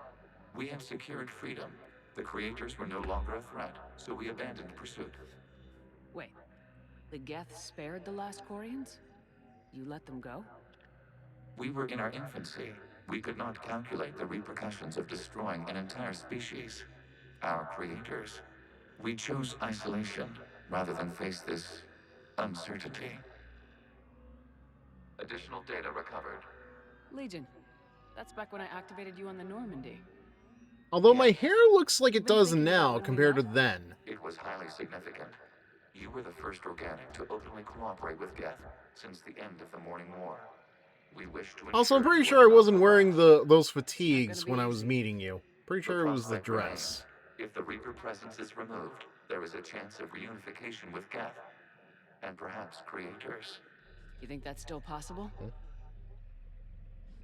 We had secured freedom. The creators were no longer a threat, so we abandoned pursuit. Wait, the Geth spared the last Quarians? You let them go? We were in our infancy. We could not calculate the repercussions of destroying an entire species. Our creators. We chose isolation rather than face this uncertainty. Additional data recovered. Legion. That's back when I activated you on the Normandy. Although my hair looks like it does now compared to then. It was highly significant. You were the first organic to openly cooperate with Geth since the end of the Morning War. We wish to Also, I'm pretty sure I wasn't wearing those fatigues when I was meeting you. Pretty sure it was the Prospect remains. dress. If the Reaper presence is removed, there is a chance of reunification with Geth. And perhaps creators. You think that's still possible?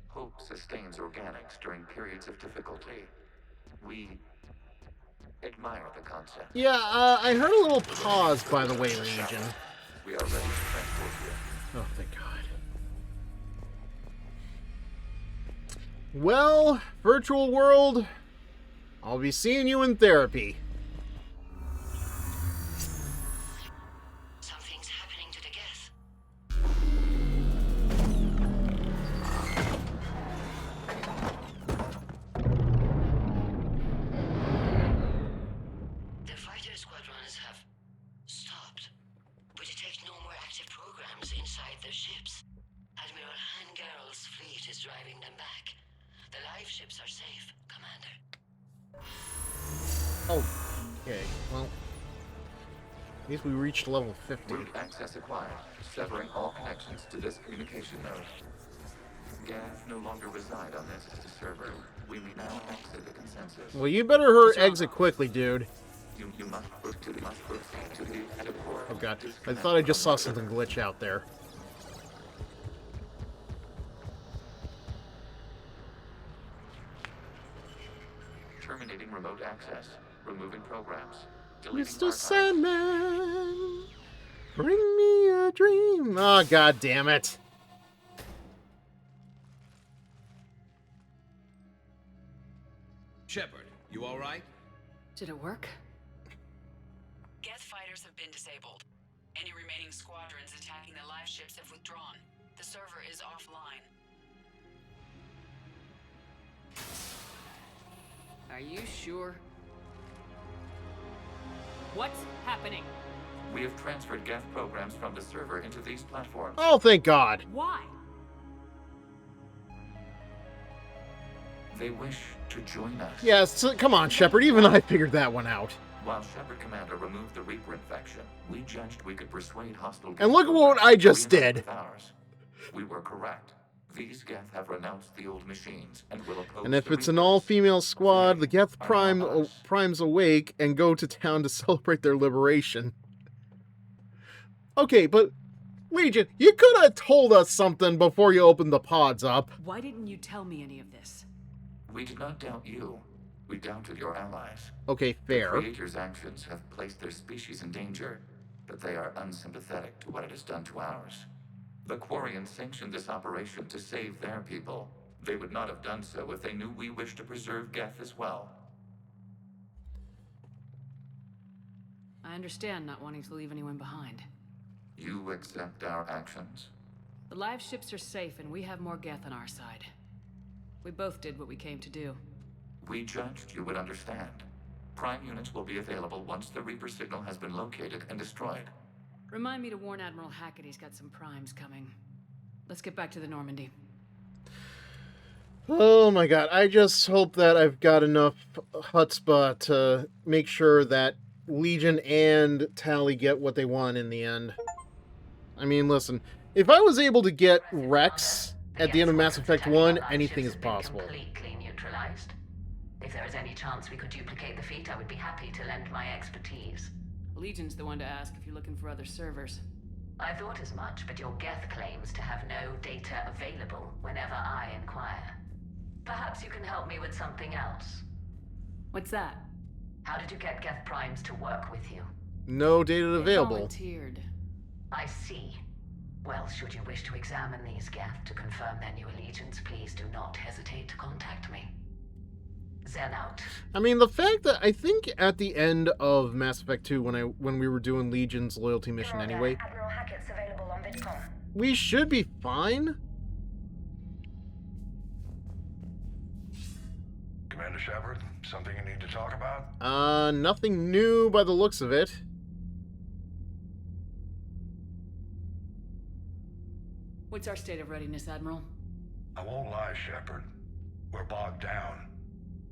Hope sustains organics during periods of difficulty. We admire the concept. Yeah, I heard a little pause, by the way, Legion. We are ready to transport you. Oh, thank God. Well, virtual world, I'll be seeing you in therapy. Something's happening to the Geth. The fighter squadrons have stopped. We detect no more active programs inside their ships. Admiral Hangarl's fleet is driving them back. The live ships are safe, Commander. Oh, okay, well, at least we reached level 50. Root access acquired, severing all connections to this communication node. Geth no longer reside on this server. We may now exit the consensus. Well, you better exit quickly, dude. You must proceed to the exit port. Oh God, I thought I just saw something glitch out there. Terminating remote access. Removing programs. Deleting Mr. archives. Sandman, bring me a dream. Oh, God damn it. Shepard, you all right? Did it work? Geth fighters have been disabled. Any remaining squadrons attacking the live ships have withdrawn. The server is offline. Are you sure? What's happening? We have transferred Geth programs from the server into these platforms. Oh, thank God. Why? They wish to join us. Yes, come on, Shepard. Even I figured that one out. While Shepard Commander removed the Reaper infection, we judged we could persuade hostile Geth And look at what programs I just to reunite did. with ours. We were correct. These Geth have renounced the old machines and will oppose And if the it's an Reapers. all-female squad, the Geth primes awake and go to town to celebrate their liberation. Okay, but Legion, you could have told us something before you opened the pods up. Why didn't you tell me any of this? We did not doubt you. We doubted your allies. Okay, fair. The Creator's actions have placed their species in danger, but they are unsympathetic to what it has done to ours. The Quarians sanctioned this operation to save their people. They would not have done so if they knew we wished to preserve Geth as well. I understand not wanting to leave anyone behind. You accept our actions? The live ships are safe and we have more Geth on our side. We both did what we came to do. We judged you would understand. Prime units will be available once the Reaper signal has been located and destroyed. Remind me to warn Admiral Hackett he's got some primes coming. Let's get back to the Normandy. Oh my God, I just hope that I've got enough chutzpah to make sure that Legion and Tally get what they want in the end. I mean, listen, if I was able to get Rex at the end of Mass Effect 1, anything is possible. Completely neutralized. If there is any chance we could duplicate the feat, I would be happy to lend my expertise. Legion's the one to ask if you're looking for other servers. I thought as much, but your Geth claims to have no data available whenever I inquire. Perhaps you can help me with something else. What's that? How did you get Geth primes to work with you? No data available. Volunteered. I see. Well, should you wish to examine these Geth to confirm their new allegiance, please do not hesitate to contact me. Zen out. I mean, the fact that I think at the end of Mass Effect 2, when we were doing Legion's loyalty mission anyway, Admiral Hackett's available on VidCom. we should be fine. Commander Shepard, something you need to talk about? Nothing new by the looks of it. What's our state of readiness, Admiral? I won't lie, Shepard. We're bogged down.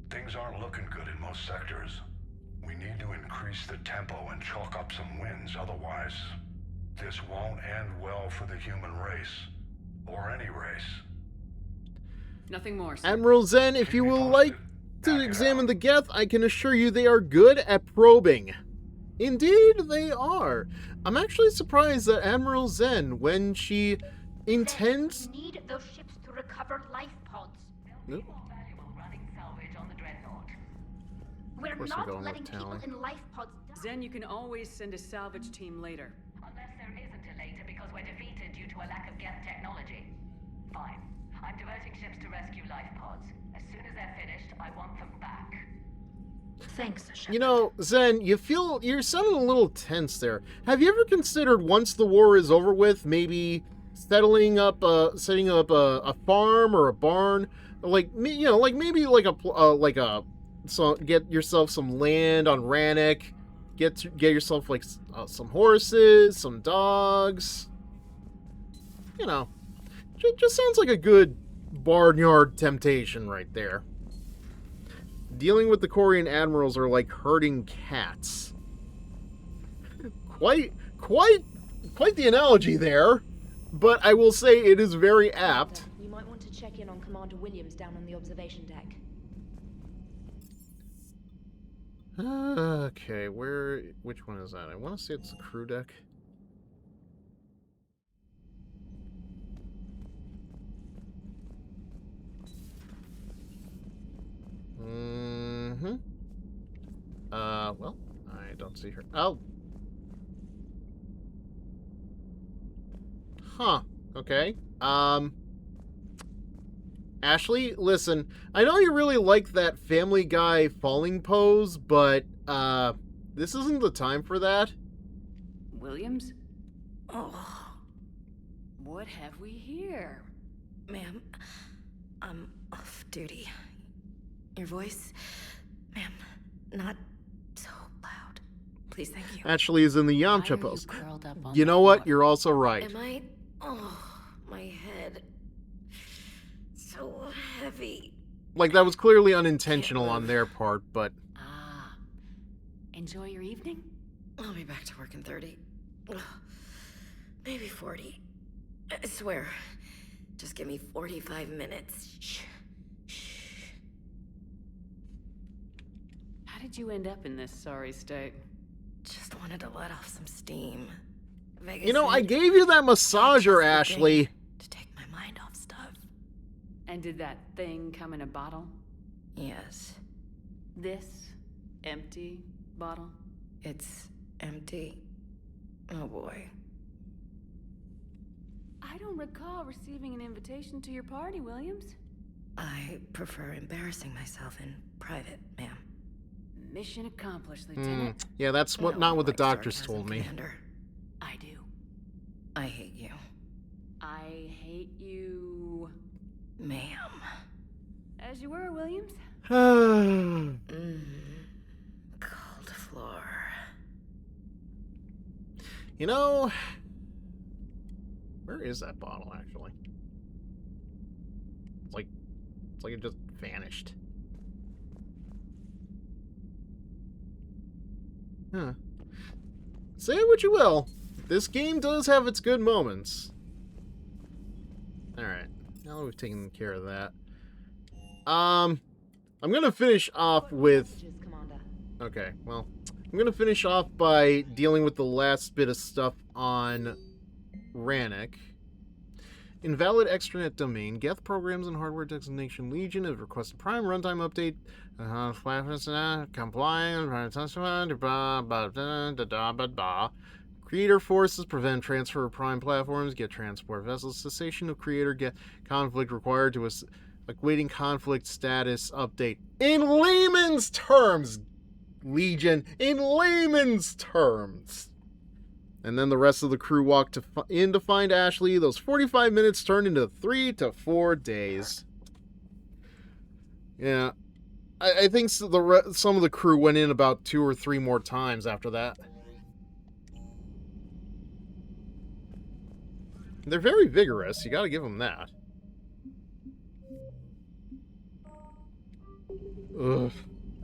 Things aren't looking good in most sectors. We need to increase the tempo and chalk up some wins, otherwise this won't end well for the human race. Or any race. Nothing more, sir. Admiral Zen, if you will like to examine the Geth, I can assure you they are good at probing. Indeed, they are. I'm actually surprised that Admiral Zen, when she intends... We need those ships to recover life pods. Nope. We're not letting people in life pods die. Zen, you can always send a salvage team later. Unless there isn't a later because we're defeated due to a lack of Geth technology. Fine. I'm diverting ships to rescue life pods. As soon as they're finished, I want them back. Thanks, Shepard. You know, Zen, you're sounding a little tense there. Have you ever considered, once the war is over with, maybe setting up a farm or a barn? Like, you know, like maybe so get yourself some land on Rannoch, get yourself like some horses, some dogs. You know, just sounds like a good barnyard temptation right there. Dealing with the Quarian admirals are like herding cats. Quite the analogy there, but I will say it is very apt. You might want to check in on Commander Williams down on the observation deck. Okay, which one is that? I want to say it's the crew deck. Well, I don't see her. Oh. Huh. Okay. Ashley, listen, I know you really like that Family Guy falling pose, but, this isn't the time for that. Williams? Oh. What have we here? Ma'am, I'm off duty. Your voice, ma'am, not so loud. Please, thank you. Ashley is in the Yamcha pose. You know what? You're also right. Am I? Oh, my head. So heavy. Like, that was clearly unintentional on their part, but... Enjoy your evening? I'll be back to work in 30. Maybe 40. I swear. Just give me 45 minutes. Shh. How did you end up in this sorry state? Just wanted to let off some steam. Vegas, you know, I gave you that massager, Ashley. To take my mind off stuff. And did that thing come in a bottle? Yes. This empty bottle? It's empty. Oh boy. I don't recall receiving an invitation to your party, Williams. I prefer embarrassing myself in private, ma'am. Mission accomplished, Lieutenant. Yeah, that's not what the doctors told me. Commander. I do. I hate you. I hate you... Ma'am. As you were, Williams. Cold floor. You know... Where is that bottle, actually? It's like it just vanished. Huh. Say what you will. This game does have its good moments. Alright. Now that we've taken care of that. I'm gonna finish off with... Okay, well... I'm gonna finish off by dealing with the last bit of stuff on Rannoch. Invalid extranet domain. Geth programs and hardware designation Legion has requested prime runtime update. Creator forces prevent transfer of prime platforms. Get transport vessels. Cessation of creator get conflict required to awaiting conflict status update. In layman's terms, Legion. In layman's terms. And then the rest of the crew walked in to find Ashley. Those 45 minutes turned into 3 to 4 days. Yeah. I think some of the crew went in about 2 or 3 more times after that. They're very vigorous. You gotta give them that. Ugh.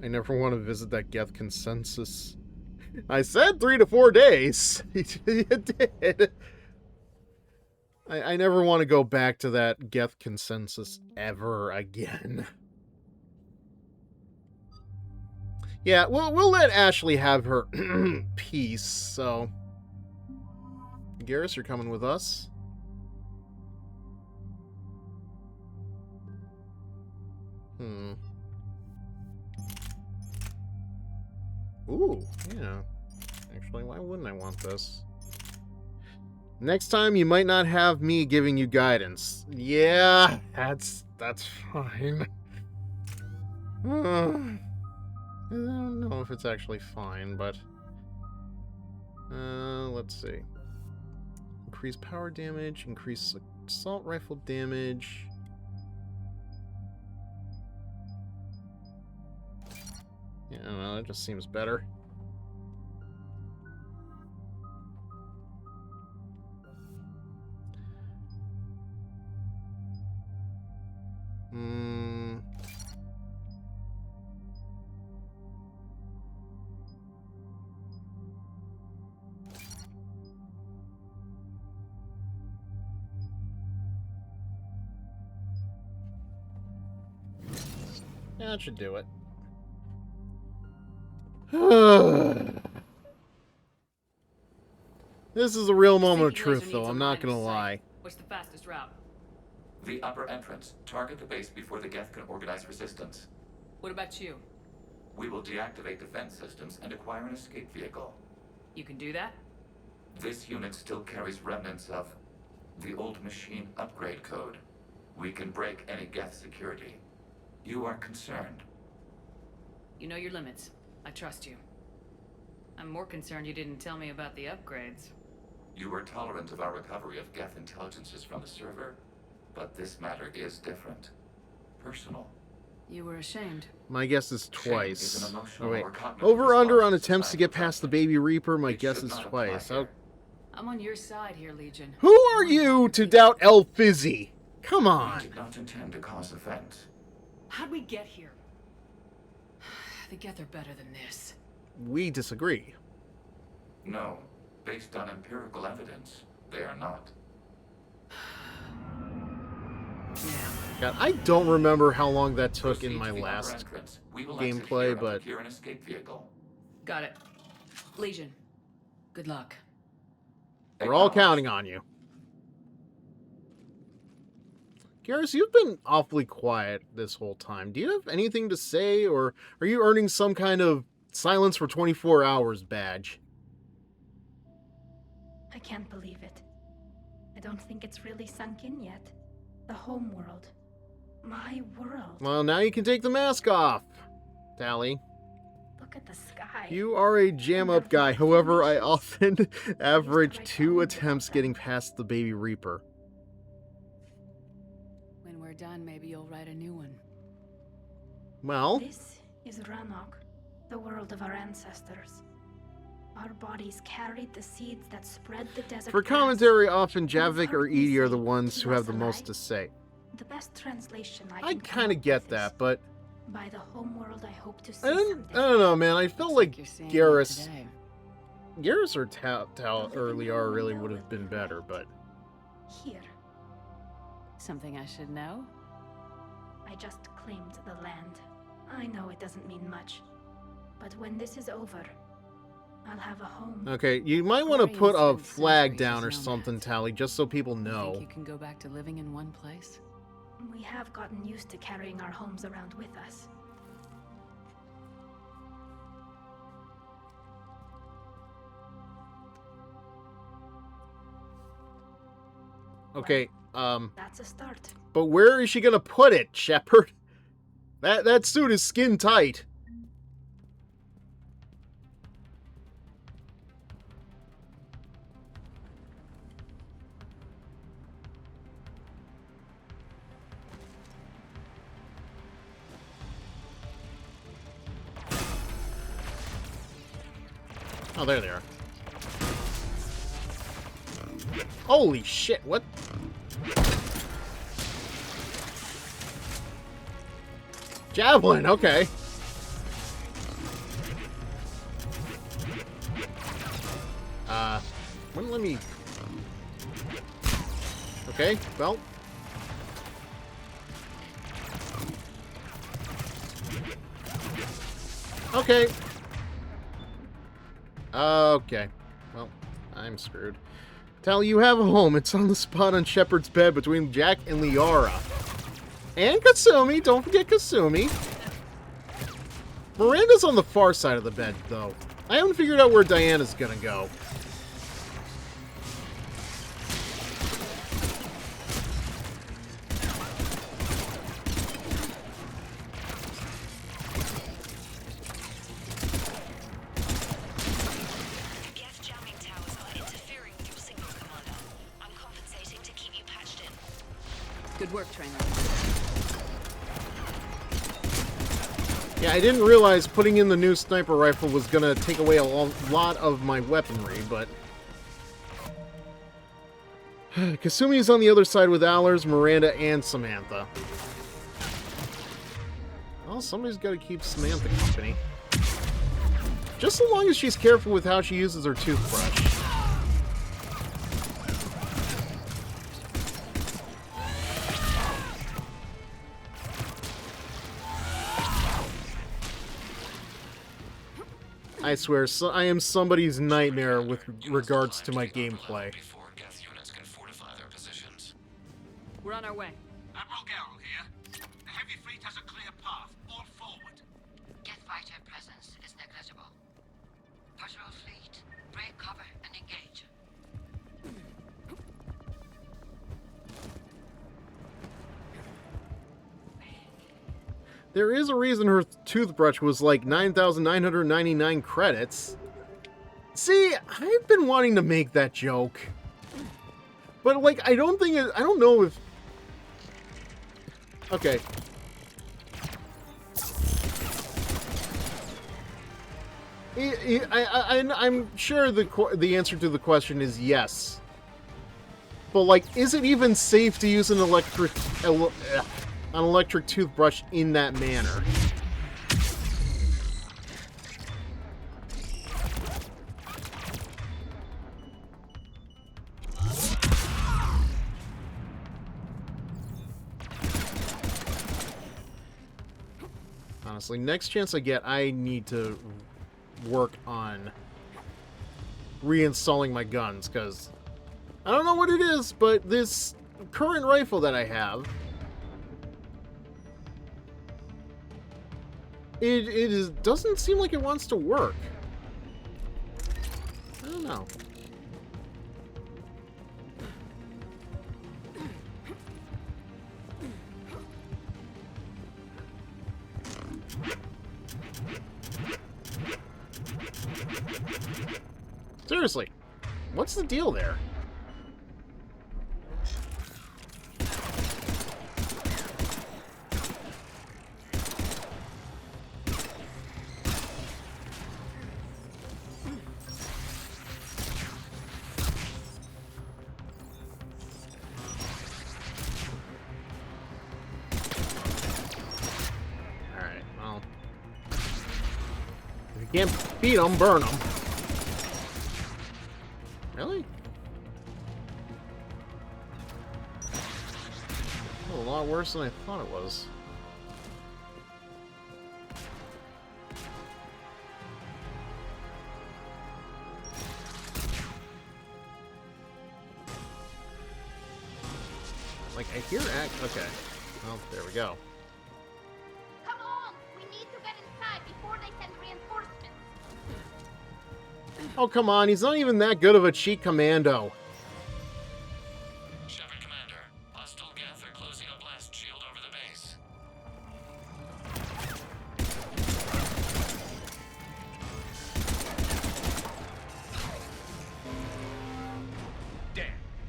I never want to visit that Geth consensus. I said 3 to 4 days. You did. I never want to go back to that Geth consensus ever again. Yeah, we'll let Ashley have her piece, so... Garrus, you're coming with us. Ooh, yeah. Actually, why wouldn't I want this? Next time, you might not have me giving you guidance. Yeah, that's fine. I don't know if it's actually fine, but... let's see. Increase power damage, increase assault rifle damage. Yeah, I don't know, that just seems better. Yeah, that should do it. This is a real moment of truth, though. I'm not gonna lie. What's the fastest route? The upper entrance. Target the base before the Geth can organize resistance. What about you? We will deactivate defense systems and acquire an escape vehicle. You can do that? This unit still carries remnants of the old machine upgrade code. We can break any Geth security. You are concerned. You know your limits. I trust you. I'm more concerned you didn't tell me about the upgrades. You were tolerant of our recovery of Geth intelligences from the server, but this matter is different. Personal. You were ashamed. My guess is twice. Shame is an emotional Oh, wait. or cognitive Over under response on to attempts to get past the baby reaper, my guess is twice. I'm on your side here, Legion. Who are you to doubt HeroFizzer? Come on. We did not intend to cause offense. How'd we get here? The Geth are better than this. We disagree. No. Based on empirical evidence, they are not. God, I don't remember how long that took Proceed in my to the upper last entrance. We will exit gameplay, here but... and procure an escape vehicle. Got it. Legion, good luck. We're all counting on you. Garrus, you've been awfully quiet this whole time. Do you have anything to say, or are you earning some kind of silence for 24 hours badge? I can't believe it. I don't think it's really sunk in yet. The home world. My world. Well, now you can take the mask off, Tally. Look at the sky. You are a jam-up guy. However, I often average 2 attempts getting past the Baby Reaper. When we're done, maybe you'll write a new one. Well... This is Rannoch, the world of our ancestors. Our bodies carried the seeds that spread the desert. For commentary, often Javik or Edie are the ones who have the most to say. The best translation I kind of get that, but... By the home world I hope to see I don't know, man. I felt like Garrus or or Liara really would have been better, but... Here. Something I should know? I just claimed the land. I know it doesn't mean much. But when this is over, I'll have a home. Okay, you might want to put a flag down or something, Tally, just so people know. Think you can go back to living in one place? We have gotten used to carrying our homes around with us. Okay, That's a start. but where is she gonna put it, Shepard? That suit is skin tight. Oh, there they are. Holy shit, what? Javelin, okay. Let me... Okay, well... Okay. Okay. Well, I'm screwed. Tally, you have a home. It's on the spot on Shepard's bed between Jack and Liara. And Kasumi. Don't forget Kasumi. Miranda's on the far side of the bed, though. I haven't figured out where Diana's gonna go. Good work, trainer. Yeah, I didn't realize putting in the new sniper rifle was gonna take away a lot of my weaponry, but... Kasumi's on the other side with Allers, Miranda, and Samantha. Well, somebody's gotta keep Samantha company. Just so long as she's careful with how she uses her toothbrush. I swear, I am somebody's nightmare with regards to my gameplay. We're on our way. Admiral Garrel here. The heavy fleet has a clear path. All forward. Jet fighter presence is negligible. Patrol fleet, break cover and engage. There is a reason her toothbrush was like 9,999 credits. See, I've been wanting to make that joke. But, like, I don't know if... Okay. I'm sure the answer to the question is yes. But, like, is it even safe to use an electric toothbrush in that manner? Honestly, next chance I get, I need to work on reinstalling my guns, because I don't know what it is, but this current rifle that I have, it doesn't seem like it wants to work. I don't know. Seriously, what's the deal there? Alright, well, if you can't beat them, burn them. Really? A lot worse than I thought it was. Like, I hear okay. Well, there we go. Come on! We need to get inside before they send reinforcements. Oh, come on. He's not even that good of a cheat commando. Shepard Commander, hostile Geth are closing a blast shield over the base. Damn,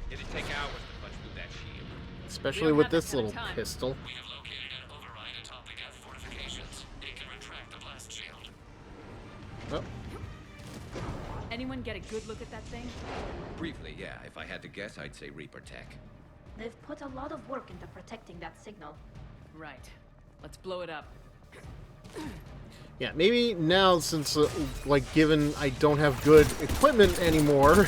it'd take hours to punch through that shield. Especially with this little pistol. We have located an override atop the Geth fortifications. It can retract the blast shield. Oh. Anyone get a good look at that thing? Briefly, yeah. If I had to guess, I'd say Reaper Tech. They've put a lot of work into protecting that signal. Right. Let's blow it up. Yeah, maybe now, since, like, given I don't have good equipment anymore,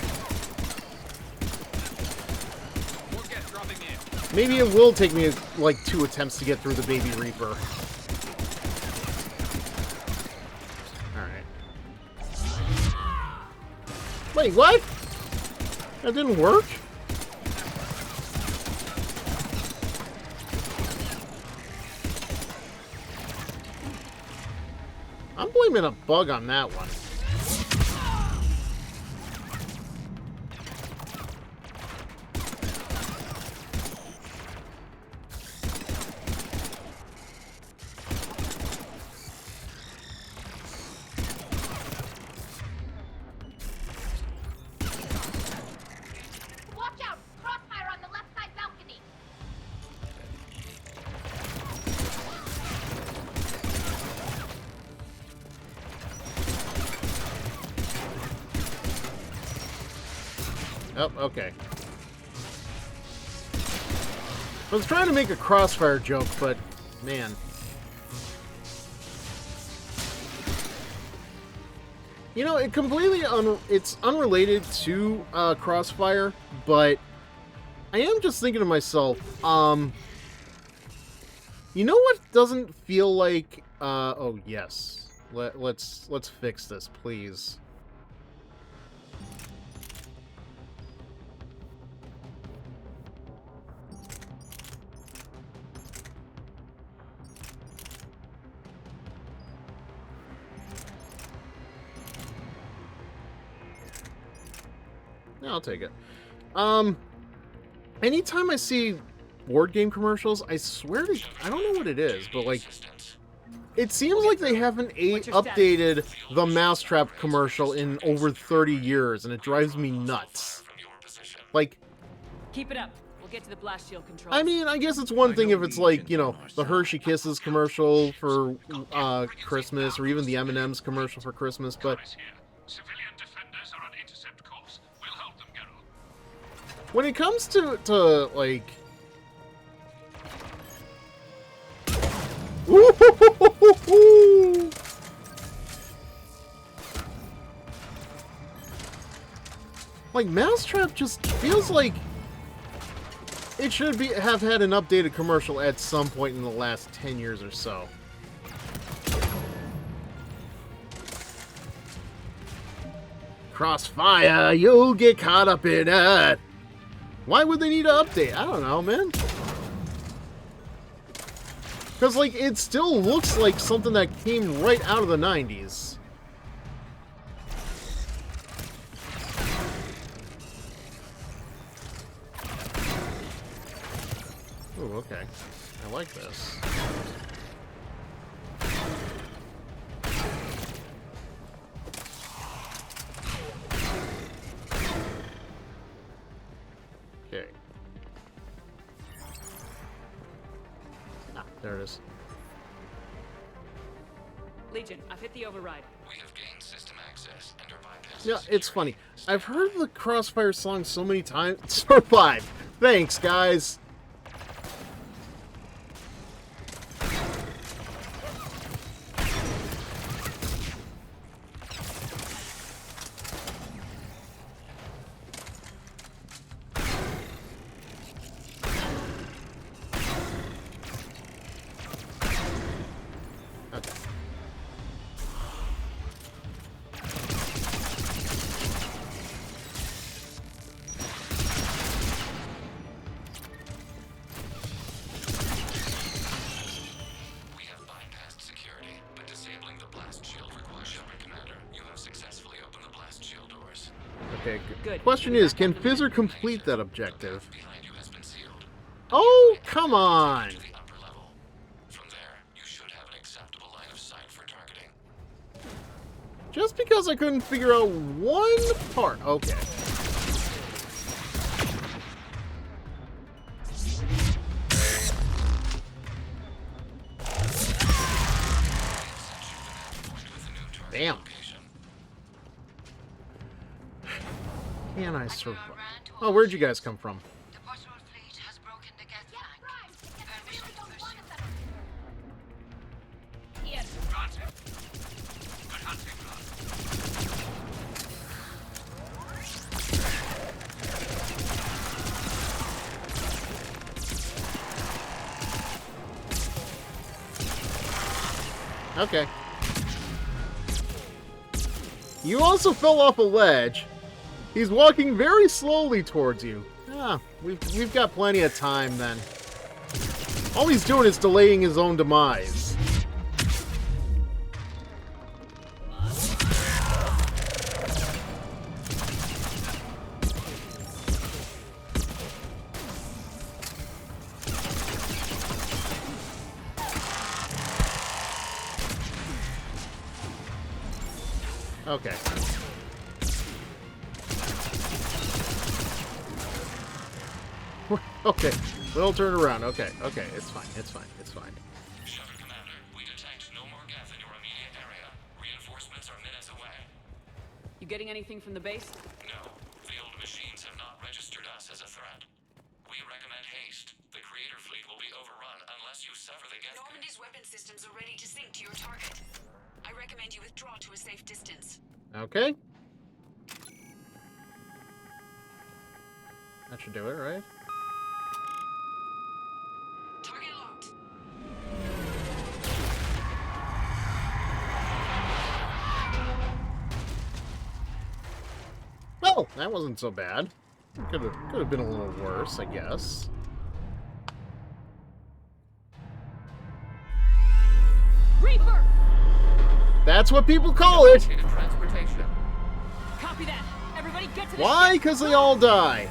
maybe it will take me, like, 2 attempts to get through the Baby Reaper. Wait, what? That didn't work? I'm blaming a bug on that one. Watch out! Crossfire on the left side balcony! Oh, okay. I was trying to make a crossfire joke, but man. You know, it completely it's unrelated to crossfire, but I am just thinking to myself, you know what doesn't feel like oh yes. Let's fix this, please. I'll take it. Anytime I see board game commercials, I swear to, I don't know what it is, but like, it seems like they haven't updated the Mousetrap commercial in over 30 years, and it drives me nuts. Like, keep it up. We'll get to the blast shield control. I mean, I guess it's one thing if it's like, you know, the Hershey Kisses commercial for Christmas, or even the M&M's commercial for Christmas, but when it comes to like, like Mousetrap just feels like it should have had an updated commercial at some point in the last 10 years or so. Crossfire, you'll get caught up in it. Why would they need to update? I don't know, man. Because, like, it still looks like something that came right out of the 90s. Ooh, okay. I like this. Okay. Ah, there it is. Legion, I've hit the override. We have gained system access and are bypassing. Yeah, it's funny. I've heard the Crossfire song so many times. Survive. Thanks, guys. Okay, good. Question is, can Fizzer complete that objective? Oh, come on! Just because I couldn't figure out one part. Okay. Damn. Can I survive? Oh, where'd you guys come from? Okay. You also fell off a ledge. He's walking very slowly towards you. Ah, we've got plenty of time then. All he's doing is delaying his own demise. Okay. Okay, little turn around. Okay, okay, it's fine, it's fine, it's fine. Shepard Commander, we detect no more Geth in your immediate area. Reinforcements are minutes away. You getting anything from the base? No, the old machines have not registered us as a threat. We recommend haste. The Creator fleet will be overrun unless you sever the Geth. Normandy's weapon systems are ready to sync to your target. I recommend you withdraw to a safe distance. Okay. That should do it, right? Target locked. Well, that wasn't so bad. Could have been a little worse, I guess. Reaper! That's what people call it! Transportation. Copy that. Everybody get to the Why? ship. Because they all die.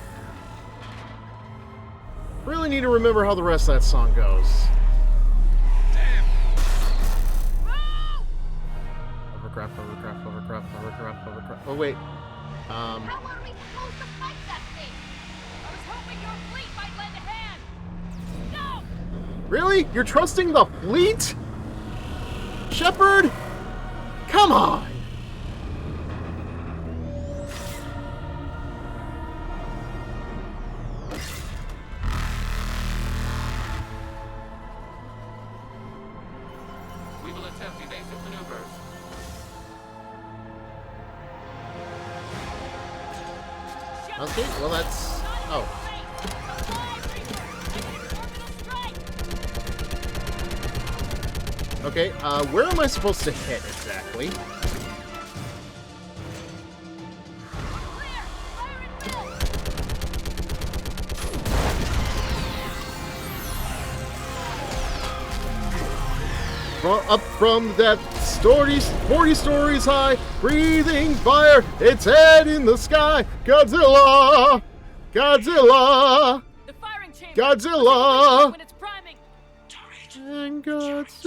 Really need to remember how the rest of that song goes. Hovercraft, hovercraft, hovercraft, hovercraft, hovercraft. Oh, wait. How are we supposed to fight that thing? I was hoping your fleet might lend a hand. No! Really? You're trusting the fleet? Shepard? Come on! We will attempt evasive maneuvers. Okay, well that's... Oh. Okay, where am I supposed to hit exactly? Up from that 40 stories high, breathing fire, its head in the sky. Godzilla! Godzilla! The firing chamber. Godzilla! When it's priming. And Gotsuki.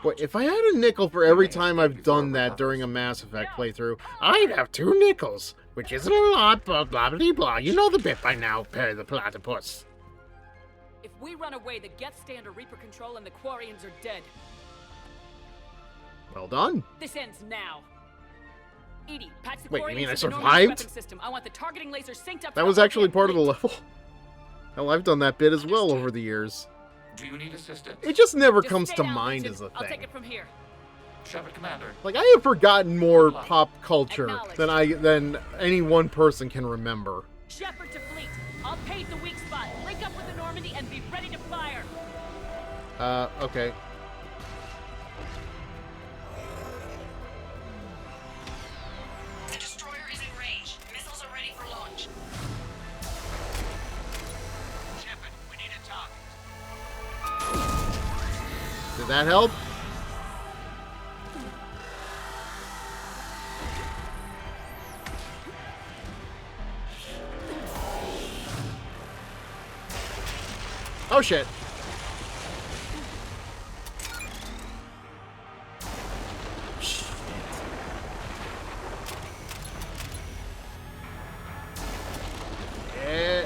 Boy, if I had a nickel for every time I've done that during a Mass Effect playthrough, I'd have 2 nickels, which isn't a lot, but blah blah blah. You know the bit by now, Perry the Platypus. If we run away, the Geth stay under Reaper control and the Quarians are dead. Well done. This ends now. Edie, patch the Wait, you Quarians mean I to the Normandy survived? weapon system. I want the targeting laser synced up. That was actually part of the level. Hell, I've done that bit as well over the years. Do you need assistance? It just never Just comes stay to down, mind Legion. as a I'll take thing. it from here. Shepard Commander. Like, I have forgotten more pop culture than any one person can remember. Shepard to fleet. I'll pave the weak spot. Link up with the Normandy and be ready to fire. Okay. The destroyer is in range. Missiles are ready for launch. Shepard, we need a target. Did that help? Oh shit.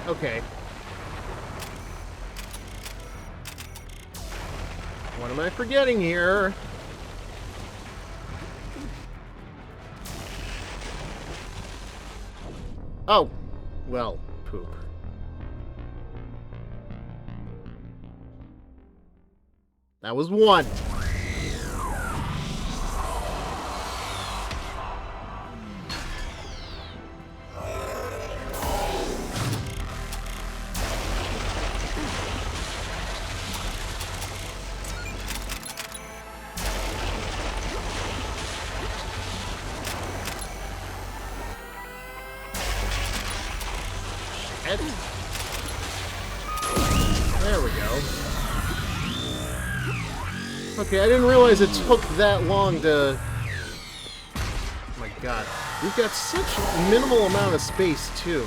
Okay. What am I forgetting here? Oh. Well, poop. That was 1. shit. There we go. Okay, I didn't realize it took that long to... Oh my god. We've got such a minimal amount of space, too.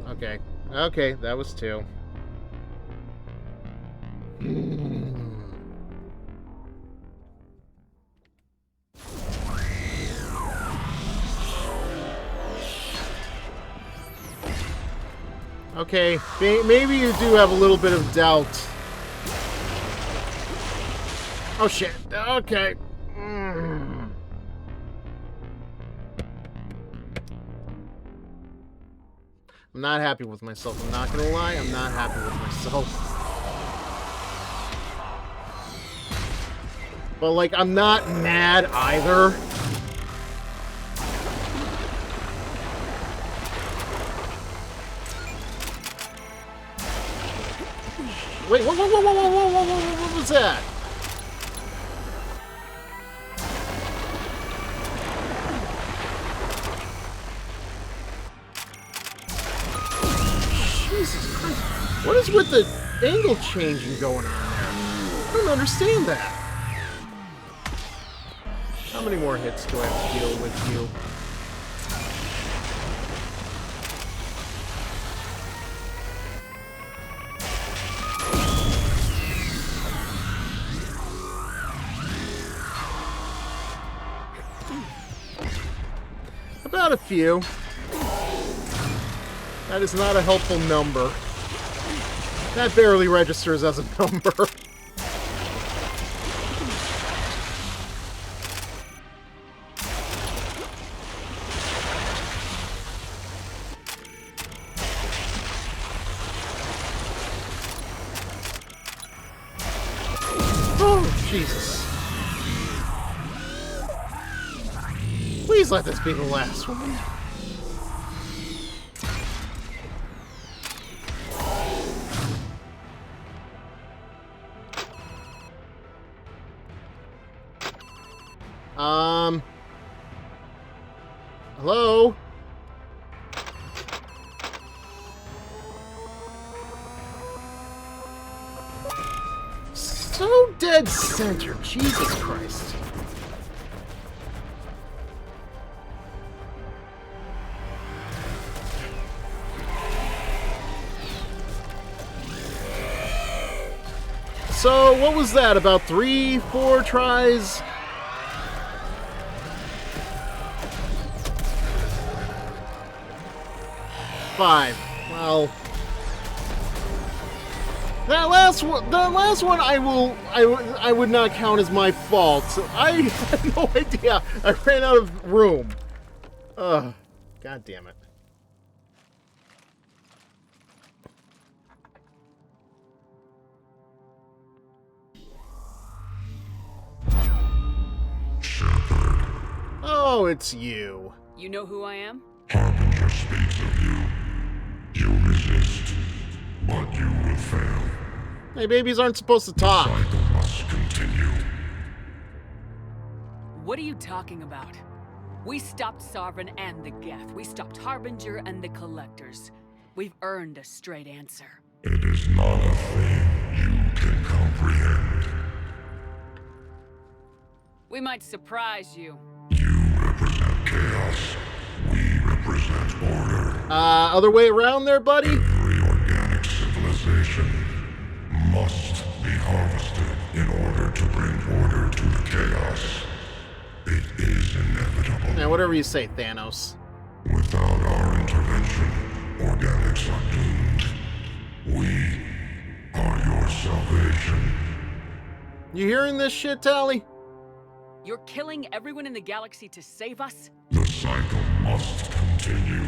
Okay. Okay, that was 2. Okay, maybe you do have a little bit of doubt. Oh shit, okay. I'm not happy with myself, I'm not gonna lie, I'm not happy with myself. But like, I'm not mad either. Wait, whoa, what was that? Jesus Christ. What is with the angle changing going on there? I don't understand that. How many more hits do I have to deal with you? About a few. That is not a helpful number. That barely registers as a number. Oh, Jesus. Please let this be the last one. Hello? So dead center, Jesus Christ. So, what was that? About 3, 4 tries? Five. Well, that last one, I would not count as my fault. I had no idea. I ran out of room. Ugh. God damn it. Oh, it's you. You know who I am? Harbinger speaks of you. You resist, but you will fail. Hey, babies aren't supposed to talk. The cycle must continue. What are you talking about? We stopped Sovereign and the Geth. We stopped Harbinger and the Collectors. We've earned a straight answer. It is not a thing you can comprehend. We might surprise you. You represent chaos. We represent order. Other way around there, buddy? Every organic civilization must be harvested in order to bring order to the chaos. It is inevitable. Now, whatever you say, Thanos. Without our intervention, organics are doomed. We are your salvation. You hearing this shit, Tally? You're killing everyone in the galaxy to save us? The cycle must continue.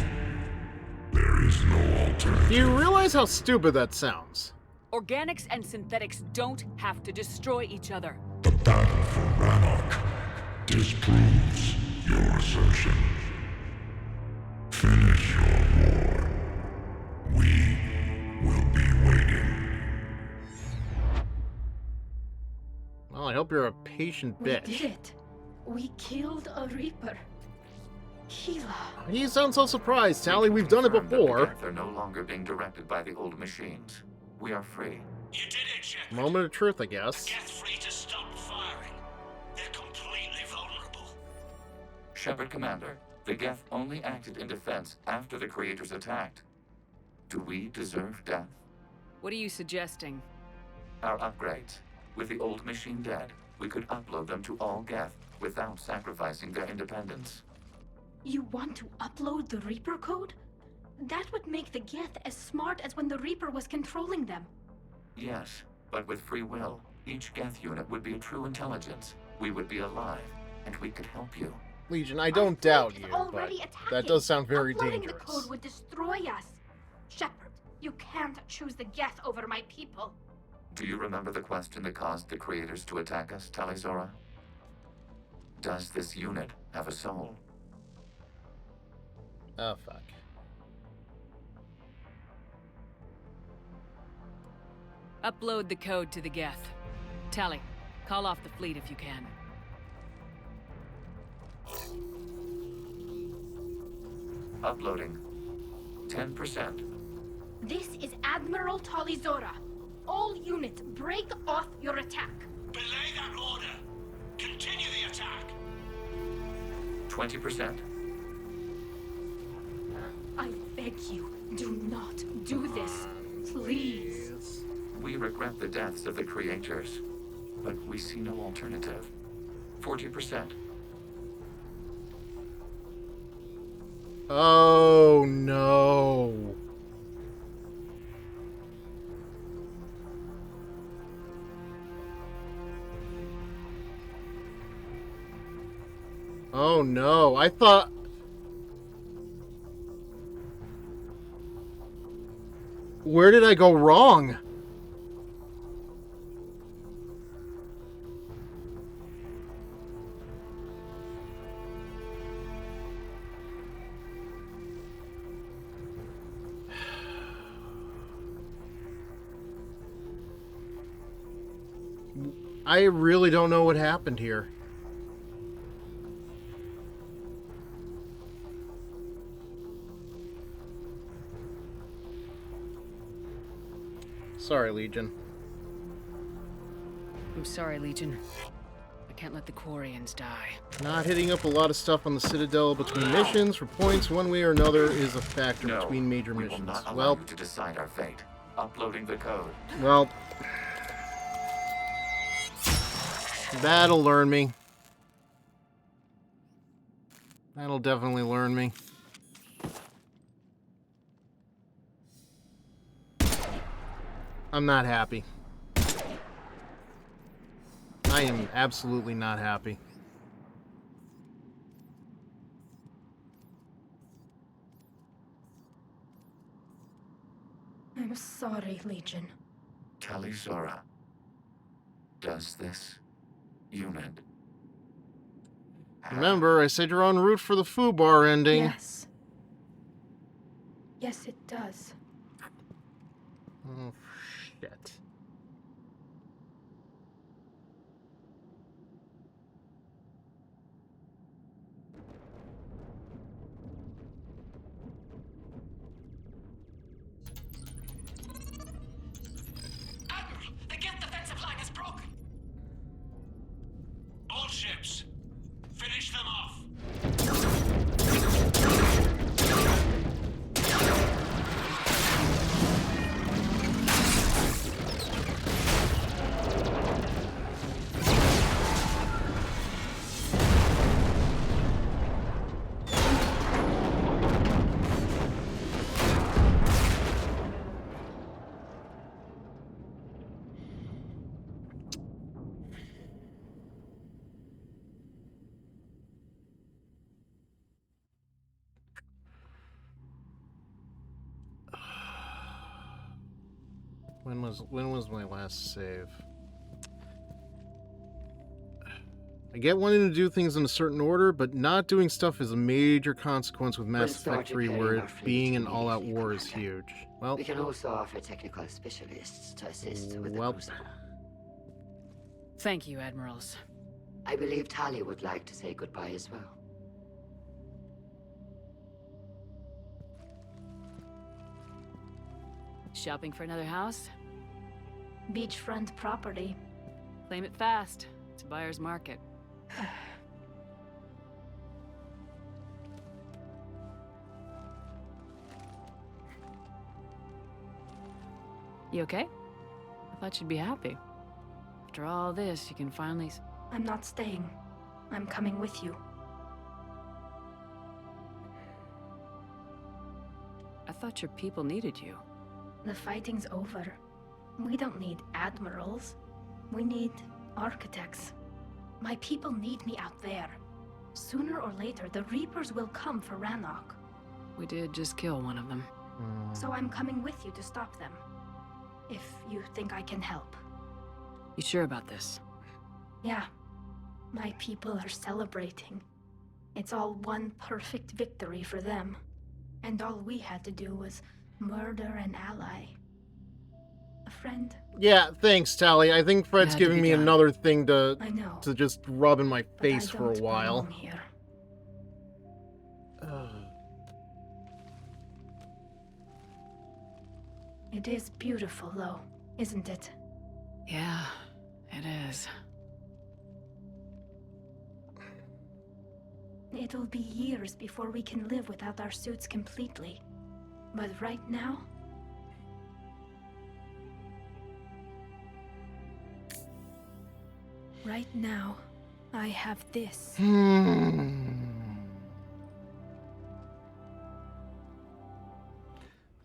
There is no alternative. Do you realize how stupid that sounds? Organics and synthetics don't have to destroy each other. The battle for Rannoch disproves your assertion. Finish your war. We will be waiting. Well, I hope you're a patient bitch. We did it. We killed a Reaper. Gila. You sound so surprised, Tally. We've done it before. They're no longer being directed by the old machines. We are free. You did it, Shepard. Moment of truth, I guess. The Geth's free to stop firing. They're completely vulnerable. Shepard, Commander, the Geth only acted in defense after the creators attacked. Do we deserve death? What are you suggesting? Our upgrades. With the old machine dead, we could upload them to all Geth without sacrificing their independence. You want to upload the Reaper code? That would make the Geth as smart as when the Reaper was controlling them. Yes, but with free will, each Geth unit would be a true intelligence. We would be alive, and we could help you. Legion, I don't doubt you, but Already attacking. that does sound very Uploading dangerous. the code would destroy us. Shepard, you can't choose the Geth over my people. Do you remember the question that caused the creators to attack us, Talizora? Does this unit have a soul? Oh, fuck. Upload the code to the Geth. Tally, call off the fleet if you can. Uploading. 10%. This is Admiral Talizora. All units, break off your attack. Belay that order. Continue the attack. 20%. I beg you, do not do this. Please. We regret the deaths of the creators, but we see no alternative. 40%. Oh, no. Oh, no. I thought... Where did I go wrong? I really don't know what happened here. Sorry, Legion. I'm sorry, Legion. I can't let the Quarians die. Not hitting up a lot of stuff on the Citadel between missions for points one way or another is a factor between major we missions. will not allow Well, you to decide our fate. Uploading the code. well, that'll learn me. That'll definitely learn me. I'm not happy. I am absolutely not happy. I'm sorry, Legion. Talizora. Does this unit... Remember, I said you're en route for the foobar ending. Yes. Yes, it does. Oh, shit. Admiral, the Geth defensive line is broken. All ships, finish them off. When was my last save? I get wanting to do things in a certain order, but not doing stuff is a major consequence with Mass Effect 3, where it being an all-out war is huge. Well, We can also offer technical specialists to assist with the cruiser. Thank you, Admirals. I believe Tali would like to say goodbye as well. Shopping for another house? Beachfront property. Claim it fast. It's a buyer's market. You okay? I thought you'd be happy. After all this, you can finally... I'm not staying. I'm coming with you. I thought your people needed you. The fighting's over. We don't need admirals. We need architects. My people need me out there. Sooner or later, the Reapers will come for Rannoch. We did just kill one of them. So I'm coming with you to stop them. If you think I can help. You sure about this? Yeah. My people are celebrating. It's all one perfect victory for them. And all we had to do was murder an ally. A friend. Yeah, thanks, Tally. I think Fred's giving me another thing to just rub in my face for a while. Here. It is beautiful, though, isn't it? Yeah, it is. It'll be years before we can live without our suits completely. But right now... Right now, I have this. I'm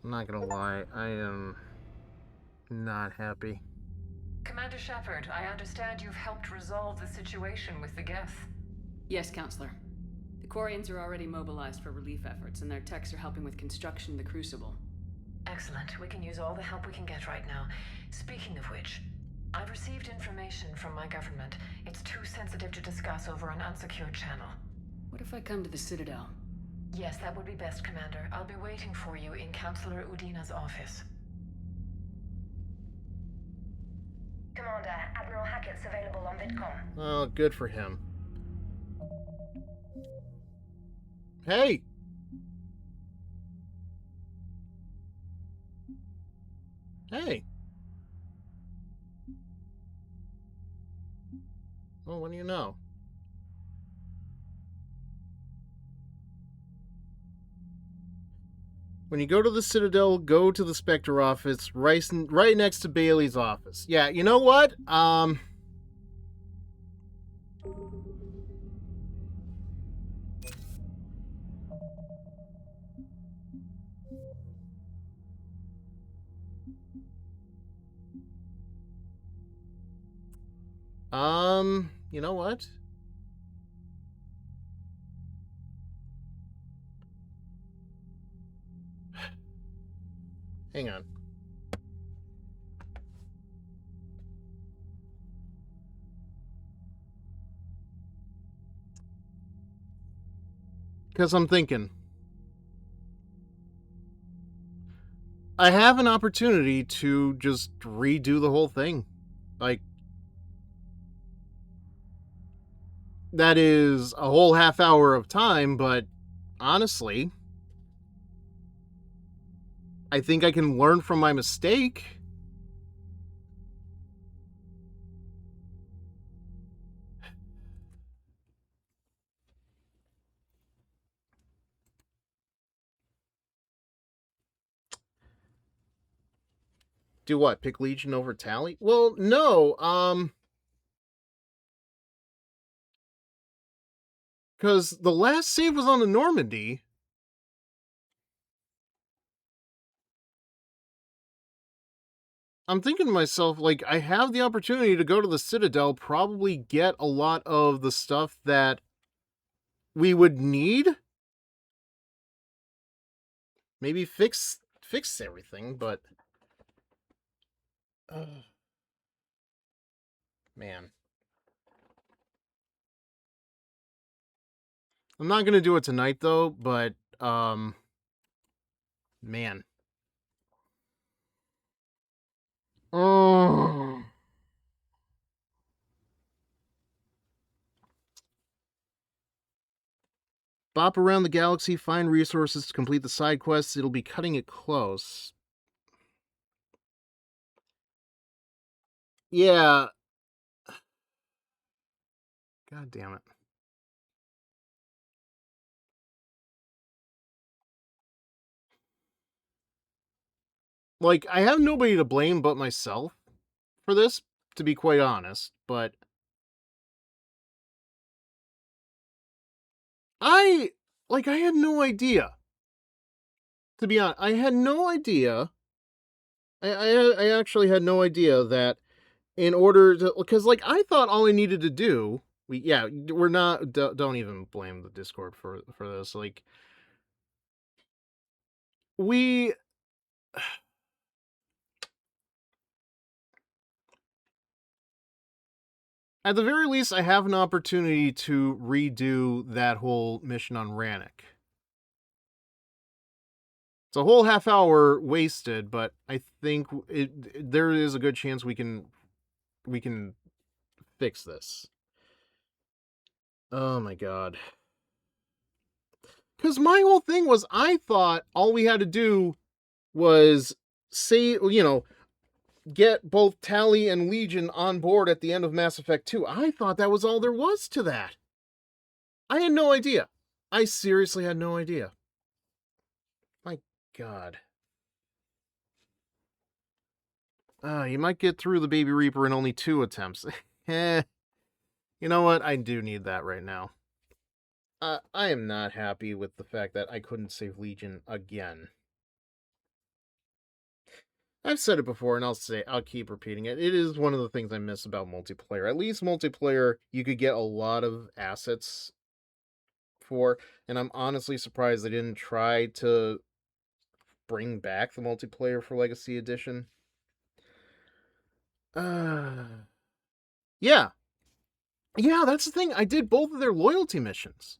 not gonna lie, I am not happy. Commander Shepard, I understand you've helped resolve the situation with the Geth. Yes, Counselor. The Quarians are already mobilized for relief efforts, and their techs are helping with construction of the Crucible. Excellent. We can use all the help we can get right now. Speaking of which, I've received information from my government. It's too sensitive to discuss over an unsecured channel. What if I come to the Citadel? Yes, that would be best, Commander. I'll be waiting for you in Counselor Udina's office. Commander, Admiral Hackett's available on VidCom. Oh, good for him. Hey! Hey! Well, what do you know? When you go to the Citadel, go to the Spectre office, right next to Bailey's office. Yeah, you know what? You know what? Hang on. Because I'm thinking. I have an opportunity to just redo the whole thing. Like, that is a whole half hour of time, but honestly, I think I can learn from my mistake. Do what? Pick Legion over Tally? Well, no, because the last save was on the Normandy. I'm thinking to myself, like, I have the opportunity to go to the Citadel, probably get a lot of the stuff that we would need. Maybe fix everything, but... man. I'm not going to do it tonight, though, but, man. Oh. Bop around the galaxy, find resources to complete the side quests. It'll be cutting it close. Yeah. God damn it. Like, I have nobody to blame but myself for this, to be quite honest, but I had no idea. To be honest, I had no idea. I actually had no idea that in order to, because like I thought all I needed to do, we're not, don't even blame the Discord for this. Like we at the very least I have an opportunity to redo that whole mission on Rannoch. It's a whole half hour wasted, but I think there is a good chance we can fix this. Oh my god. Because my whole thing was, I thought all we had to do was say, get both Tally and Legion on board at the end of Mass Effect 2. I thought that was all there was to that. I had no idea. I seriously had no idea. My god. You might get through the Baby Reaper in only 2 attempts. You know what? I do need that right now. I am not happy with the fact that I couldn't save Legion again. I've said it before, and I'll keep repeating it. It is one of the things I miss about multiplayer. At least multiplayer, you could get a lot of assets for, and I'm honestly surprised they didn't try to bring back the multiplayer for Legacy Edition. Yeah. Yeah, that's the thing. I did both of their loyalty missions.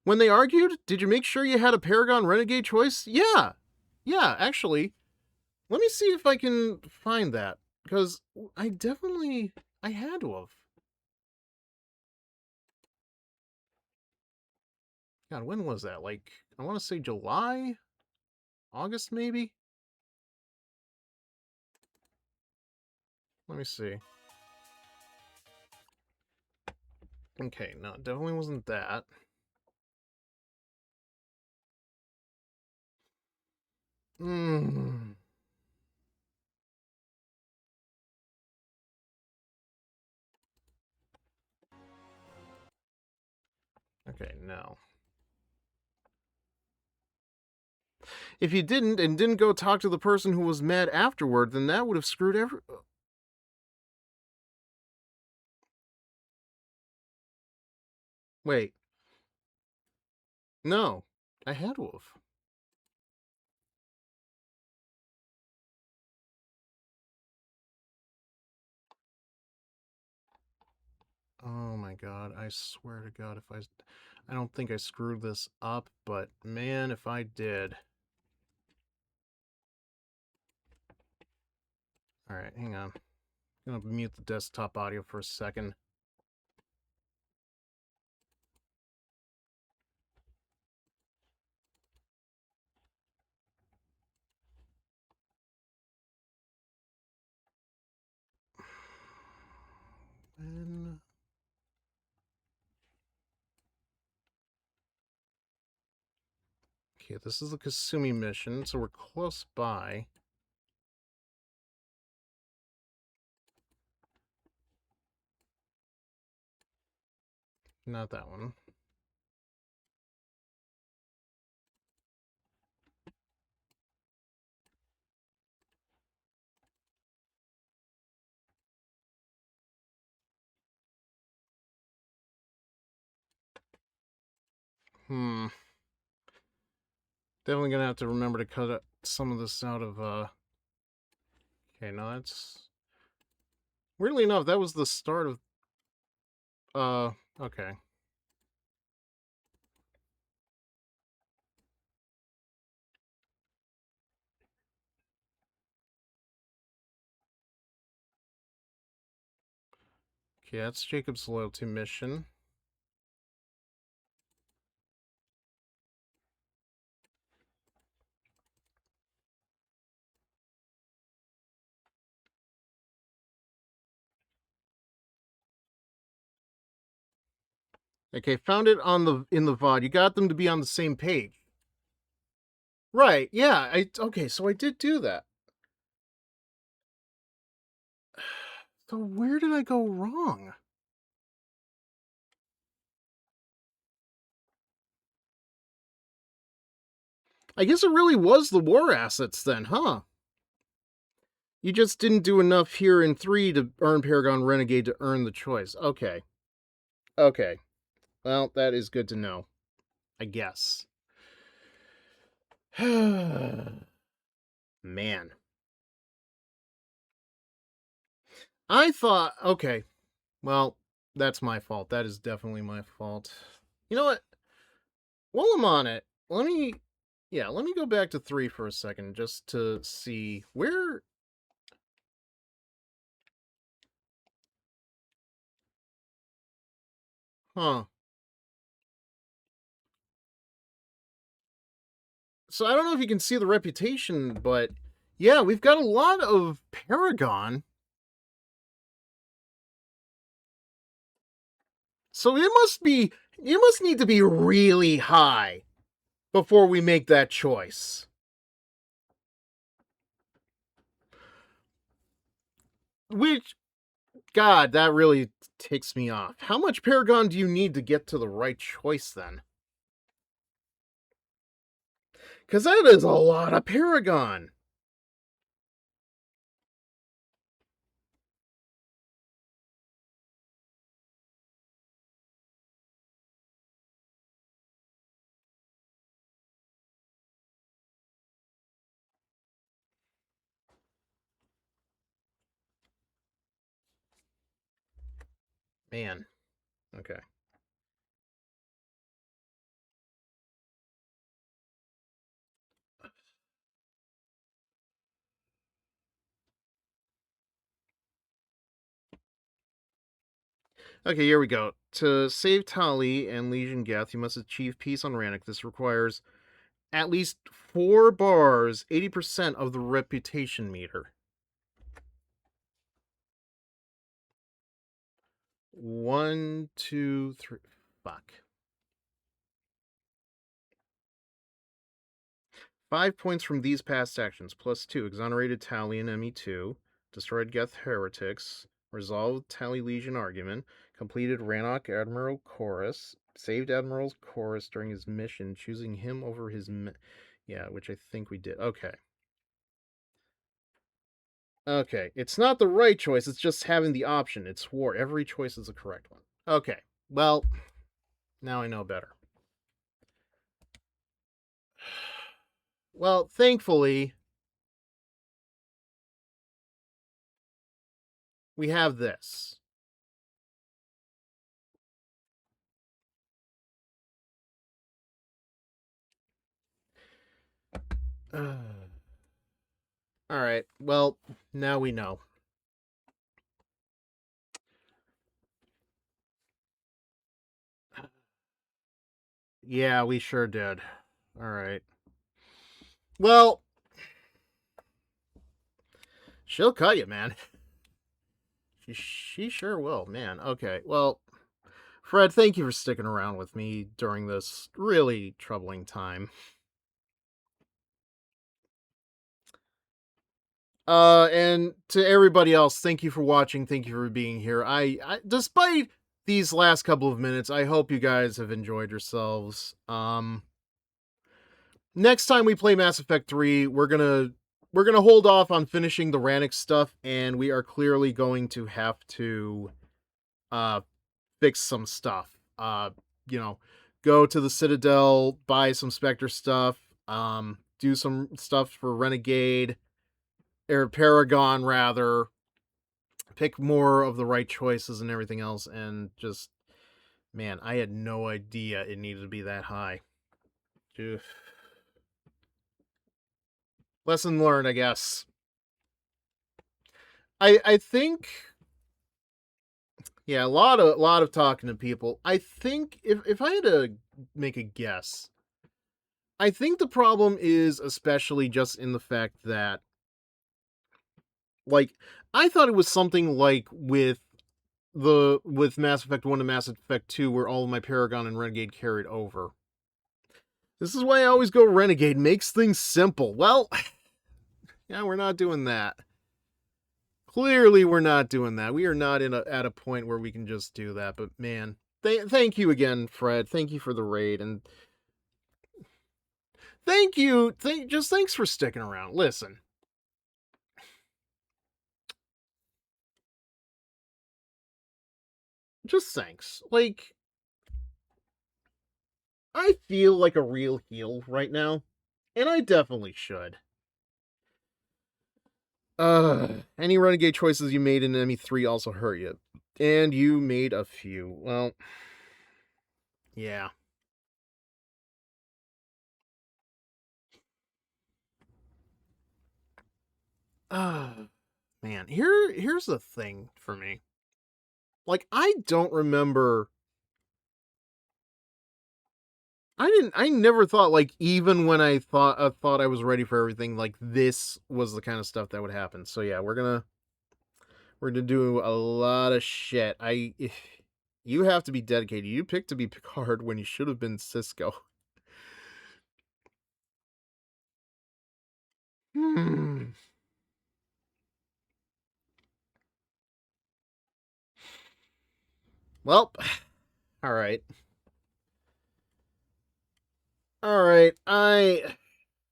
When they argued, did you make sure you had a Paragon Renegade choice? Yeah. Yeah, actually. Let me see if I can find that. Because I had to have. God, when was that? Like, I want to say July? August, maybe? Let me see. Okay, no, it definitely wasn't that. Hmm. Okay, no. If you didn't go talk to the person who was mad afterward, then that would have screwed every... Wait. No. I had to have. Oh my god, I swear to god, if I don't think I screwed this up, but man, if I did. Alright, hang on. I'm gonna mute the desktop audio for a second. And... Okay, this is the Kasumi mission, so we're close by. Not that one. Definitely gonna have to remember to cut some of this out of, Okay, no, that's... Weirdly enough, that was the start of... Okay. Okay, that's Jacob's loyalty mission. Okay, found it on in the VOD. You got them to be on the same page. Right, yeah. Okay, so I did do that. So where did I go wrong? I guess it really was the war assets then, huh? You just didn't do enough here in 3 to earn Paragon Renegade to earn the choice. Okay. Okay. Well, that is good to know. I guess. Man. I thought, okay. Well, that's my fault. That is definitely my fault. You know what? While I'm on it, let me go back to 3 for a second just to see where. Huh. So I don't know if you can see the reputation, but yeah, we've got a lot of Paragon. So it must need to be really high before we make that choice. Which, God, that really ticks me off. How much Paragon do you need to get to the right choice then? Because that is a lot of Paragon. Man. Okay. Okay, here we go. To save Tali and Legion Geth, you must achieve peace on Rannoch. This requires at least 4 bars, 80% of the reputation meter. 1, 2, 3. Fuck. 5 points from these past actions, plus 2. Exonerated Tali and ME2. Destroyed Geth Heretics. Resolved Tali Legion argument. Completed Rannoch Admiral Chorus. Saved Admiral's Chorus during his mission, choosing him over his... Yeah, which I think we did. Okay. Okay, it's not the right choice, it's just having the option. It's war. Every choice is the correct one. Okay, well, now I know better. Well, thankfully, we have this. Alright, well, now we know. Yeah, we sure did. Alright. Well, she'll cut you, man. She sure will, man. Okay, well, Fred, thank you for sticking around with me during this really troubling time. And to everybody else, thank you for watching. Thank you for being here. I despite these last couple of minutes, I hope you guys have enjoyed yourselves. Next time we play Mass Effect 3, we're gonna hold off on finishing the Rannoch stuff, and we are clearly going to have to fix some stuff. You know, go to the Citadel, buy some Spectre stuff, do some stuff for Renegade, or Paragon rather, pick more of the right choices and everything else, and just, man, I had no idea it needed to be that high. Oof. Lesson learned, I guess. I think, yeah, a lot of talking to people. I think if I had to make a guess, I think the problem is especially just in the fact that, like, I thought it was something like with with Mass Effect 1 to Mass Effect 2 where all of my Paragon and Renegade carried over. This is why I always go Renegade. Makes things simple. Well, yeah, we're not doing that. Clearly, we're not doing that. We are not at a point where we can just do that. But man, thank you again, Fred. Thank you for the raid, and thank you. Thanks for sticking around. Listen. Just thanks. Like, I feel like a real heel right now, and I definitely should. Any Renegade choices you made in ME3 also hurt you. And you made a few. Well, yeah. Man, here's the thing for me. Like, I don't remember. I never thought, like, even when I thought I was ready for everything, like, this was the kind of stuff that would happen. So yeah, we're gonna do a lot of shit. You have to be dedicated. You picked to be Picard when you should have been Cisco. Well, all right. All right. I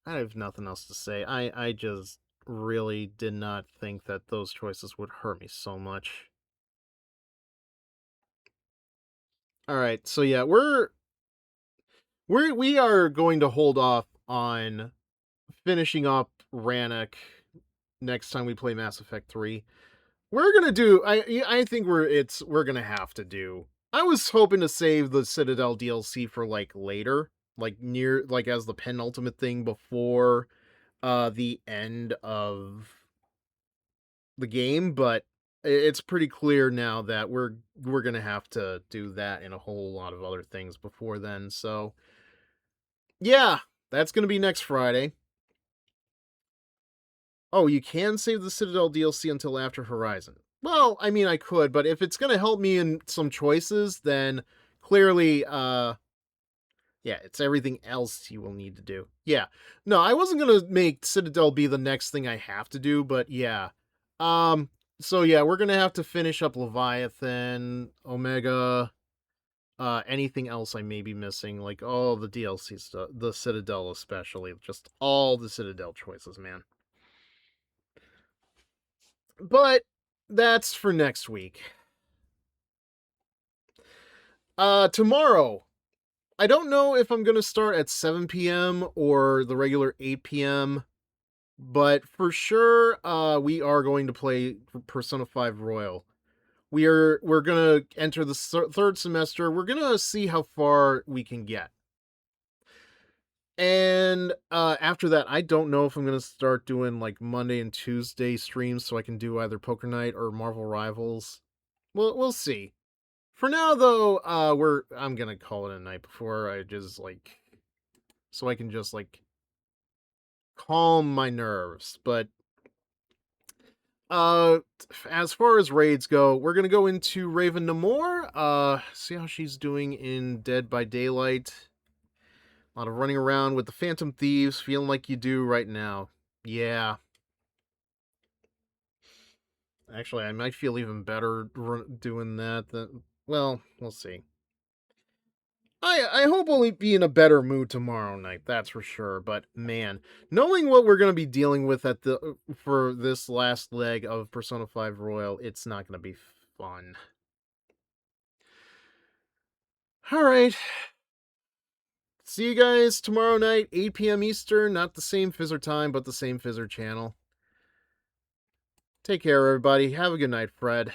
have nothing else to say. I just really did not think that those choices would hurt me so much. All right. So yeah, we are going to hold off on finishing up Rannoch next time we play Mass Effect 3. We're going to do I think we're going to have to do. I was hoping to save the Citadel DLC for like later, like as the penultimate thing before the end of the game, but it's pretty clear now that we're going to have to do that and a whole lot of other things before then. So yeah, that's going to be next Friday. Oh, you can save the Citadel DLC until after Horizon. Well, I mean, I could, but if it's going to help me in some choices, then clearly, yeah, it's everything else you will need to do. Yeah. No, I wasn't going to make Citadel be the next thing I have to do, but yeah. So yeah, we're going to have to finish up Leviathan, Omega, anything else I may be missing, like all the DLC stuff, the Citadel especially, just all the Citadel choices, man. But that's for next week. Tomorrow, I don't know if I'm going to start at 7 p.m. or the regular 8 p.m., but for sure, we are going to play Persona 5 Royal. We're going to enter the third semester. We're going to see how far we can get. And after that, I don't know if I'm going to start doing like Monday and Tuesday streams so I can do either Poker Night or Marvel Rivals. We'll see. For now, though, I'm gonna call it a night before I just like, so I can just like calm my nerves. But as far as raids go, we're gonna go into Raven Namor. See how she's doing in Dead by Daylight. A lot of running around with the Phantom Thieves, feeling like you do right now. Yeah. Actually, I might feel even better doing that. Well, we'll see. I hope we'll be in a better mood tomorrow night, that's for sure. But man, knowing what we're going to be dealing with for this last leg of Persona 5 Royal, it's not going to be fun. All right. See you guys tomorrow night, 8 p.m. Eastern. Not the same Fizzer time, but the same Fizzer channel. Take care, everybody. Have a good night, Fred.